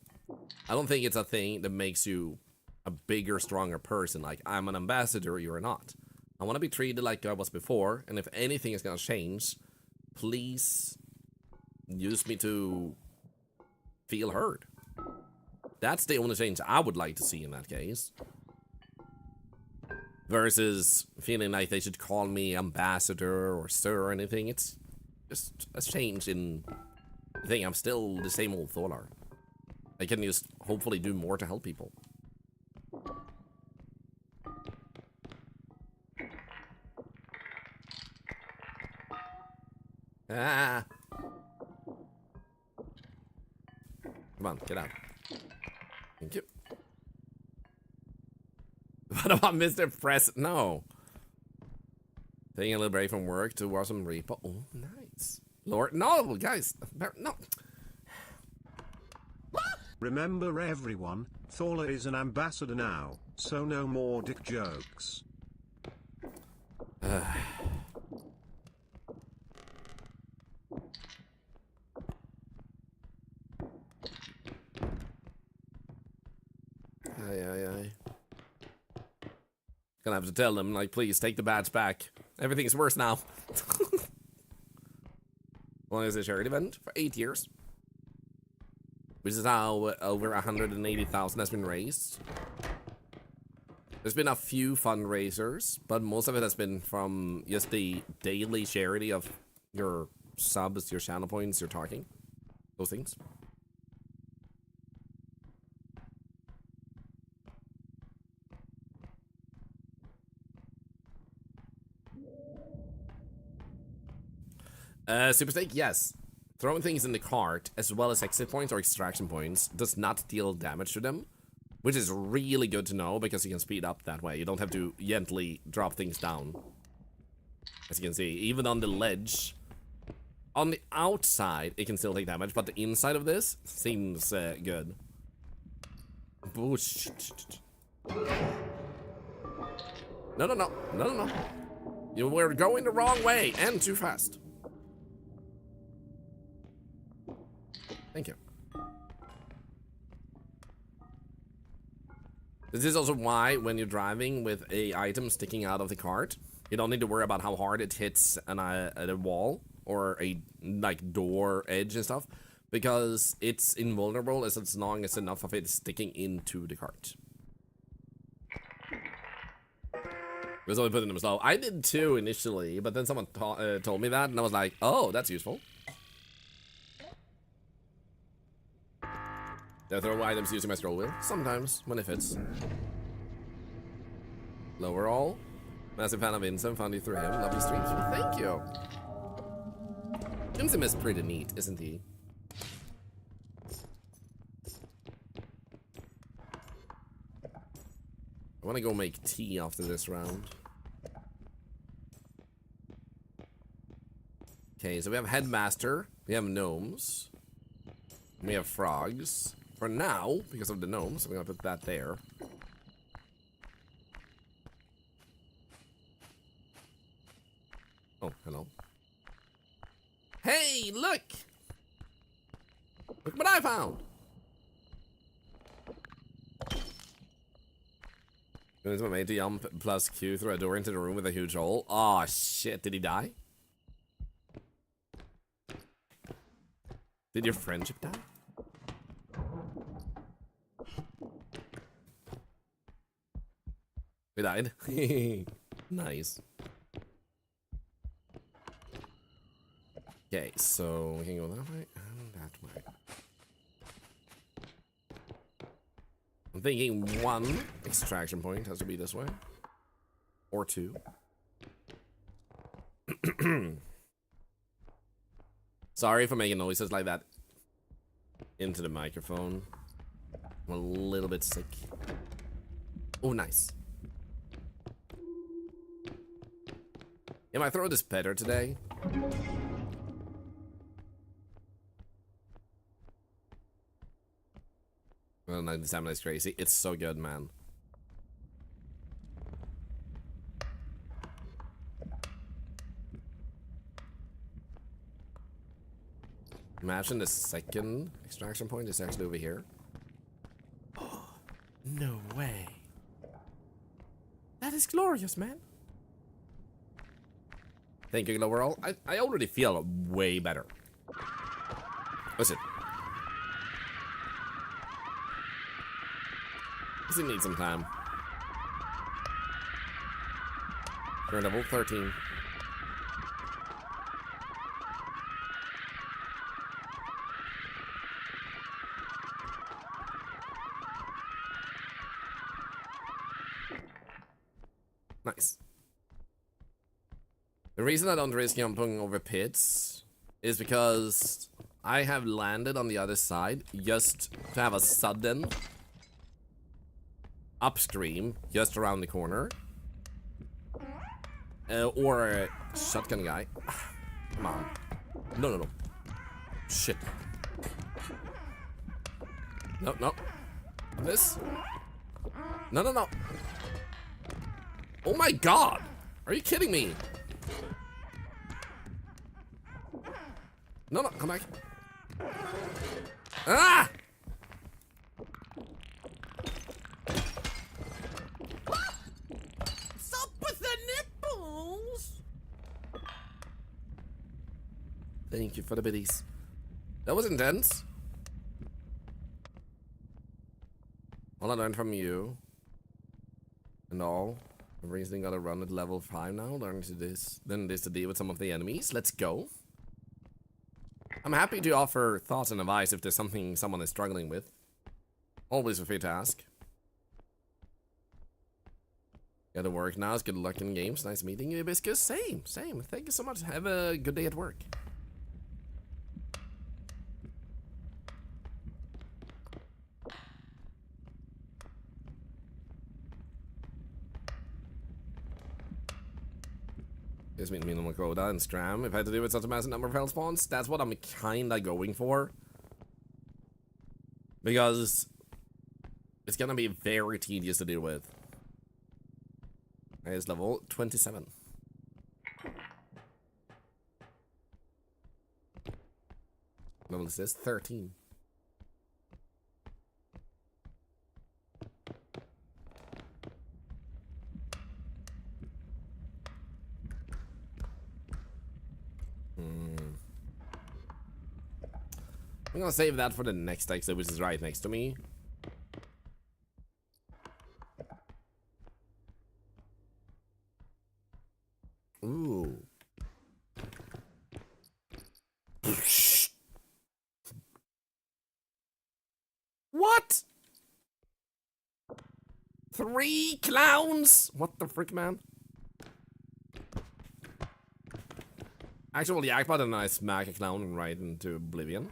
I don't think it's a thing that makes you a bigger, stronger person. Like, I'm an ambassador, you're not. I want to be treated like I was before, and if anything is going to change, please use me to feel heard. That's the only change I would like to see in that case. Versus feeling like they should call me ambassador or sir or anything. It's just a change in the thing. I'm still the same old Thorlar. I can just hopefully do more to help people. Ah! Come on, get out. Thank you. What about Mr. Press? No. Taking a little break from work to watch some R.E.P.O. Oh, nice. Lord, no, guys. No. Remember everyone, Thorlar is an ambassador now, so no more dick jokes. Aye. Gonna have to tell them, like, please take the badge back. Everything's worse now. Well, it's a charity event for 8 years. Which is how over 180,000 has been raised. There's been a few fundraisers, but most of it has been from just the daily charity of your subs, your channel points, your talking. Those things. Super Steak, yes. Throwing things in the cart, as well as exit points or extraction points, does not deal damage to them. Which is really good to know, because you can speed up that way. You don't have to gently drop things down. As you can see, even on the ledge, on the outside, it can still take damage, but the inside of this seems good. Boosh. No. You were going the wrong way, and too fast. Thank you. This is also why, when you're driving with a item sticking out of the cart, you don't need to worry about how hard it hits a wall or a like door edge and stuff, because it's invulnerable as long as enough of it is sticking into the cart. There's only putting them slow. I did too initially, but then someone told me that, and I was like, oh, that's useful. Do I throw items using my scroll wheel? Sometimes, when it fits. Lower all. Massive fan of Vincent, found you through him. Love your streams. Well, thank you. Vincent is pretty neat, isn't he? I want to go make tea after this round. Okay, so we have Headmaster, we have Gnomes, we have Frogs. For now, because of the Gnomes, I'm gonna put that there. Oh, hello. Hey, look! Look what I found! It's my mate to jump plus Q through a door into the room with a huge hole. Aw, oh, shit. Did he die? Did your friendship die? He died. Nice. Okay, so we can go that way and that way. I'm thinking one extraction point has to be this way. Or two. Sorry for making noises like that into the microphone. I'm a little bit sick. Oh, nice. Yeah, my throat is better today. Well, 97 is crazy. It's so good, man. Imagine the second extraction point is actually over here. No way. That is glorious, man. Thank you, overall. I already feel way better. Listen. Does it need some time? You're level 13. Nice. The reason I don't risk jumping over pits is because I have landed on the other side just to have a sudden upstream just around the corner. Or a shotgun guy. Come on. No, no, no. Shit. No, no. This. No, no, no. Oh my god! Are you kidding me? No, no, come back. Ah! What's up with the nipples? Thank you for the biddies. That was intense. All I learned from you and all. Everything gotta run at level 5 now. Learning to this, then this to deal with some of the enemies. Let's go. I'm happy to offer thoughts and advice if there's something someone is struggling with. Always free to ask. Gotta work now. It's good luck in games. Nice meeting you, Hibiscus. Same, same. Thank you so much. Have a good day at work. Gives me minimal quota and scram. If I had to do with such a massive number of health spawns, that's what I'm kinda going for. Because it's gonna be very tedious to deal with. Highest level 27. Level is this 13. I'm gonna save that for the next exit, which is right next to me. Ooh. What? 3 clowns? What the frick, man? Actually, jackpot and I smack a clown right into oblivion.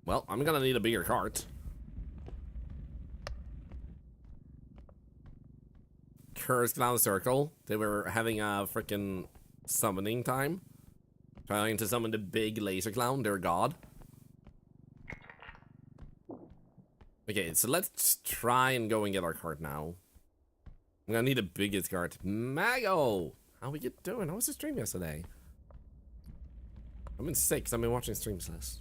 Well, I'm gonna need a bigger cart. Cursed Clown Circle. They were having a freaking summoning time. Trying to summon the big laser clown, their god. Okay, so let's try and go and get our cart now. I'm gonna need a biggest card. Mago! How we get doing? How was the stream yesterday? I've been sick because I've been watching streams less.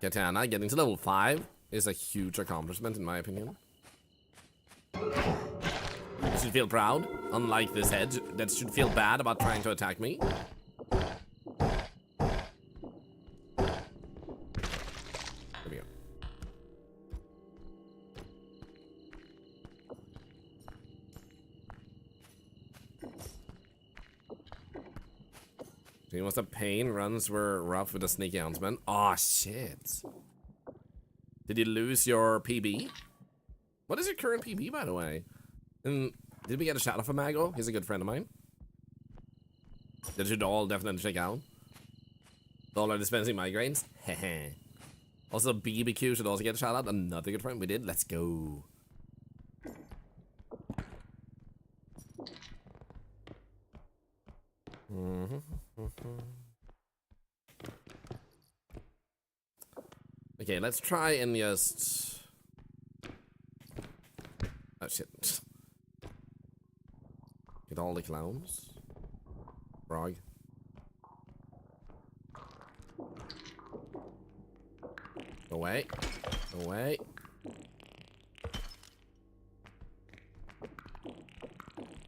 Katana getting to level 5 is a huge accomplishment in my opinion. You should feel proud, unlike this hedge that should feel bad about trying to attack me. There we go. See, what's the pain? Runs were rough with a sneaky huntsman. Aw, shit. Did you lose your PB? What is your current PB, by the way? And did we get a shout out from Mago? He's a good friend of mine. That should all definitely check out. Thorlar dispensing migraines. Heh. Also, BBQ should also get a shout out. Another good friend we did. Let's go. Okay, let's try and just... Oh shit. Get all the clowns. Frog. Away. Away.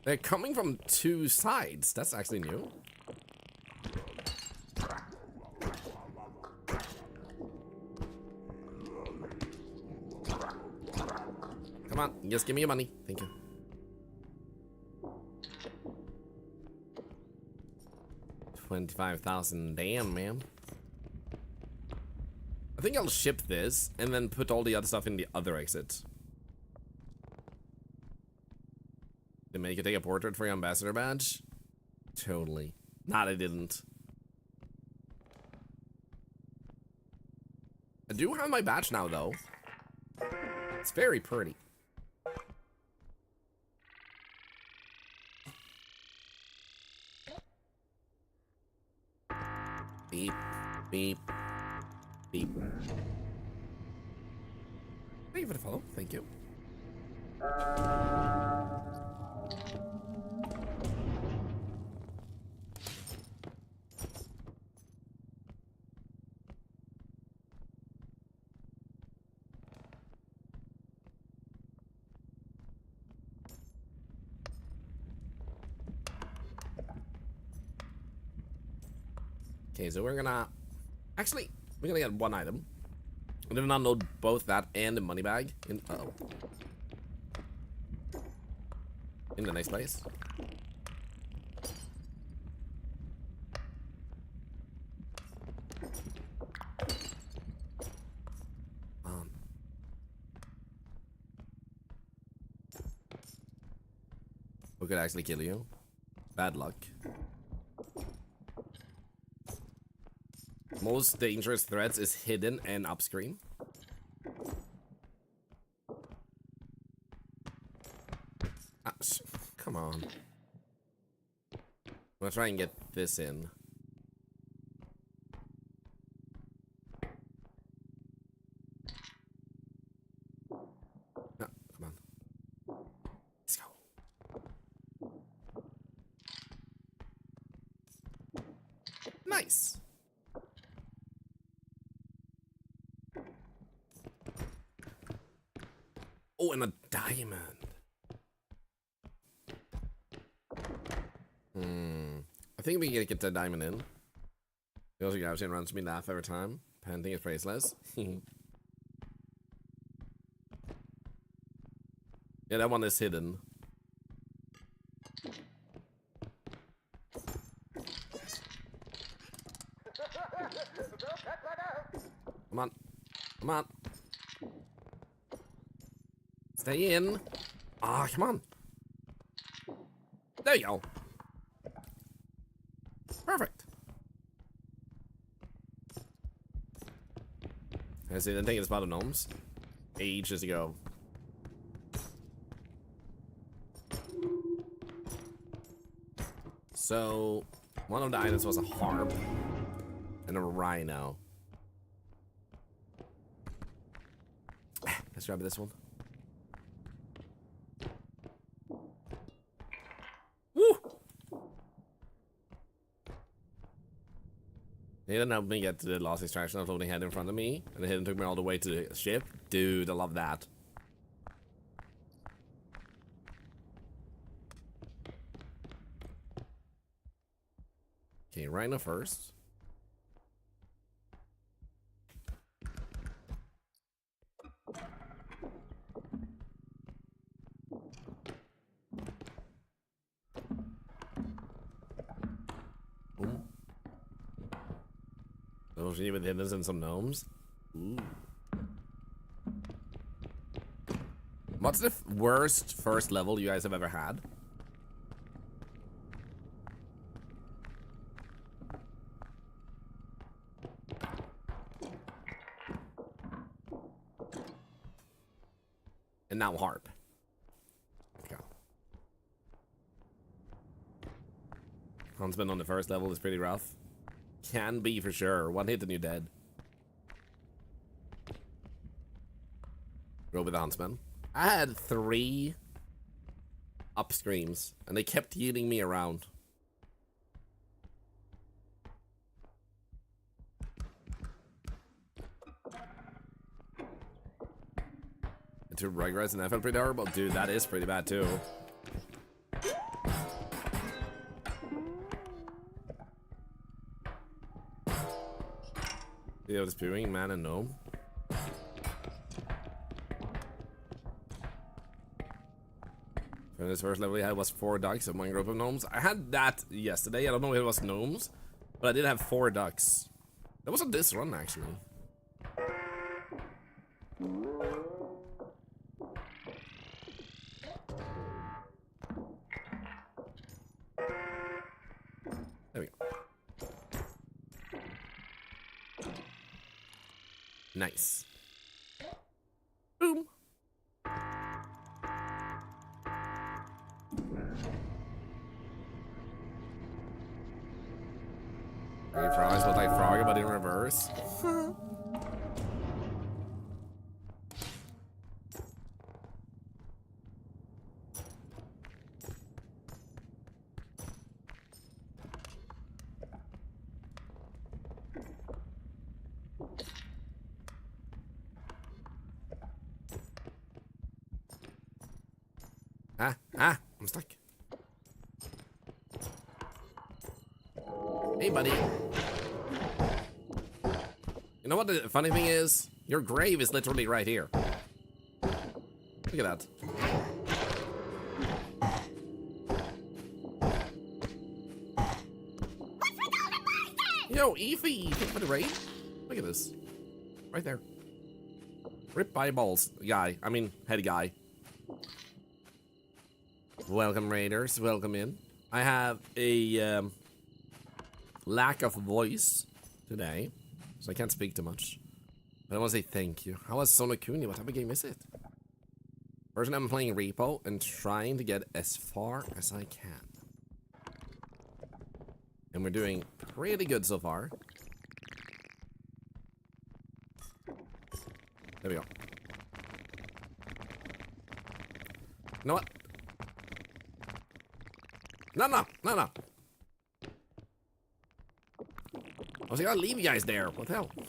They're coming from 2 sides. That's actually new. Come on, just give me your money. Thank you. $25,000. Damn, man. I think I'll ship this and then put all the other stuff in the other exit. Did make you take a portrait for your ambassador badge? Totally. Not, I didn't. I do have my badge now, though. It's very pretty. Beep, beep, beep. Thank you for the follow. Thank you. Okay, so we're gonna... Actually, we're gonna get 1 item. I'm gonna unload both that and the money bag in... Uh-oh. In the next place. Who could actually kill you? Bad luck. Most dangerous threats is hidden and upstream. Ah, come on. I'm gonna try and get this in. No, come on. Let's go. Nice. Oh, and a diamond. I think we can get the diamond in. The also guy runs me laugh every time. Panting is priceless. Yeah, that one is hidden. Come on. Come on. Stay in. Ah, come on. There you go. Perfect. I see, the thing is about the gnomes. Ages ago. So, one of the items was a harp and a rhino. Let's grab this one. Woo! He didn't help me get to the last extraction of floating head in front of me, and it took me all the way to the ship. Dude, I love that. Okay, Rhino first. Boom. Oh, she with hiddens and some gnomes. Ooh. What's the worst first level you guys have ever had? And now harp. Okay. Huntsman on the first level is pretty rough. Can be for sure. One hit and you're dead. Go with the Huntsman. I had 3 up screams and they kept healing me around. To regrets and I felt pretty horrible. Dude, that is pretty bad too. Video spewing, man and gnome. For this first level I had was 4 ducks and 1 group of gnomes. I had that yesterday. I don't know if it was gnomes, but I did have 4 ducks. That was on this run actually. There we go. Nice. Boom. Great frogs look like frog, but in reverse. I'm stuck. Hey, buddy. You know what the funny thing is? Your grave is literally right here. Look at that. Yo, Eefy, thank you for the raid. Look at this. Right there. Rip eyeballs guy. I mean, head guy. Welcome, raiders. Welcome in. I have a lack of voice today, so I can't speak too much. But I want to say thank you. How was Sonokuni? What type of game is it? Personally, I'm playing R.E.P.O and trying to get as far as I can. And we're doing pretty good so far. There we go. You know what? No. I was gonna leave you guys there. What the hell? I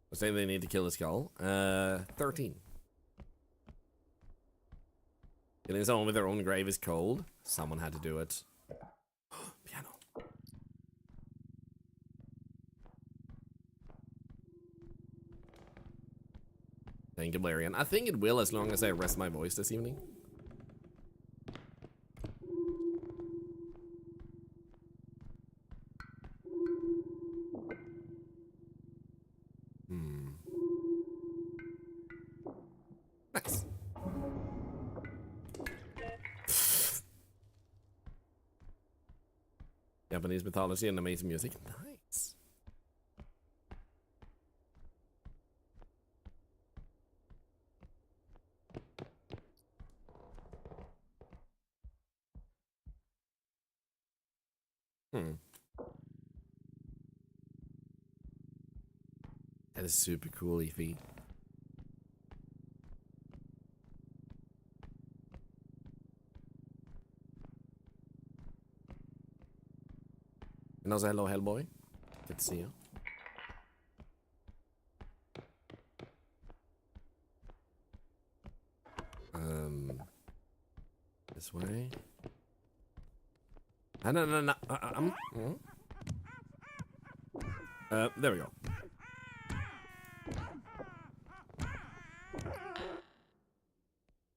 was saying they need to kill the skull. 13. Killing someone with their own grave is cold. Someone had to do it. Piano. Thank you, Blarian. I think it will as long as I rest my voice this evening. Nice. Japanese mythology and amazing music. Nice. That is super cool, Leafy. And also, hello, Hellboy. Good to see you. This way. No. There we go.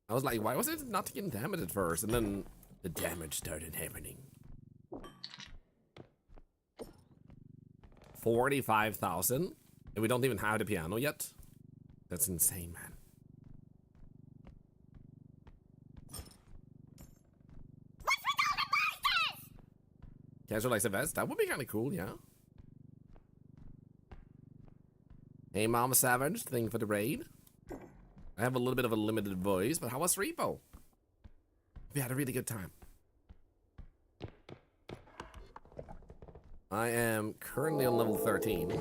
I was like, why was it not getting damaged at first? And then the damage started happening. 45,000? And we don't even have the piano yet? That's insane, man. Casualize a vest? That would be kind of cool, yeah. Hey, Mama Savage, thank you for the raid. I have a little bit of a limited voice, but how was R.E.P.O? We had a really good time. I am currently on level 13.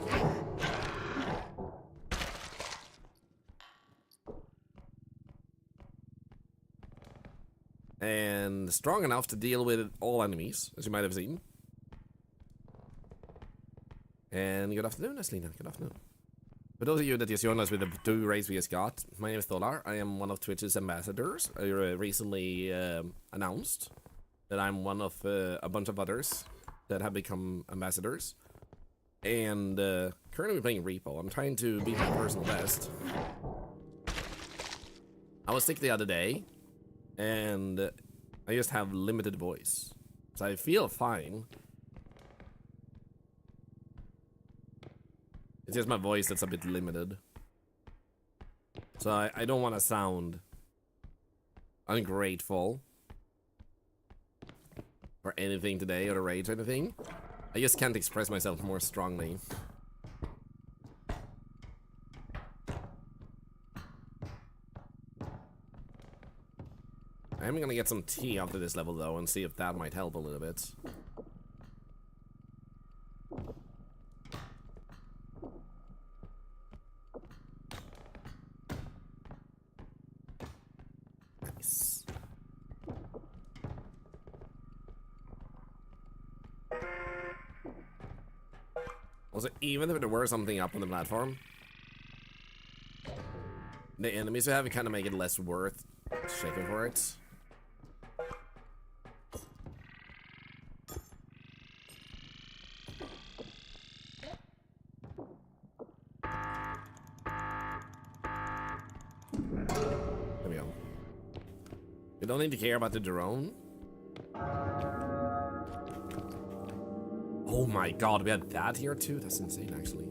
And strong enough to deal with all enemies, as you might have seen. And good afternoon, Aslina. Good afternoon. For those of you that just joined us with the 2 raids we just got, my name is Thorlar. I am one of Twitch's ambassadors. I recently announced that I'm one of a bunch of others that have become ambassadors. And currently playing R.E.P.O. I'm trying to be my personal best. I was sick the other day, and I just have limited voice. So I feel fine. It's just my voice that's a bit limited. So I don't want to sound ungrateful or anything today, or to rage or anything. I just can't express myself more strongly. I'm gonna get some tea after this level though and see if that might help a little bit. Nice. Also, even if there were something up on the platform, the enemies we have kind of make it less worth shaking for it. There we go. We don't need to care about the drone. Oh my god, we had that here too? That's insane, actually.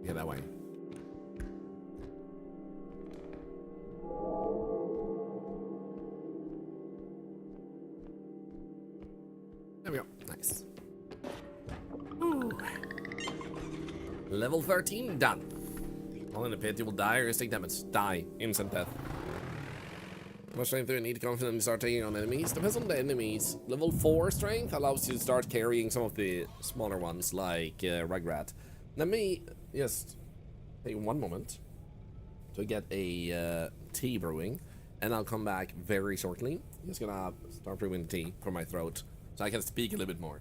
Yeah, that way. There we go. Nice. Ooh. Level 13 done. All in the pit, you will die or take damage. Die. Instant death. How much strength do you need to confidently start taking on enemies? Depends on the enemies. Level 4 strength allows you to start carrying some of the smaller ones, like Rugrat. Let me just take one moment to get a tea brewing, and I'll come back very shortly. Just gonna start brewing the tea for my throat, so I can speak a little bit more.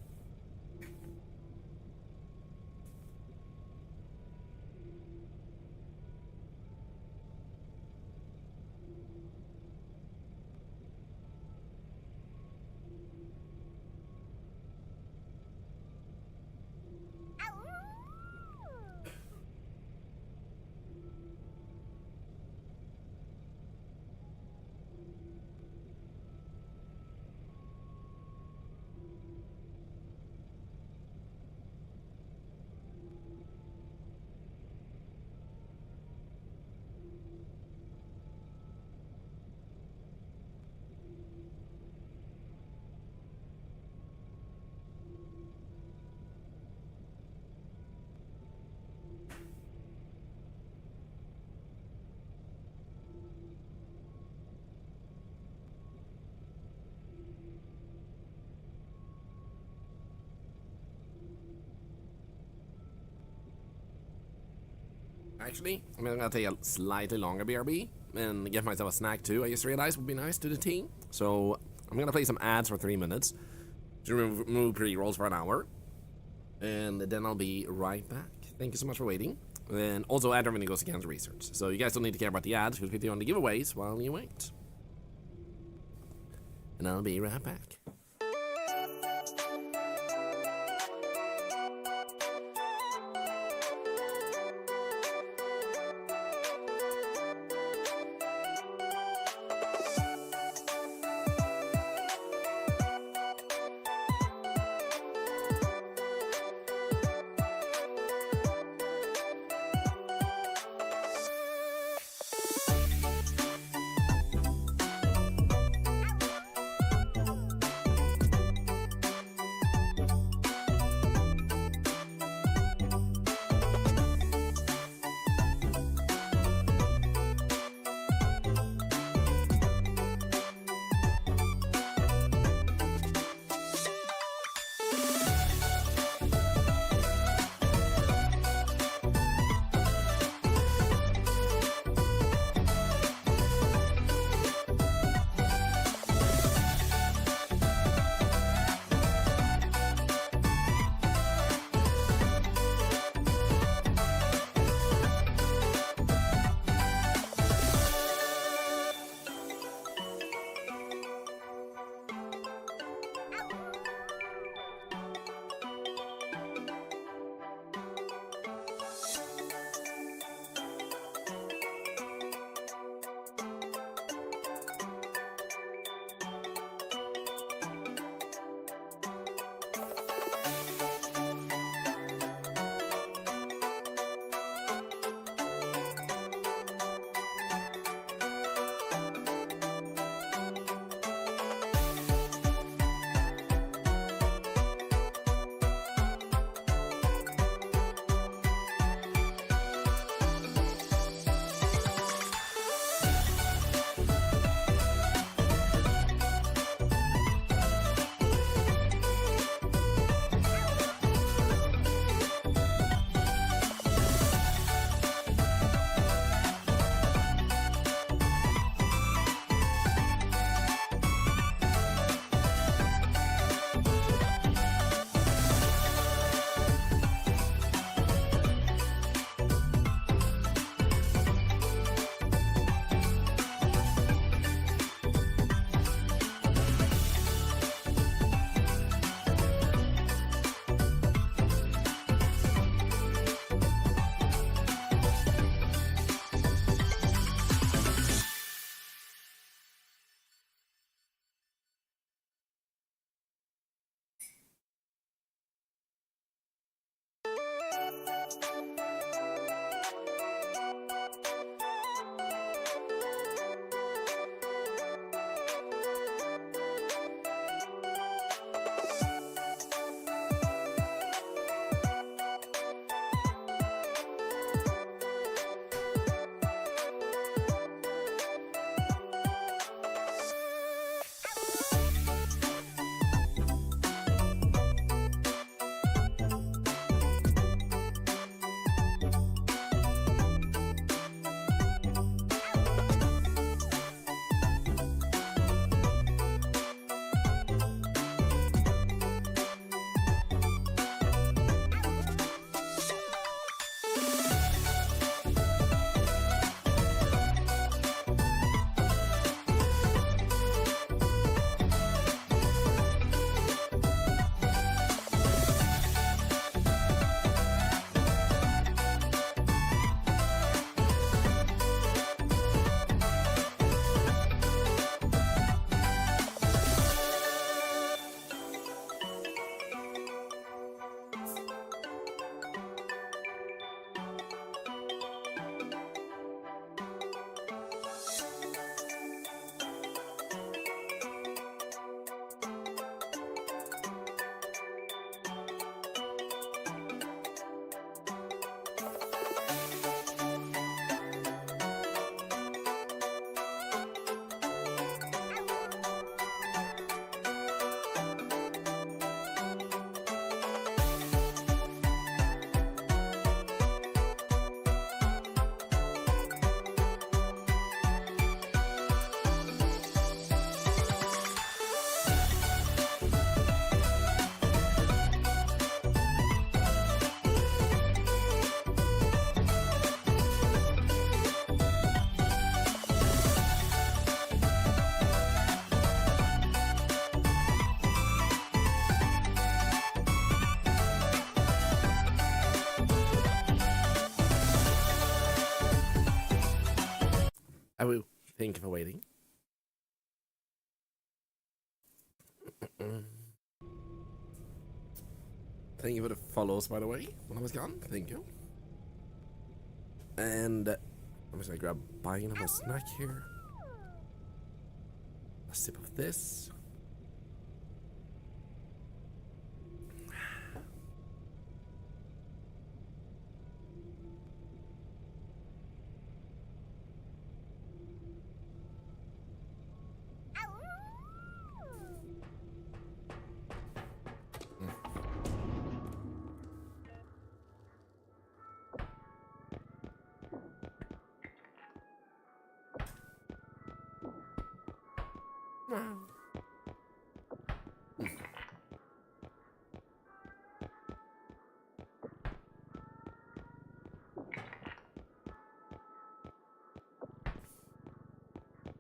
Actually, I'm gonna take a slightly longer BRB and get myself a snack too. I just realized would be nice to the team. So I'm gonna play some ads for 3 minutes to remove pre-rolls for an hour. And then I'll be right back. Thank you so much for waiting. And also ad revenue goes against research. So you guys don't need to care about the ads because we do on the giveaways while you wait. And I'll be right back. will thank you for waiting. Thank you for the follows, by the way, when I was gone. Thank you. And I'm just gonna grab buying a snack here. A sip of this.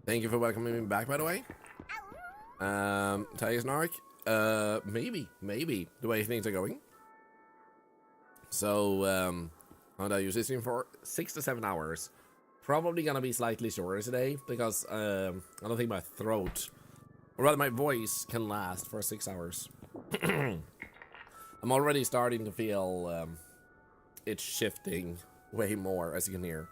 Thank you for welcoming me back, by the way. Tiger Snark. Maybe the way things are going. So, I use this stream for 6 to 7 hours. Probably gonna be slightly shorter today because I don't think my throat, or rather my voice, can last for 6 hours. I'm already starting to feel it's shifting way more, as you can hear.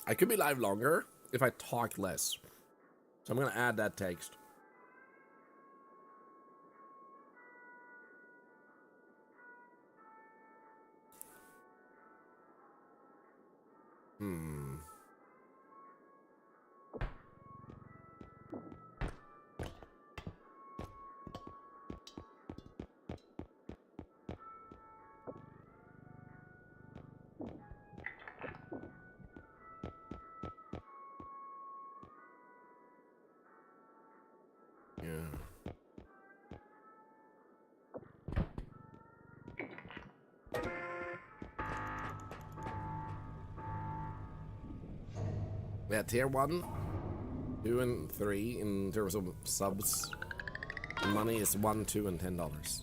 I could be live longer if I talk less. So I'm gonna add that text. Yeah, tier 1, 2, and 3 in terms of subs. Money is $1, $2, and $10.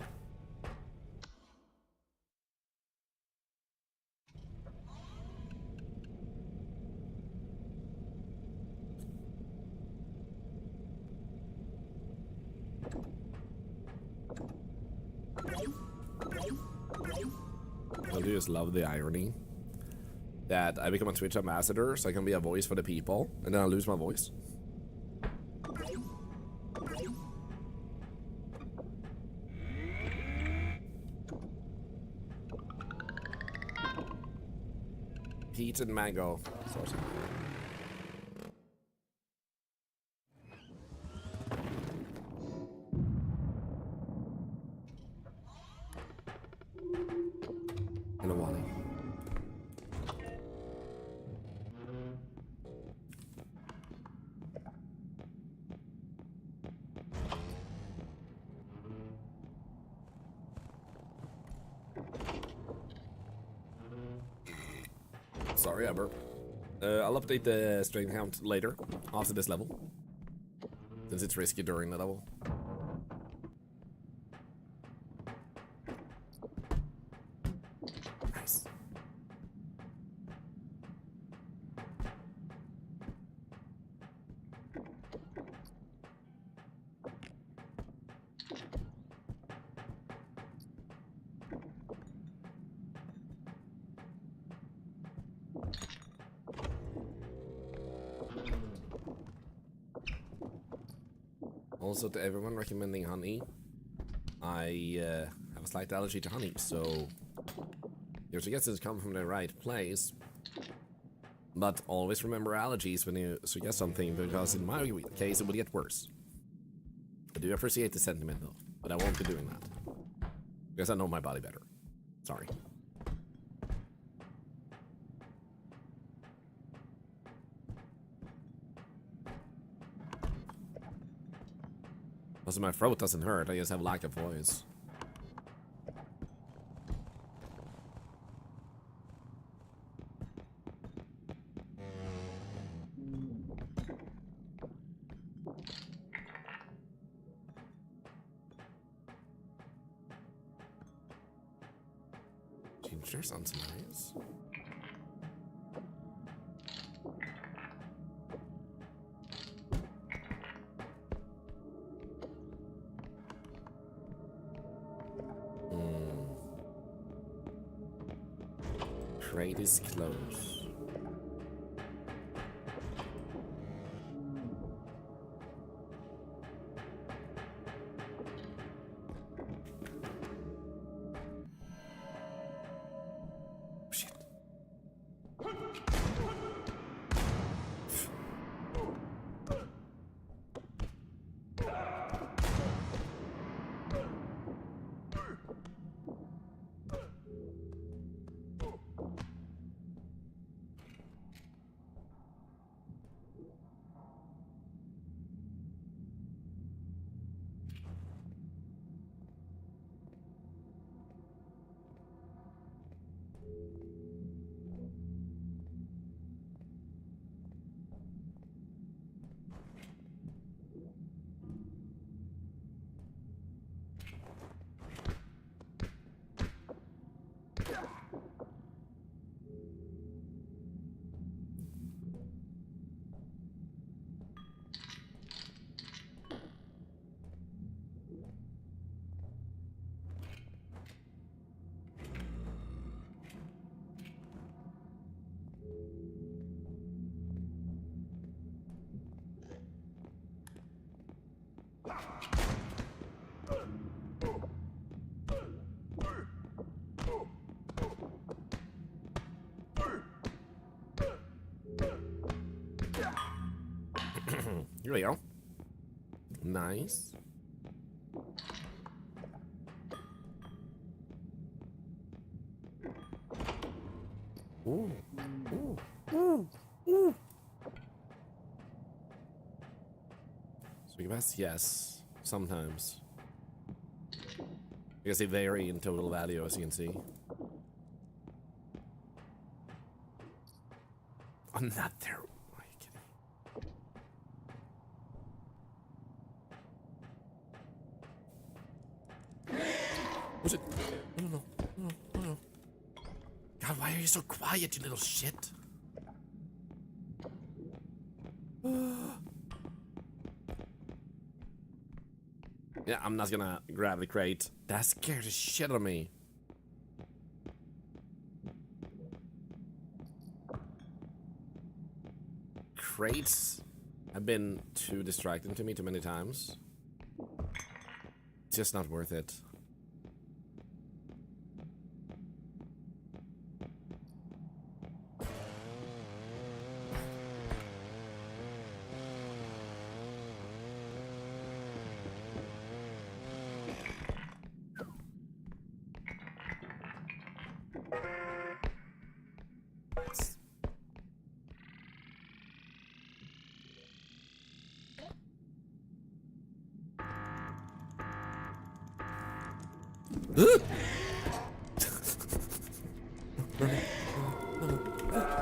I do just love the irony that I become a Twitch ambassador so I can be a voice for the people, and then I lose my voice. Peach and mango. Sauce. And a Wally. Sorry, I burped. I'll update the strength count later, after this level, since it's risky during the level. Nice. Also, to everyone recommending honey, I have a slight allergy to honey, so your suggestions come from the right place. But always remember allergies when you suggest something, because in my case it would get worse. I do appreciate the sentiment though, but I won't be doing that. Because I know my body better. Sorry. Also, my throat doesn't hurt, I just have lack of voice. Ginger sounds nice. Crate is closed. Shit. Here we go. Nice. Ooh. Ooh. Ooh. Ooh. Speak best? Yes. Sometimes. Because they vary in total value, as you can see. Another. Are you kidding? What's it? I don't know. I don't know. God, why are you so quiet, you little shit? Yeah, I'm not gonna grab the crate. That scared the shit out of me. Crates have been too distracting to me too many times. It's just not worth it.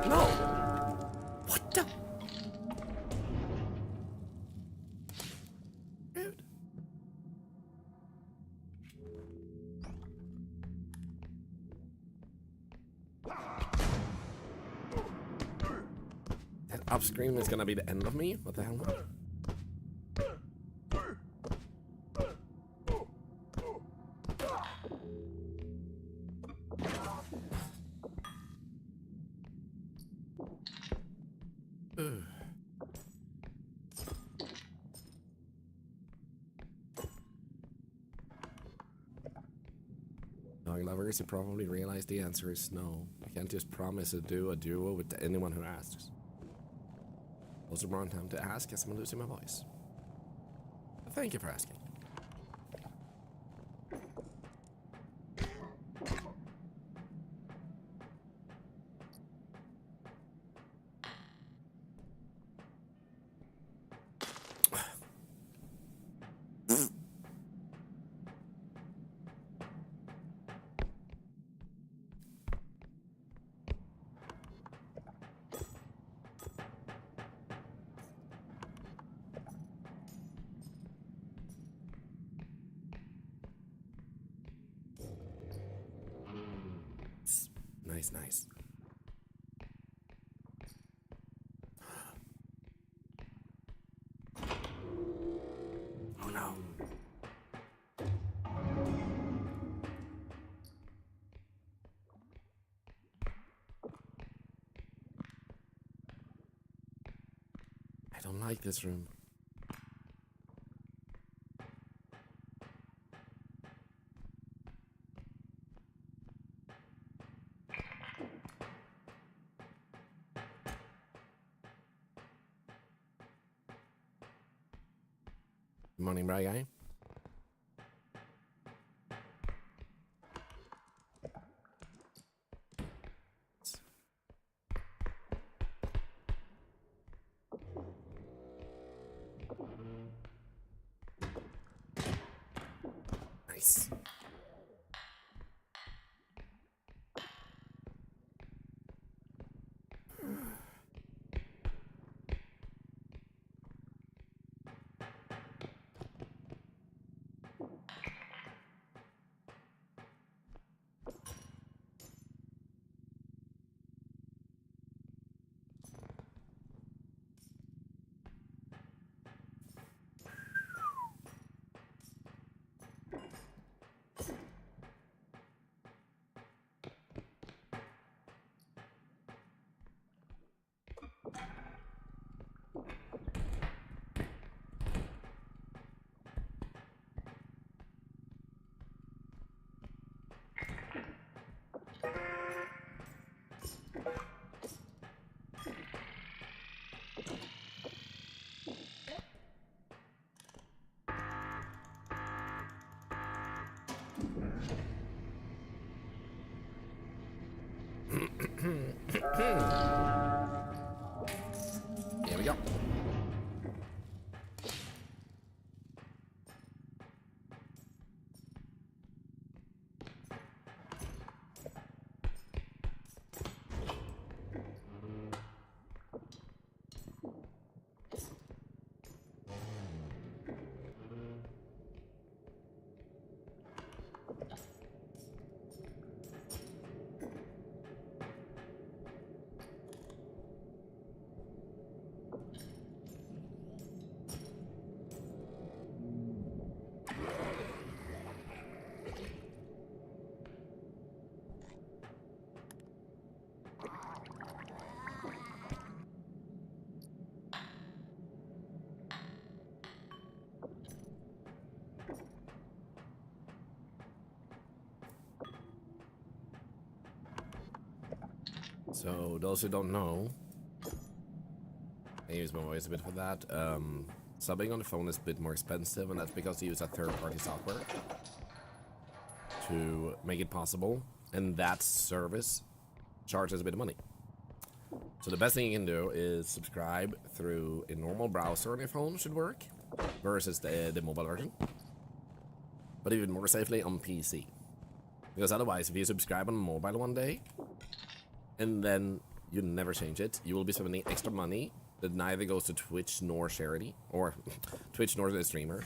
No! What the? Dude. That up scream is gonna be the end of me? What the hell? dog lovers, you probably realize the answer is no. I can't just promise to do a duo with anyone who asks. Also, more on time to ask as I'm losing my voice. But thank you for asking. Nice, nice. Oh no. I don't like this room. Good morning, bro guy. Nice. Here we go. So, those who don't know, I use my voice a bit for that. Subbing on the phone is a bit more expensive, and that's because you use a third-party software to make it possible, and that service charges a bit of money. So the best thing you can do is subscribe through a normal browser on your phone, should work, versus the mobile version. But even more safely on PC. Because otherwise, if you subscribe on mobile one day, and then you never change it, you will be spending extra money that neither goes to Twitch nor charity, or Twitch nor the streamer.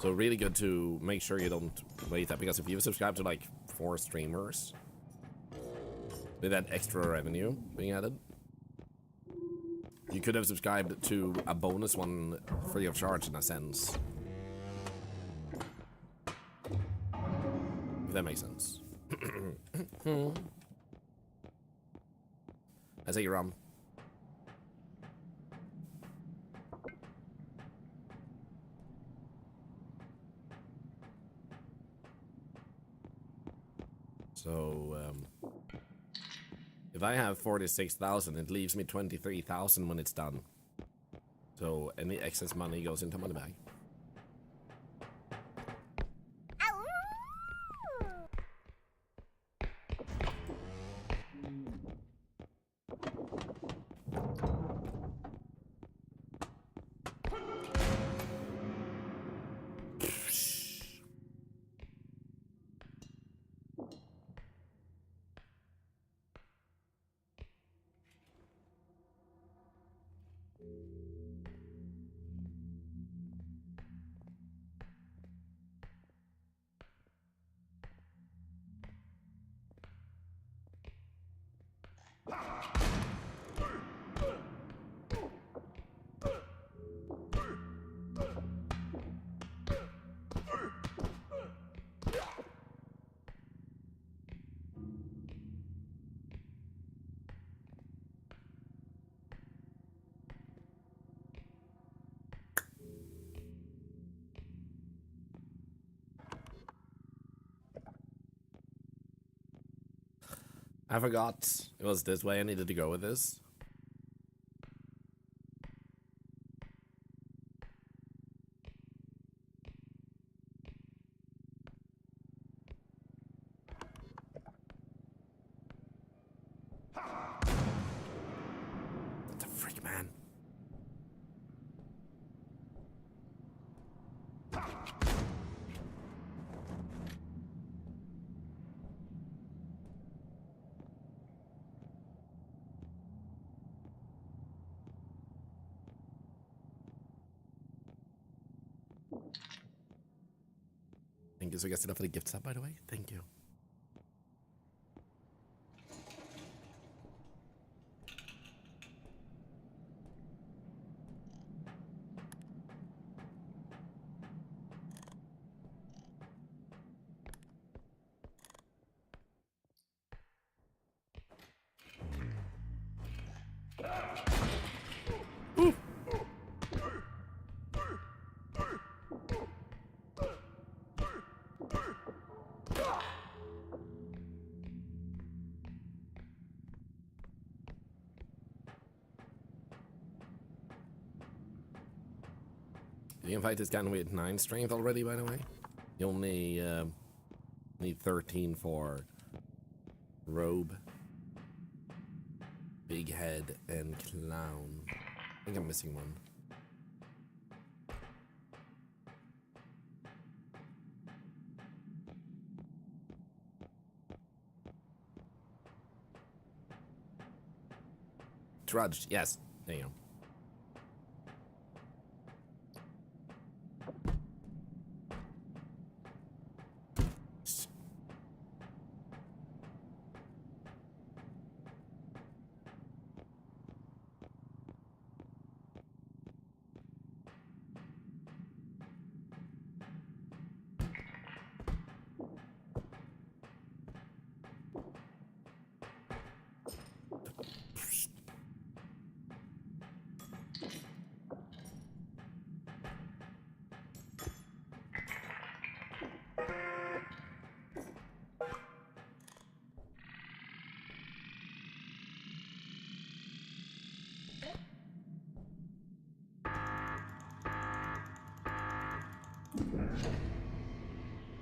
So really good to make sure you don't waste that, because if you subscribe to like 4 streamers with that extra revenue being added, you could have subscribed to a bonus one free of charge in a sense. If that makes sense. I take your rum. So, if I have 46,000, it leaves me 23,000 when it's done. So, any excess money goes into money bag. I forgot it was this way I needed to go with this. What the freak, man? Thank you so much for the gift sub, by the way. Thank you. You can fight this guy with 9 strength already, by the way. You only need 13 for robe, big head, and clown. I think I'm missing one. Trudge, yes. There you go.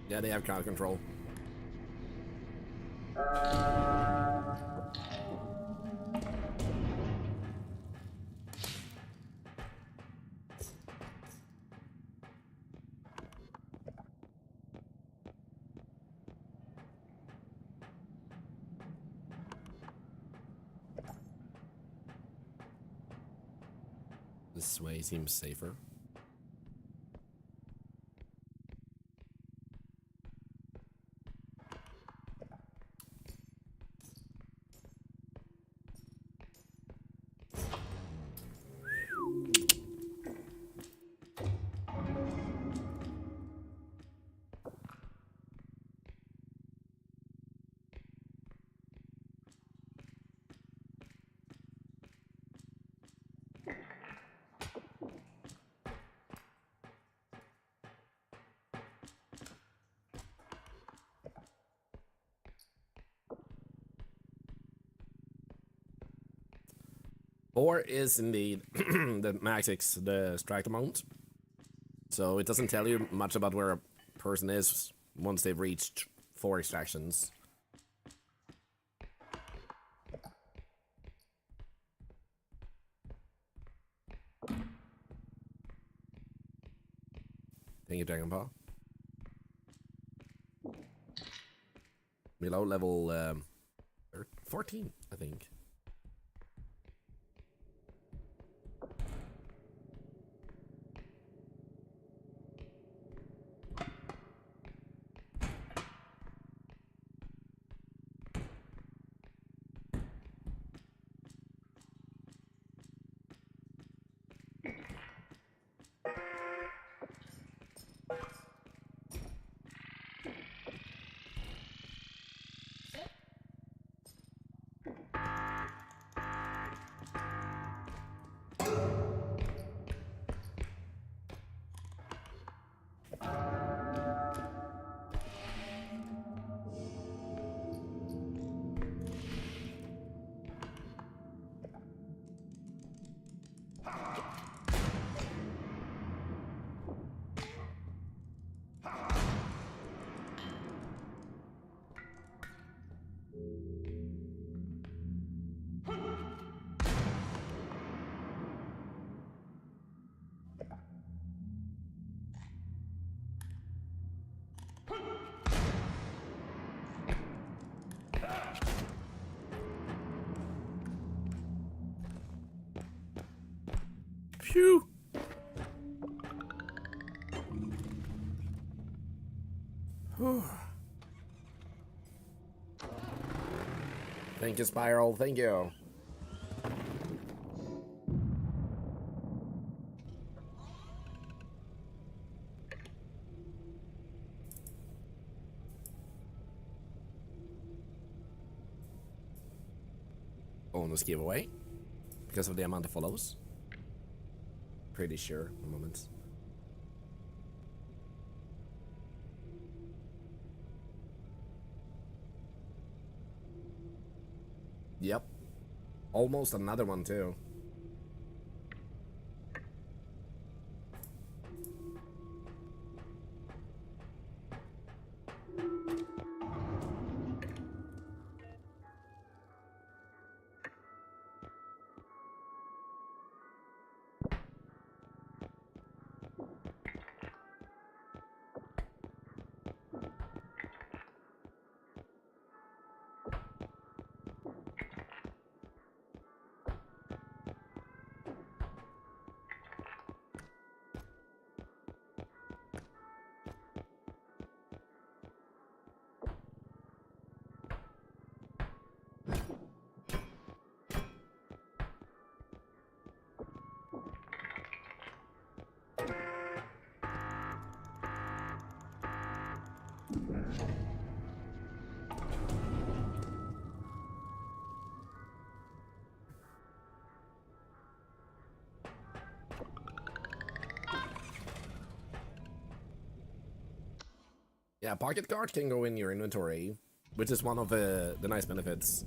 Yeah, they have crowd control. This way seems safer. 4 is indeed the max the extract amount. So it doesn't tell you much about where a person is once they've reached 4 extractions. Thank you, Dragon Paw. Below level 14, I think. Phew! Thank you, Spiral. Thank you. Bonus giveaway because of the amount of follows. Pretty sure at the moment. Yep. Almost another one too. Yeah, pocket card can go in your inventory, which is one of the nice benefits.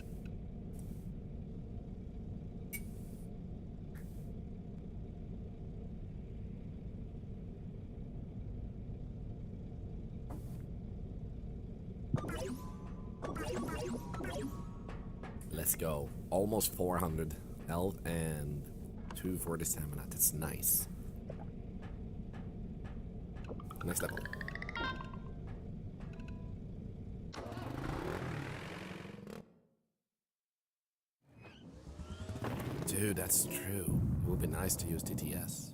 Let's go. Almost 400 health and 240 stamina. That's nice. Next level. Dude, that's true. It would be nice to use TTS.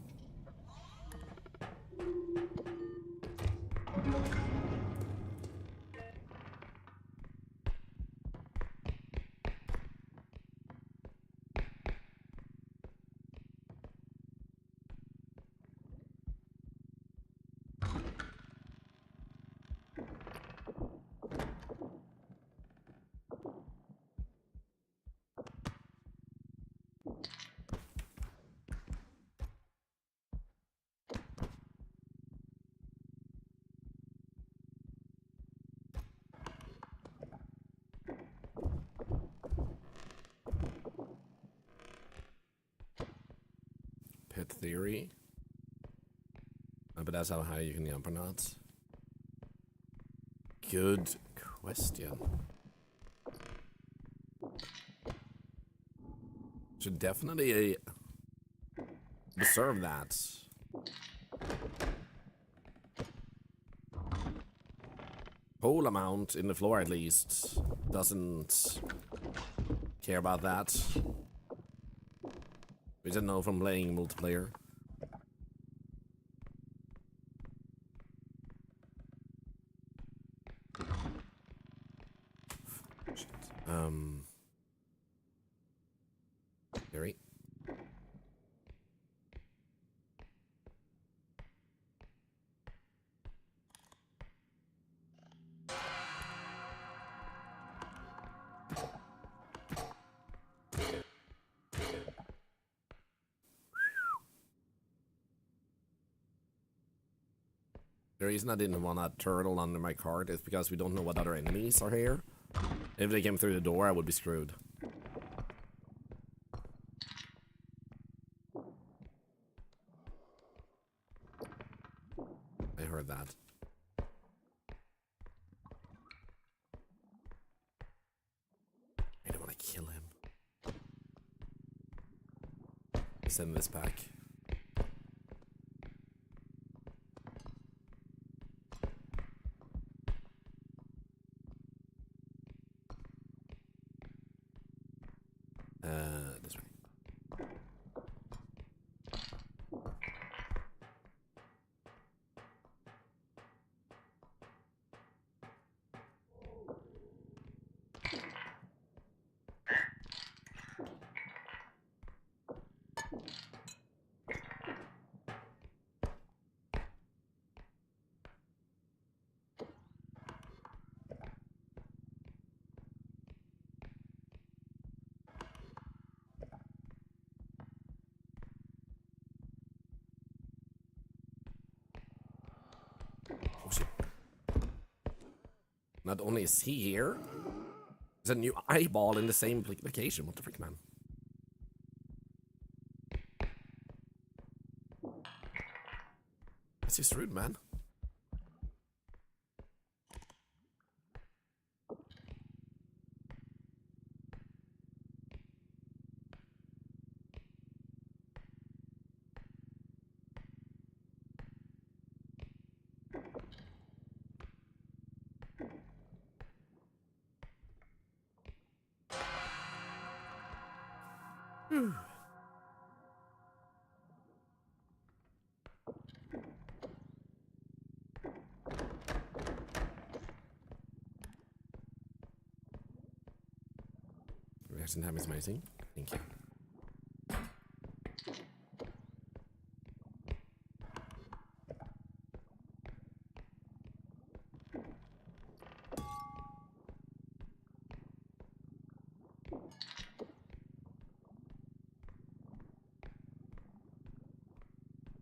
in theory. But that's how high you can jump or not. Good question. Should definitely deserve that. Whole amount in the floor at least doesn't care about that. We didn't know from playing multiplayer. Shit. Gary. The reason I didn't want that turtle under my cart is because we don't know what other enemies are here. If they came through the door, I would be screwed. I heard that. I don't want to kill him. Send this back. This way. Oh shit. Not only is he here, there's a new eyeball in the same location. What the frick, man? That's just rude, man. Reaction time is amazing. Thank you.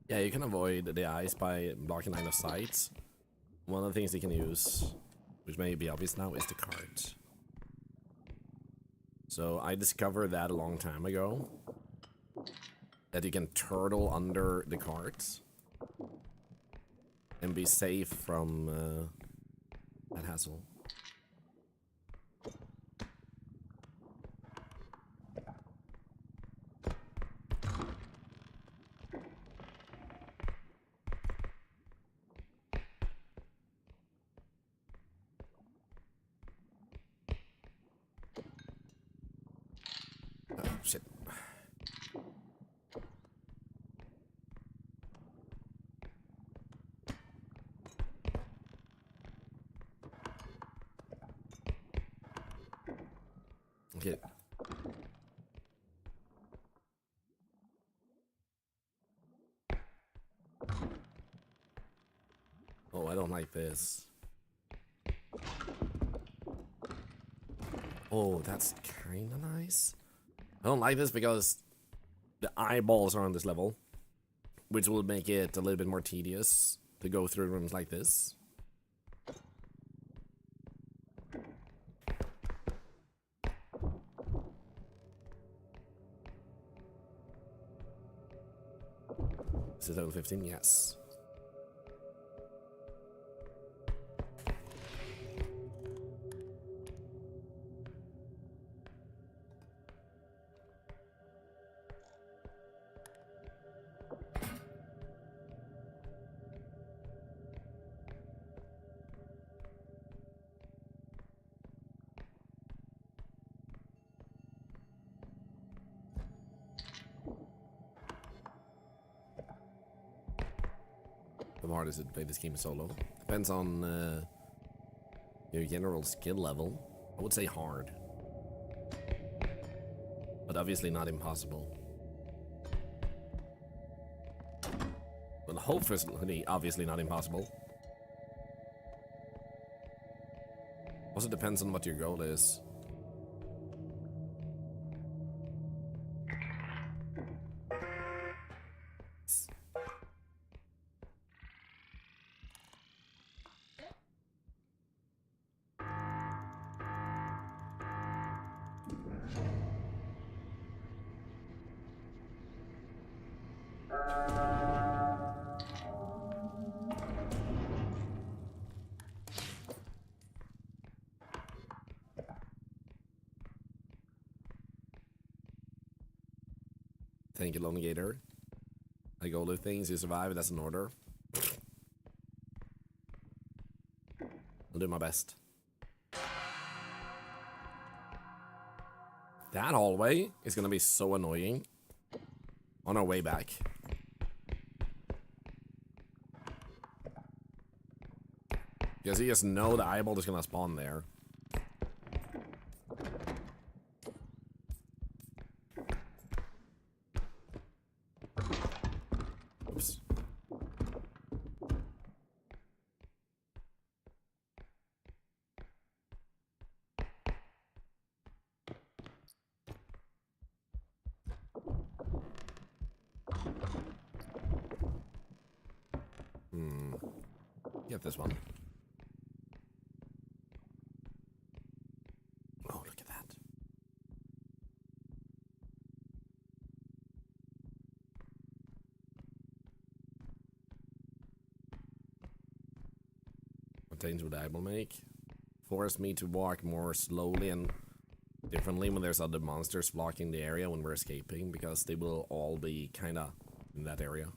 Yeah, you can avoid the eyes by blocking line of sight. One of the things you can use, which may be obvious now, is the cart. So I discovered that a long time ago, that you can turtle under the cart and be safe from that hassle. Oh, shit. Okay. Oh, I don't like this. Oh, that's kinda nice. I don't like this because the eyeballs are on this level, which will make it a little bit more tedious to go through rooms like this. Is it level 15? Yes. How hard is it to play this game solo? Depends on your general skill level. I would say hard. But obviously not impossible. Well, hopefully obviously not impossible. Also depends on what your goal is. Thank you, Longator. I go do things, you survive, that's an order. I'll do my best. That hallway is gonna be so annoying on our way back. Because you just know the eyeball is gonna spawn there. Oops. Get this one. Oh, look at that. What change would I will make? Force me to walk more slowly and differently when there's other monsters blocking the area when we're escaping, because they will all be kinda in that area.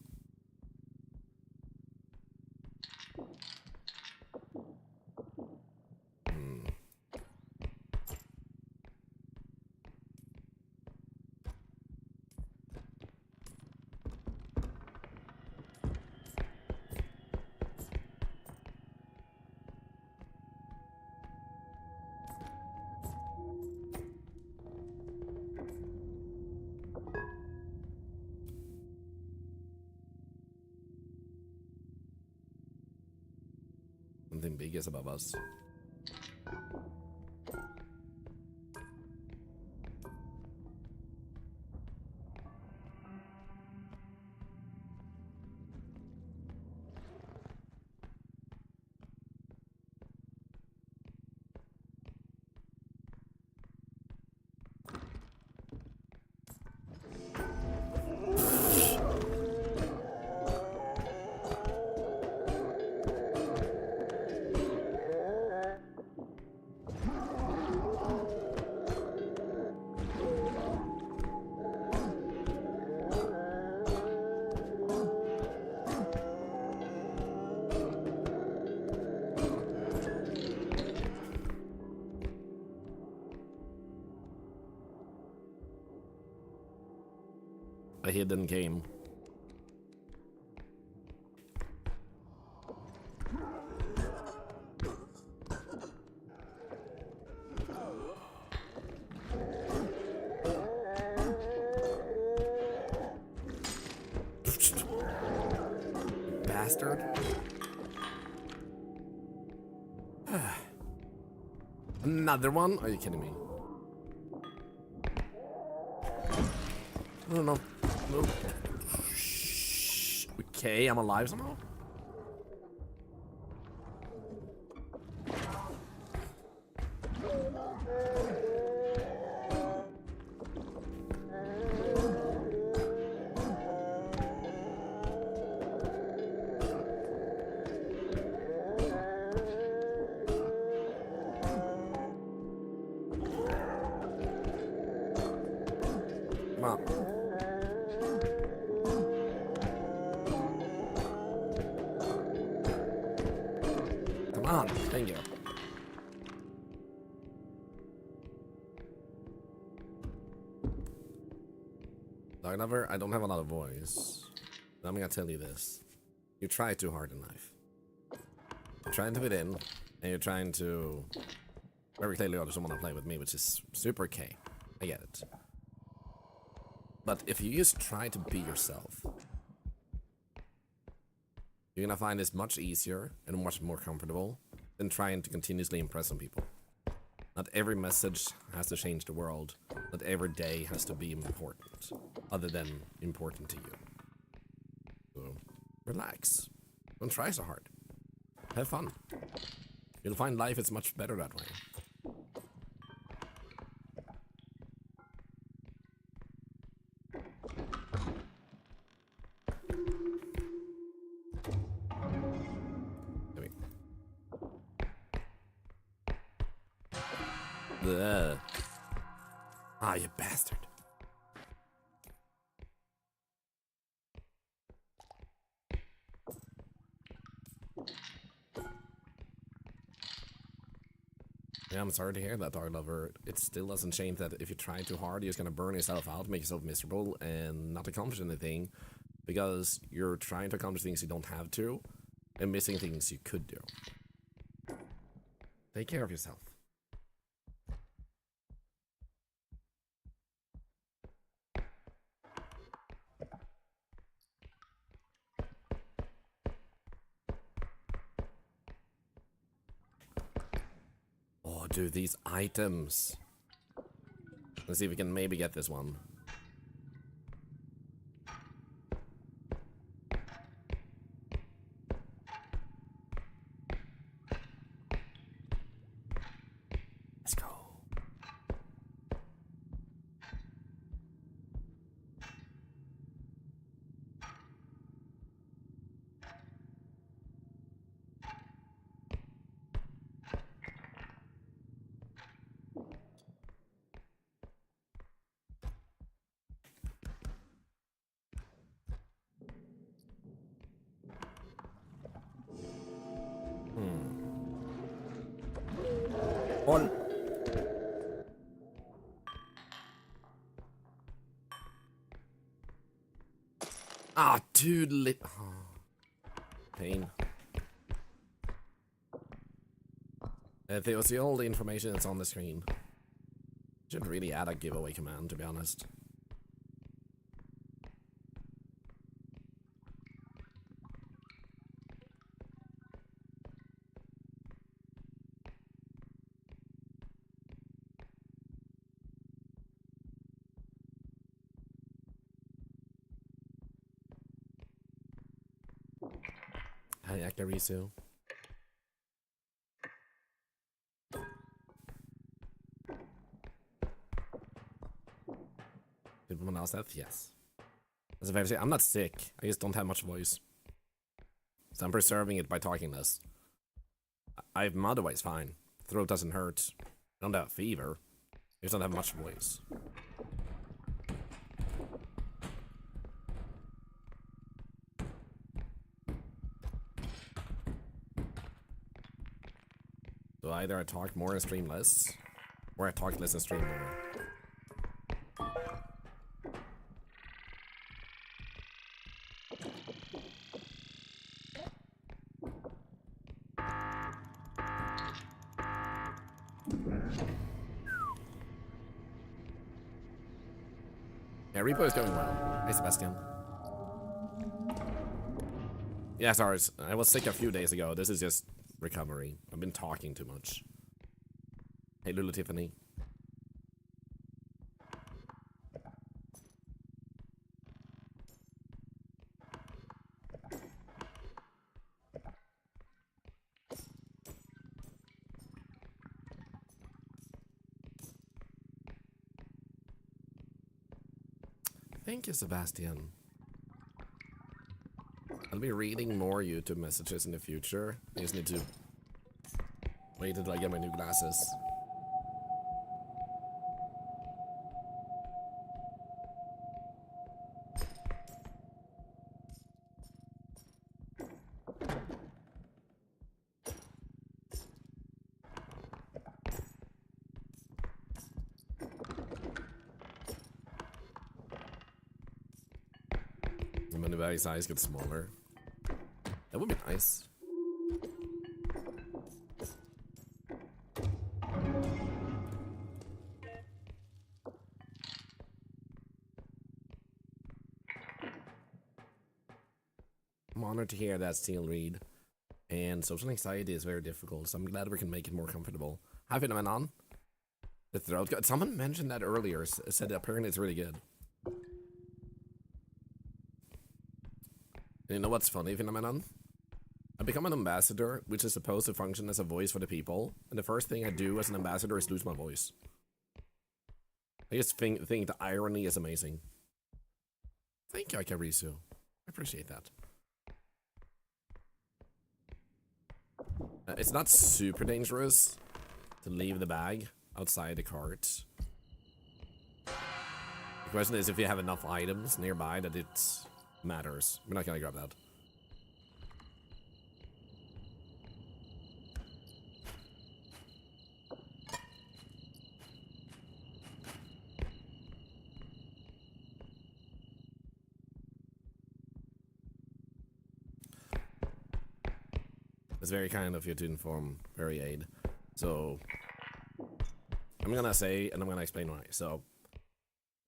Something big is above us. A hidden game. Bastard. Another one? Are you kidding me? I don't know. Nope. Okay, I'm alive somehow? on. Come on, thank you. Dog lover, I don't have a lot of voice. But I'm gonna tell you this. You try too hard in life. You're trying to fit in, and you're trying to very clearly order someone to play with me, which is super K. I get it. But if you just try to be yourself, you're gonna find this much easier and much more comfortable than trying to continuously impress some people. Not every message has to change the world. Not every day has to be important, other than important to you. So, relax. Don't try so hard. Have fun. You'll find life is much better that way. Ugh. Ah, you bastard. Yeah, I'm sorry to hear that, dog lover. It still doesn't change that if you try too hard, you're just gonna burn yourself out, make yourself miserable, and not accomplish anything because you're trying to accomplish things you don't have to and missing things you could do. Take care of yourself. Oh, dude, these items. Let's see if we can maybe get this one. Let's go. On. Ah, dude, oh. Pain. If it was the old information that's on the screen, should really add a giveaway command, to be honest. Hi, Akarisu. Did someone else that? Yes. As if I say, I'm not sick. I just don't have much voice. So I'm preserving it by talking less. I'm otherwise fine. Throat doesn't hurt. I don't have a fever. I just don't have much voice. So either I talk more and stream less, or I talk less and stream more. Yeah, R.E.P.O is going well. Hey, Sebastian. Yeah, sorry, I was sick a few days ago. This is just recovery. I've been talking too much. Hey, Lulu Tiffany. Thank you, Sebastian. I'll be reading more YouTube messages in the future. I just need to wait until I get my new glasses. the bag size gets smaller. That would be nice. I'm honored to hear that, Steel Reed. And social anxiety is very difficult, so I'm glad we can make it more comfortable. Hi, Phenomenon. The throat. Someone mentioned that earlier. Said apparently it's really good. And you know what's funny, Phenomenon? I become an ambassador, which is supposed to function as a voice for the people. And the first thing I do as an ambassador is lose my voice. I just think the irony is amazing. Thank you, Akarisu. I appreciate that. It's not super dangerous to leave the bag outside the cart. The question is if you have enough items nearby that it matters. We're not gonna grab that. It's very kind of you to inform Very Aid. So I'm gonna say, and I'm gonna explain why. So,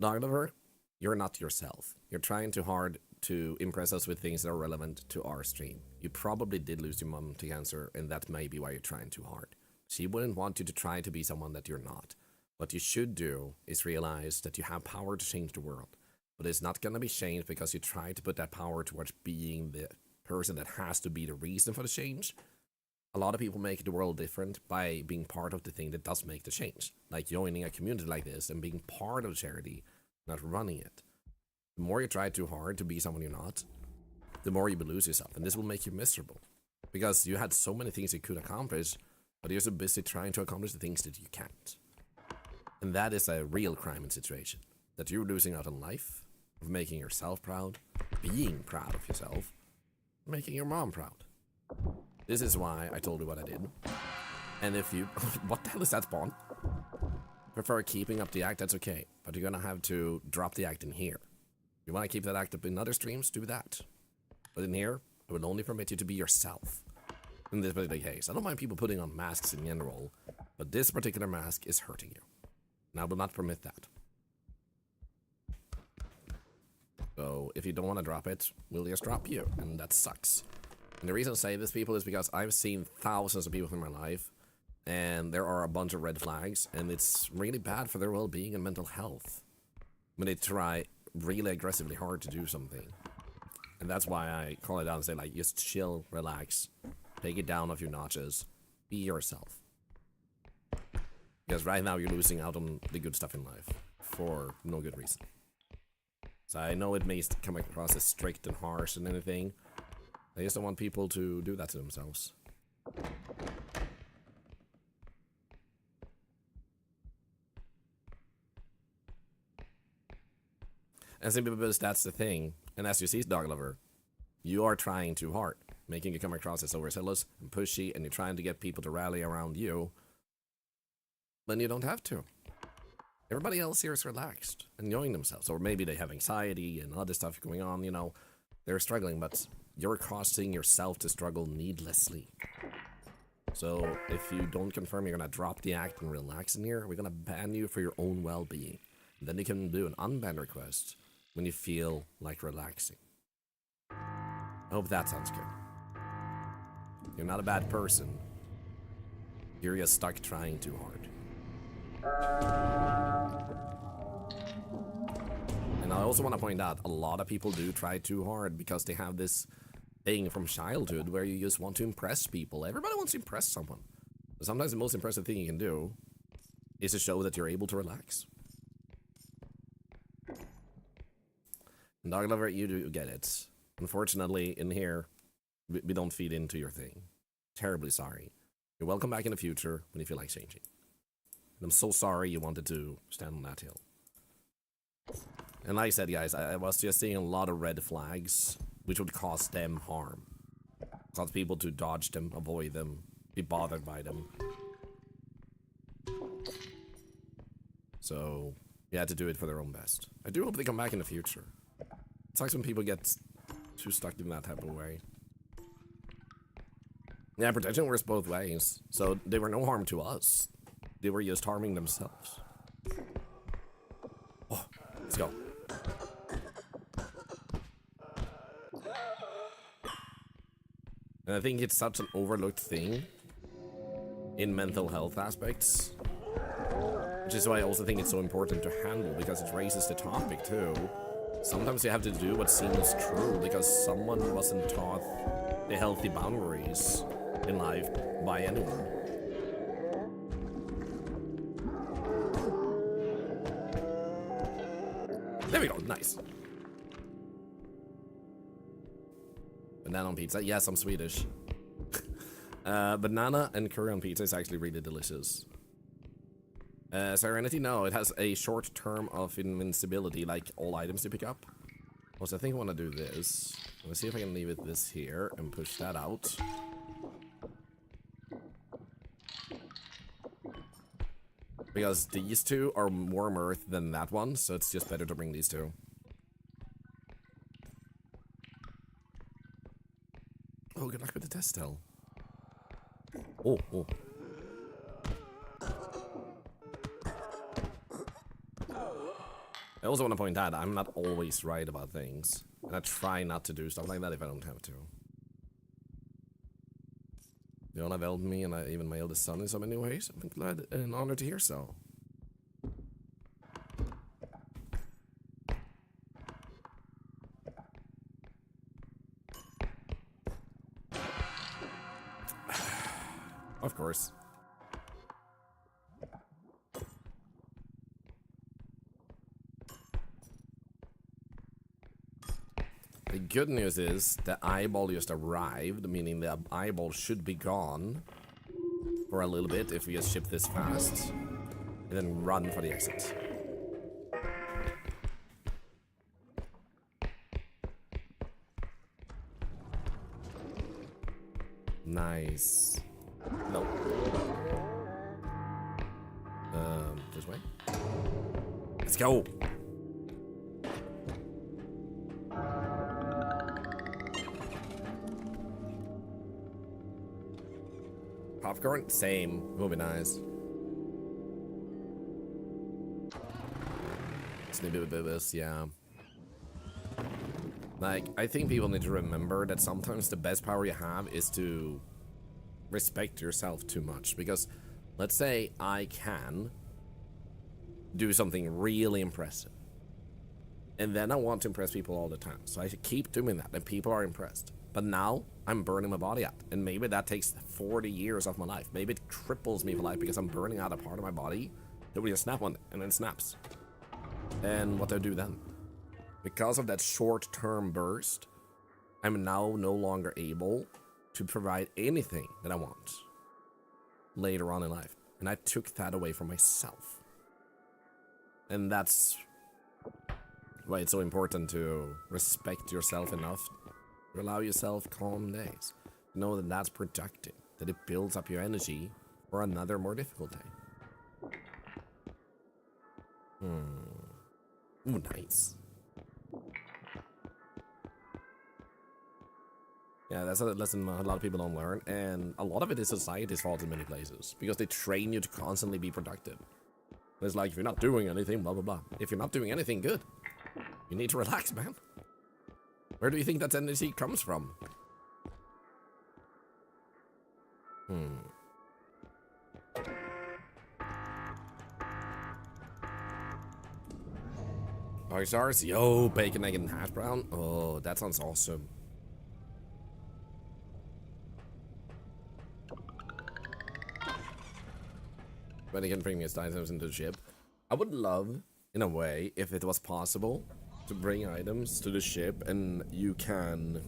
Doglover, you're not yourself. You're trying too hard to impress us with things that are relevant to our stream. You probably did lose your mom to cancer, and that may be why you're trying too hard. She wouldn't want you to try to be someone that you're not. What you should do is realize that you have power to change the world. But it's not gonna be changed because you try to put that power towards being the person that has to be the reason for the change. A lot of people make the world different by being part of the thing that does make the change. Like joining a community like this and being part of the charity, not running it. The more you try too hard to be someone you're not, the more you will lose yourself. And this will make you miserable. Because you had so many things you could accomplish, but you're so busy trying to accomplish the things that you can't. And that is a real crime and situation. That you're losing out on life, of making yourself proud, being proud of yourself, making your mom proud. This is why I told you what I did. And if you... what the hell is that spawn? Prefer keeping up the act, that's okay. But you're gonna have to drop the act in here. If you want to keep that act up in other streams, do that. But in here, I will only permit you to be yourself. In this particular case, I don't mind people putting on masks in general, but this particular mask is hurting you. And I will not permit that. So, if you don't want to drop it, we'll just drop you, and that sucks. And the reason I say this, people, is because I've seen thousands of people in my life, and there are a bunch of red flags, and it's really bad for their well-being and mental health when they try really aggressively hard to do something. And that's why I call it out and say, like, just chill, relax, take it down a few notches, be yourself. Because right now you're losing out on the good stuff in life for no good reason. So I know it may come across as strict and harsh and anything. I just don't want people to do that to themselves. And simply because that's the thing, and as you see, Doglover, you are trying too hard, making it come across as overzealous and pushy, and you're trying to get people to rally around you, then you don't have to. Everybody else here is relaxed, enjoying themselves, or maybe they have anxiety and other stuff going on, you know, they're struggling, but you're causing yourself to struggle needlessly. So if you don't confirm you're gonna drop the act and relax in here, we're gonna ban you for your own well-being. Then you can do an unban request when you feel like relaxing. I hope that sounds good. You're not a bad person. You're just stuck trying too hard. And I also want to point out, a lot of people do try too hard because they have this thing from childhood where you just want to impress people. Everybody wants to impress someone. But sometimes the most impressive thing you can do is to show that you're able to relax. And Doglover, you do get it. Unfortunately, in here, we don't feed into your thing. Terribly sorry. You're welcome back in the future when you feel like changing. And I'm so sorry you wanted to stand on that hill. And like I said, guys, I was just seeing a lot of red flags, which would cause them harm. Cause people to dodge them, avoid them, be bothered by them. So, you had to do it for their own best. I do hope they come back in the future. It sucks when people get too stuck in that type of way. Yeah, protection works both ways. So they were no harm to us. They were just harming themselves. Oh, let's go. And I think it's such an overlooked thing in mental health aspects. Which is why I also think it's so important to handle, because it raises the topic too. Sometimes you have to do what seems true because someone wasn't taught the healthy boundaries in life by anyone. There we go, nice. Banana on pizza, yes, I'm Swedish. Banana and curry on pizza is actually really delicious. Serenity, no, it has a short term of invincibility, like all items you pick up. Also, I think I want to do this. Let's see if I can leave it this here and push that out. Because these two are more mirth than that one, so it's just better to bring these two. Oh, good luck with the test cell. Oh, oh. I also want to point out, I'm not always right about things. And I try not to do stuff like that if I don't have to. You all have helped me, and I even my eldest son in so many ways. I'm glad and honored to hear so. Of course. The good news is the eyeball just arrived, meaning the eyeball should be gone for a little bit if we just ship this fast. And then run for the exit. Nice. No. This way. Let's go. Popcorn? Same. Will be nice. Snippy bibis, yeah. Like, I think people need to remember that sometimes the best power you have is to respect yourself too much. Because, let's say I can do something really impressive. And then I want to impress people all the time. So I keep doing that, and people are impressed. But now, I'm burning my body out. And maybe that takes 40 years of my life. Maybe it cripples me for life because I'm burning out a part of my body that will just snap on it, and then it snaps. And what do I do then? Because of that short-term burst, I'm now no longer able to provide anything that I want later on in life. And I took that away from myself. And that's why it's so important to respect yourself enough to allow yourself calm days. Know that that's productive, that it builds up your energy for another more difficult day. Ooh, nice. Yeah, that's a lesson a lot of people don't learn, and a lot of it is society's fault in many places, because they train you to constantly be productive. It's like, if you're not doing anything, blah, blah, blah. If you're not doing anything good, you need to relax, man. Where do you think that energy comes from? Five stars? Yo, bacon, egg, and hash brown? Oh, that sounds awesome. When you can bring these items into the ship. I would love, in a way, if it was possible to bring items to the ship and you can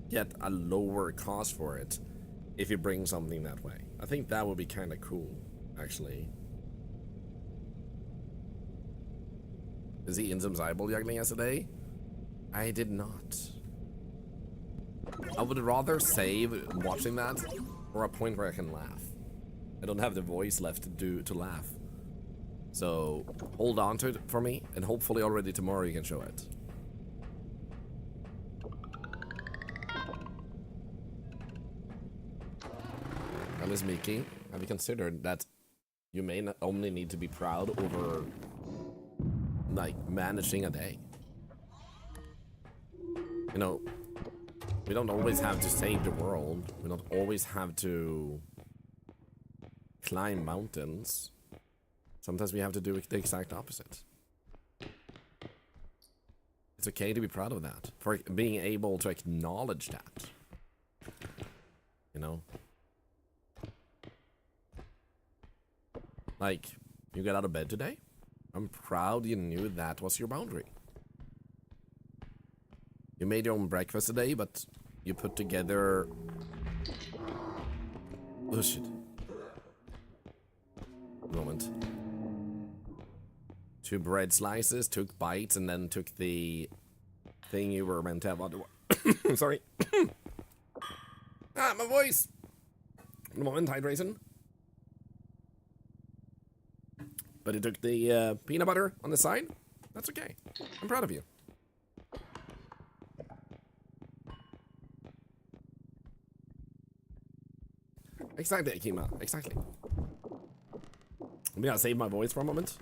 get a lower cost for it if you bring something that way. I think that would be kind of cool, actually. Is he in some eyeball juggling yesterday? I did not. I would rather save watching that for a point where I can laugh. I don't have the voice left to laugh. So hold on to it for me, and hopefully already tomorrow you can show it. Honest Mickey, have you considered that you may not only need to be proud over, like, managing a day? You know, we don't always have to save the world. We don't always have to climb mountains. Sometimes we have to do the exact opposite. It's okay to be proud of that. For being able to acknowledge that. You know? Like, you got out of bed today? I'm proud you knew that was your boundary. You made your own breakfast today, but you put together... Oh shit. Moment. 2 bread slices, took bites, and then took the thing you were meant to have otherwise. Sorry. My voice! Moment, hydration. But it took the peanut butter on the side. That's okay. I'm proud of you. Exactly, Akima. Exactly. I'm gonna save my voice for a moment.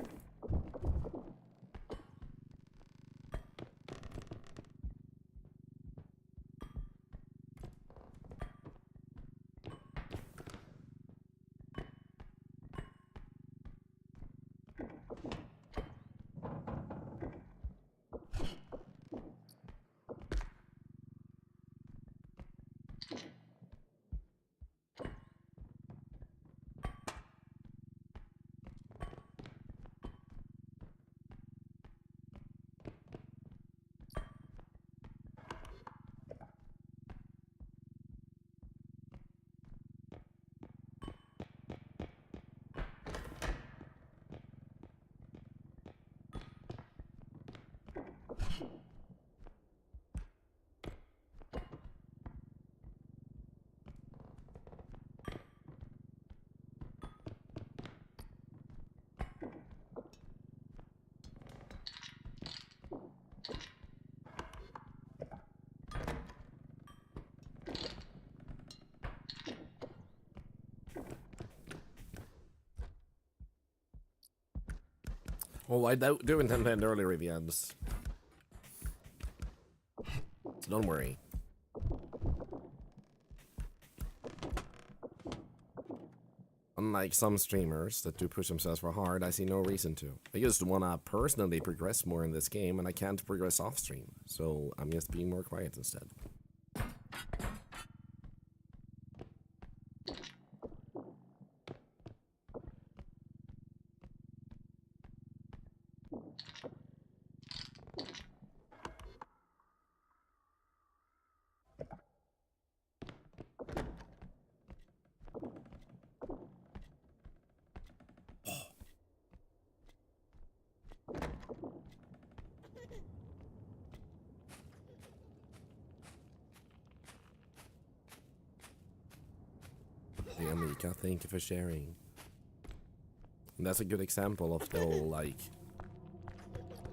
Oh, I do intend to end earlier events. So don't worry. Unlike some streamers that do push themselves for hard, I see no reason to. I just wanna personally progress more in this game, and I can't progress off stream. So I'm just being more quiet instead. Hey Amika, thank you for sharing. And that's a good example of the whole, like,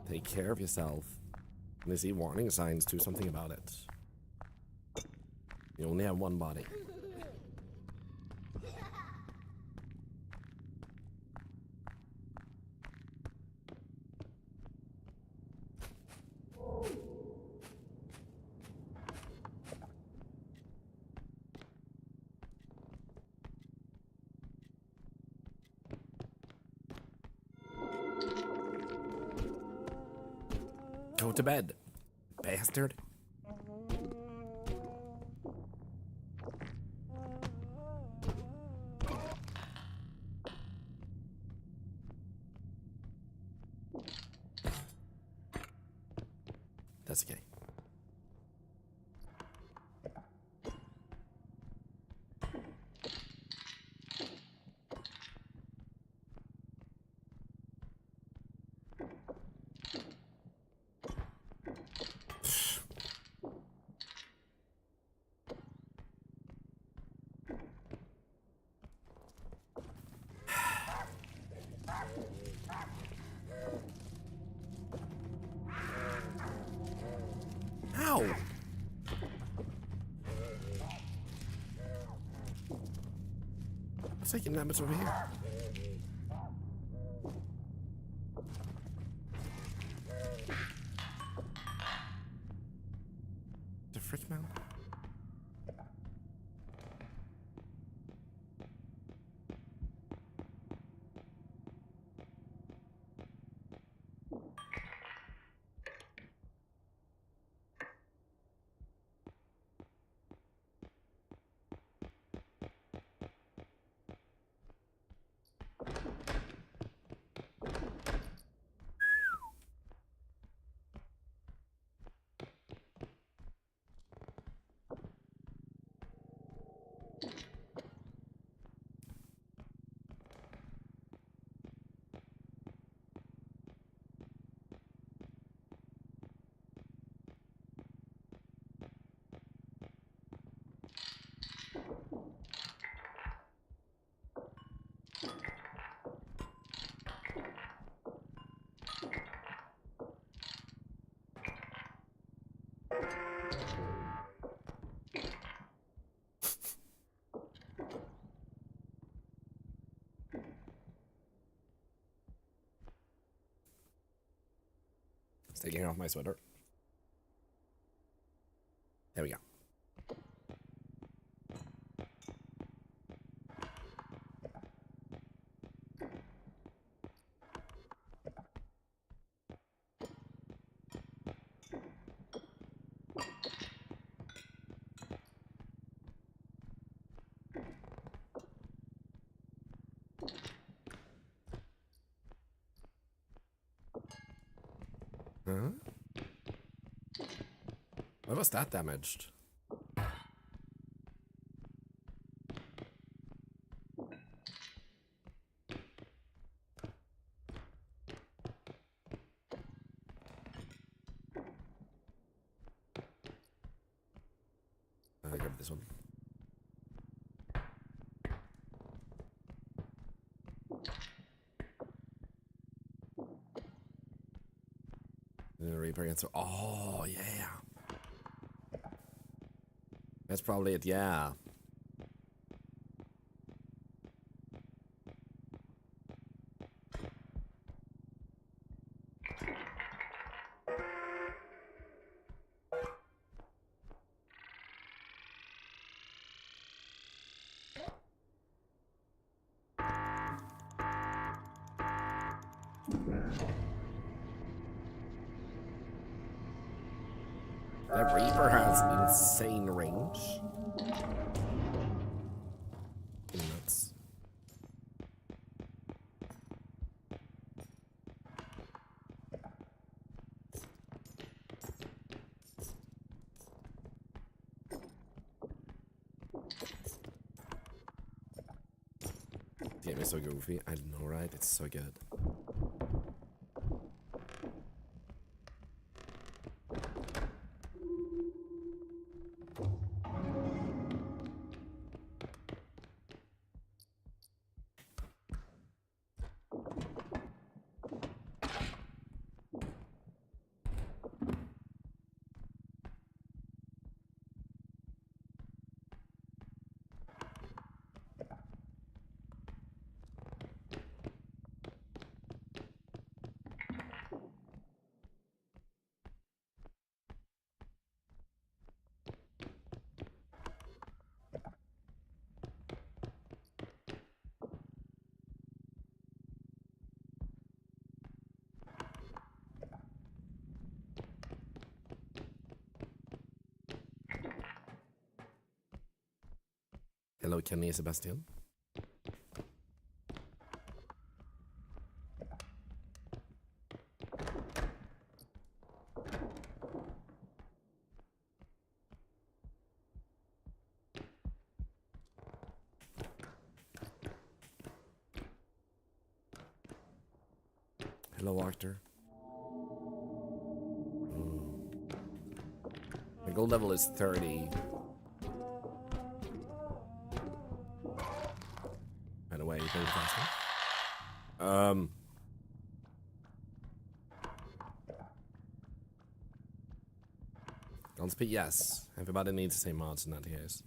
take care of yourself. When they see warning signs, do something about it. You only have one body. Go to bed, bastard. That's okay. What's taking that much over here? The fridge mount? Taking off my sweater. There we go. Huh? Why was that damaged? I grab this one. The Reaper answer. Oh yeah. That's probably it, yeah. That Reaper has insane range. Nuts. The game is so goofy. I know, right? It's so good. Hello, Kenny and Sebastian. Hello, Arthur. My gold level is 30. By the way, very fast. Don't speak, yes. Everybody needs the same mods in that case.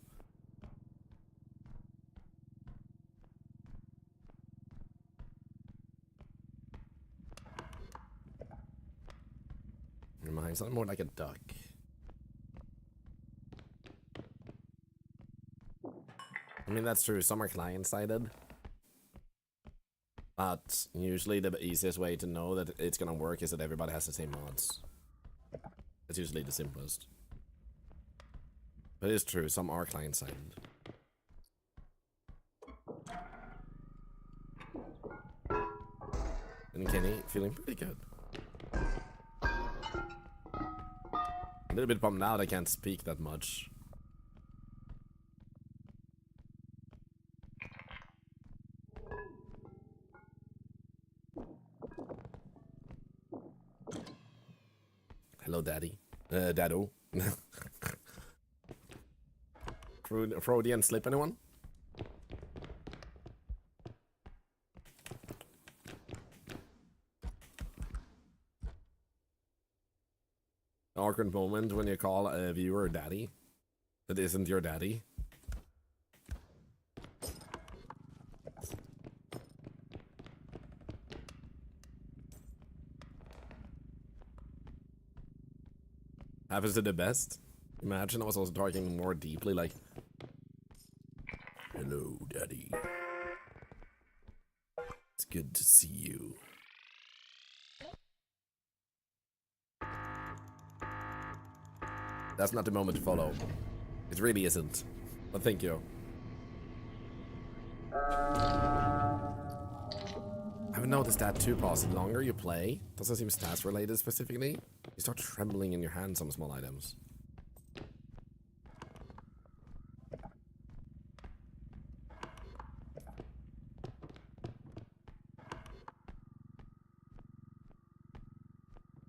Your mind sounds more like a duck. I mean, that's true. Some are client-sided. But usually the easiest way to know that it's gonna work is that everybody has the same mods. That's usually the simplest. But it's true, some are client-sided. And Kenny, feeling pretty good. A little bit bummed out I can't speak that much. Hello, Daddy. Dado. Freudian slip, anyone? Awkward moment when you call a viewer daddy that isn't your daddy. Happens to the best. Imagine I was also talking more deeply, like, hello, daddy. It's good to see you. That's not the moment to follow. It really isn't. But thank you. I haven't noticed that too, Boss. The longer you play, doesn't seem stats related specifically. You start trembling in your hands on small items.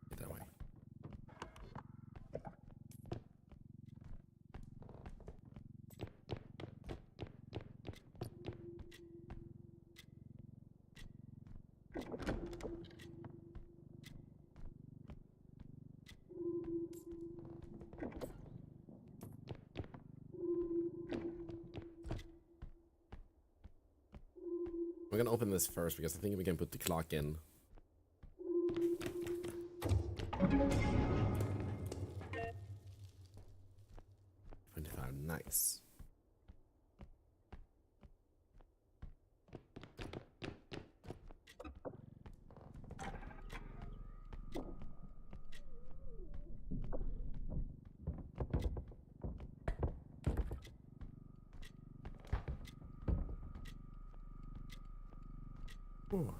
Get that way. We're gonna open this first because I think we can put the clock in. Nice. Ooh.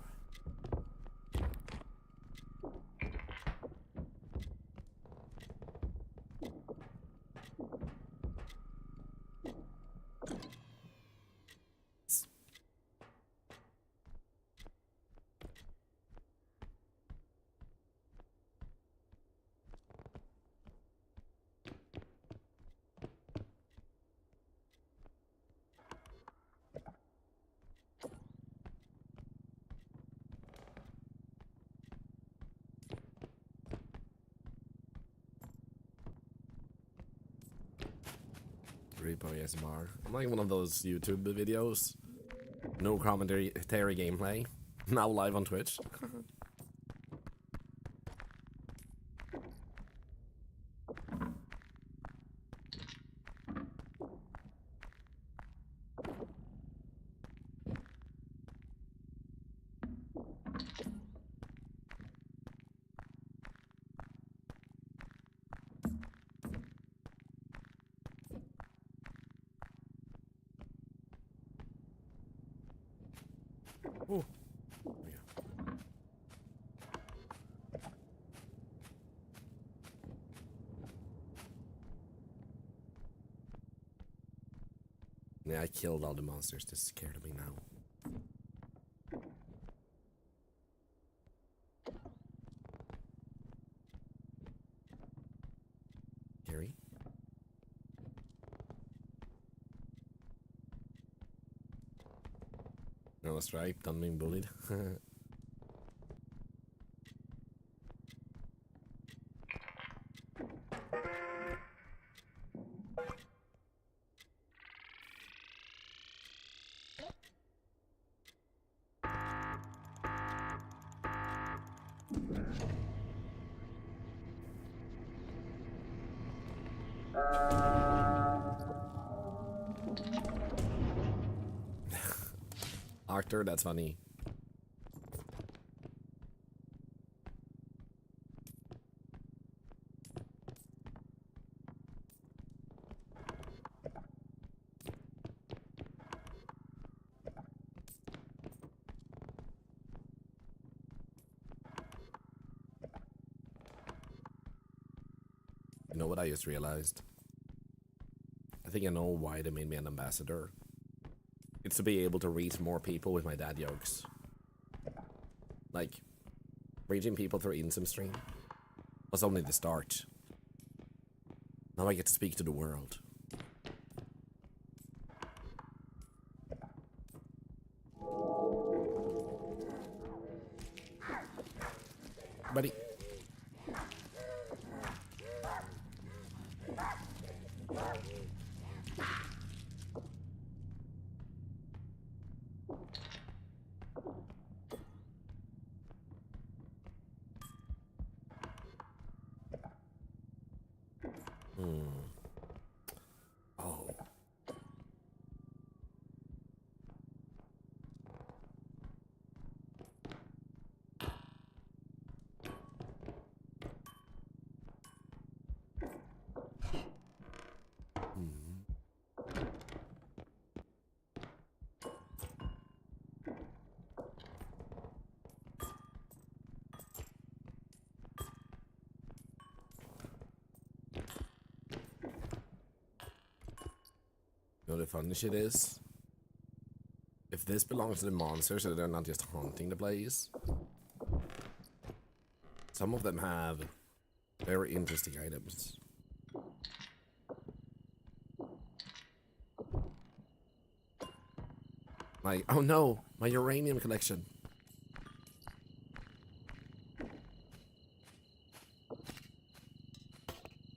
R.E.P.O ASMR. I'm like one of those YouTube videos. No commentary gameplay. Now live on Twitch. Ooh. Yeah, I killed all the monsters. They're scared of me now. Gary? No, that's right. Done being bullied. Arthur, that's funny. You know what I just realized? I think I know why they made me an ambassador. It's to be able to reach more people with my dad jokes. Like, reaching people through Insum Stream was only the start. Now I get to speak to the world. Buddy. Oh. You know the funny shit is? If this belongs to the monsters so they're not just haunting the place, some of them have very interesting items. My, oh no, my uranium collection.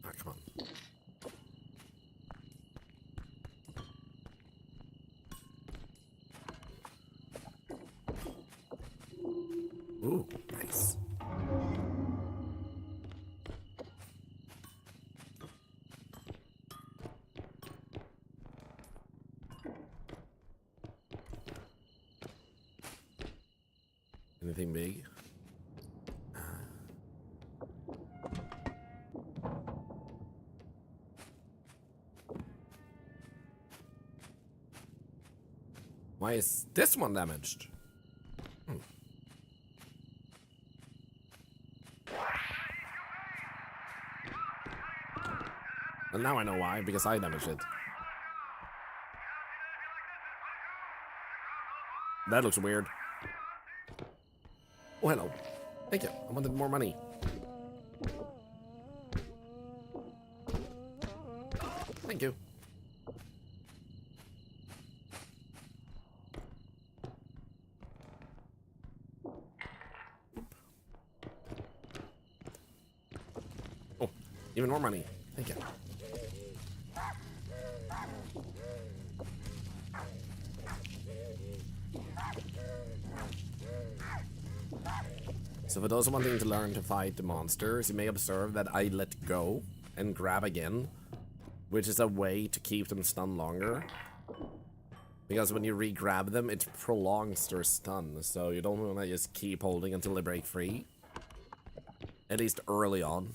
Ah, come on. Ooh, nice. Anything big? Why is this one damaged? And now I know why, because I damaged it. That looks weird. Oh, hello. Thank you. I wanted more money. Thank you. Oh, even more money. Thank you. So for those wanting to learn to fight the monsters, you may observe that I let go and grab again, which is a way to keep them stunned longer. Because when you re-grab them, it prolongs their stun, so you don't want to just keep holding until they break free. At least early on.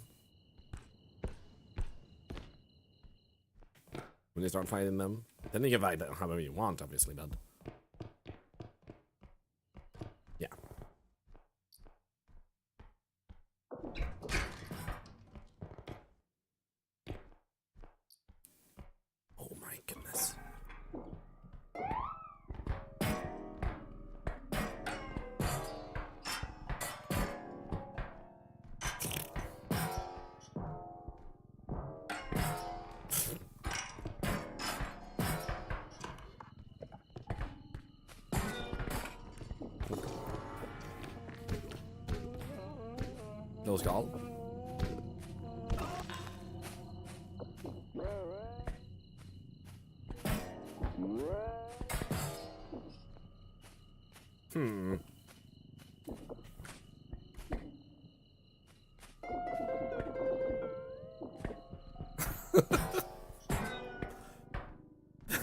When you start fighting them, then you can fight them however you want, obviously, but... yeah. Oh my goodness. Those gall.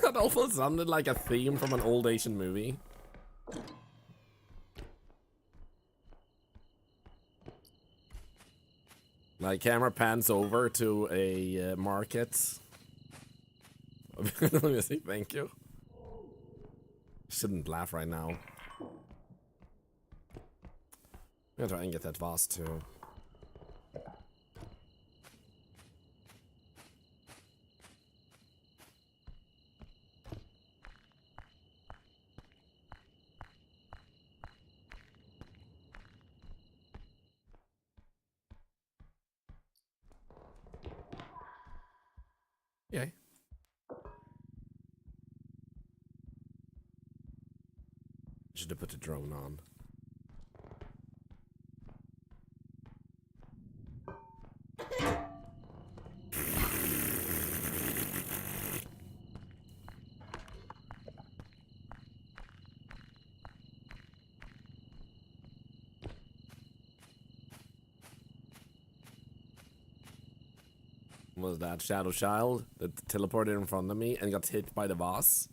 That almost sounded like a theme from an old Asian movie. My camera pans over to a market. Let me see, thank you. Shouldn't laugh right now. I'm gonna try and get that vase too. Yay. Should have put the drone on. Was that Shadow Child that teleported in front of me and got hit by the vase?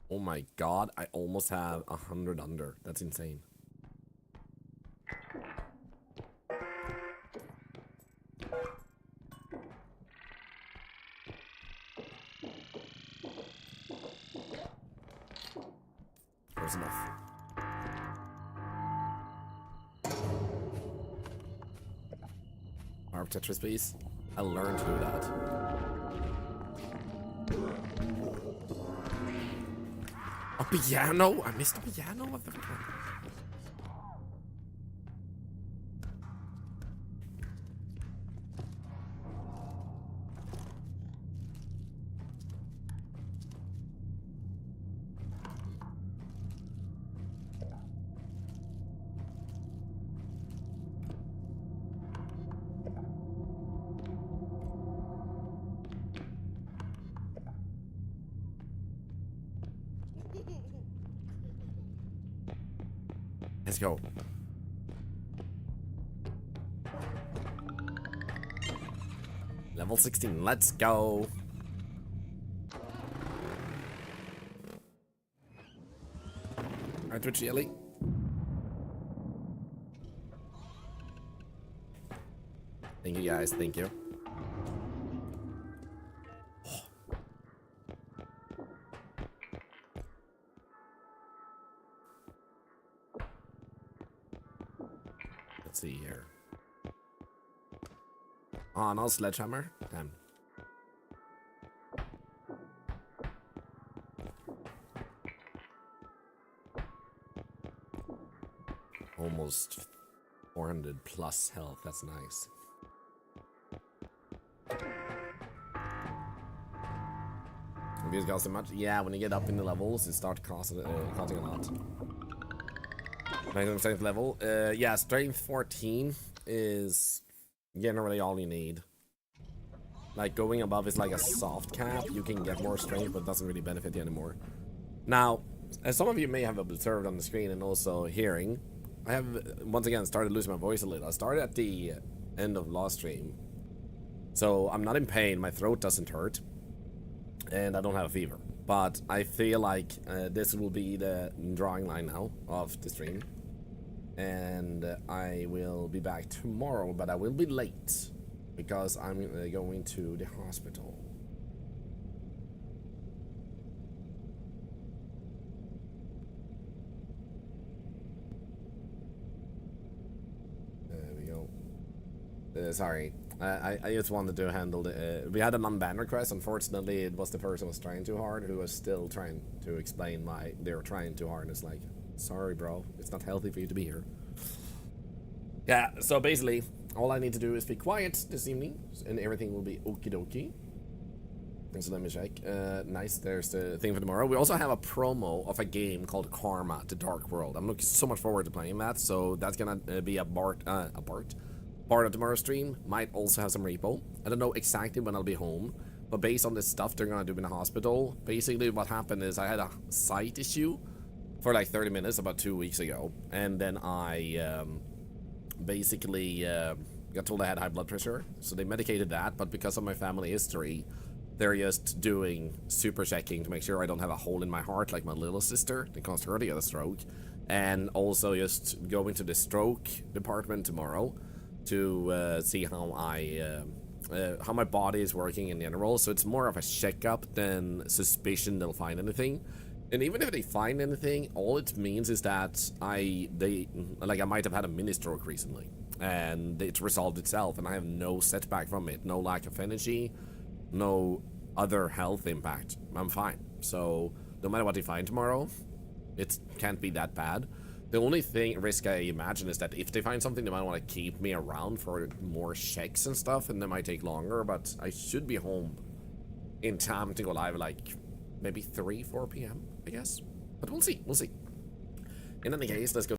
Oh my god, I almost have 100 under. That's insane. There's enough. Harp Tetris, please. I'll learn to do that. A piano? I missed a piano? What the fuck? Let's go. Level 16, let's go. Alright, Twitch Jelly. Thank you guys, thank you. Let's see here. Oh, no sledgehammer? Damn. Almost 400 plus health, that's nice. These cost so much? Yeah, when you get up in the levels, it starts costing a lot. Maximum strength level? Yeah, strength 14 is generally all you need. Like, going above is like a soft cap. You can get more strength, but it doesn't really benefit you anymore. Now, as some of you may have observed on the screen and also hearing, I have, once again, started losing my voice a little. I started at the end of last stream. So, I'm not in pain, my throat doesn't hurt. And I don't have a fever. But I feel like this will be the drawing line now of the stream. And I will be back tomorrow, but I will be late. Because I'm going to the hospital. There we go. Sorry. I just wanted to handle the... we had an unbanned request. Unfortunately, it was the person who was trying too hard who was still trying to explain why they were trying too hard. And it's like, sorry, bro. It's not healthy for you to be here. Yeah, so basically, all I need to do is be quiet this evening, and everything will be okie dokie. So let me check. Nice, there's the thing for tomorrow. We also have a promo of a game called Karma, The Dark World. I'm looking so much forward to playing that, so that's gonna be a part of tomorrow's stream. Might also have some repo. I don't know exactly when I'll be home, but based on the stuff they're gonna do in the hospital, basically what happened is I had a sight issue for like 30 minutes about 2 weeks ago, and then I basically got told I had high blood pressure, so they medicated that, but because of my family history, They're just doing super checking to make sure I don't have a hole in my heart like my little sister. It caused her to get a stroke. And also just going to the stroke department tomorrow to see how how my body is working in general. So it's more of a checkup than suspicion they'll find anything. And even if they find anything, all it means is that I might have had a mini stroke recently, and it's resolved itself, and I have no setback from it, no lack of energy, no other health impact. I'm fine. So no matter what they find tomorrow, it can't be that bad. The only risk I imagine is that if they find something, they might want to keep me around for more checks and stuff, and that might take longer. But I should be home in time to go live like maybe 3-4 p.m. I guess. But we'll see. In any case, let's go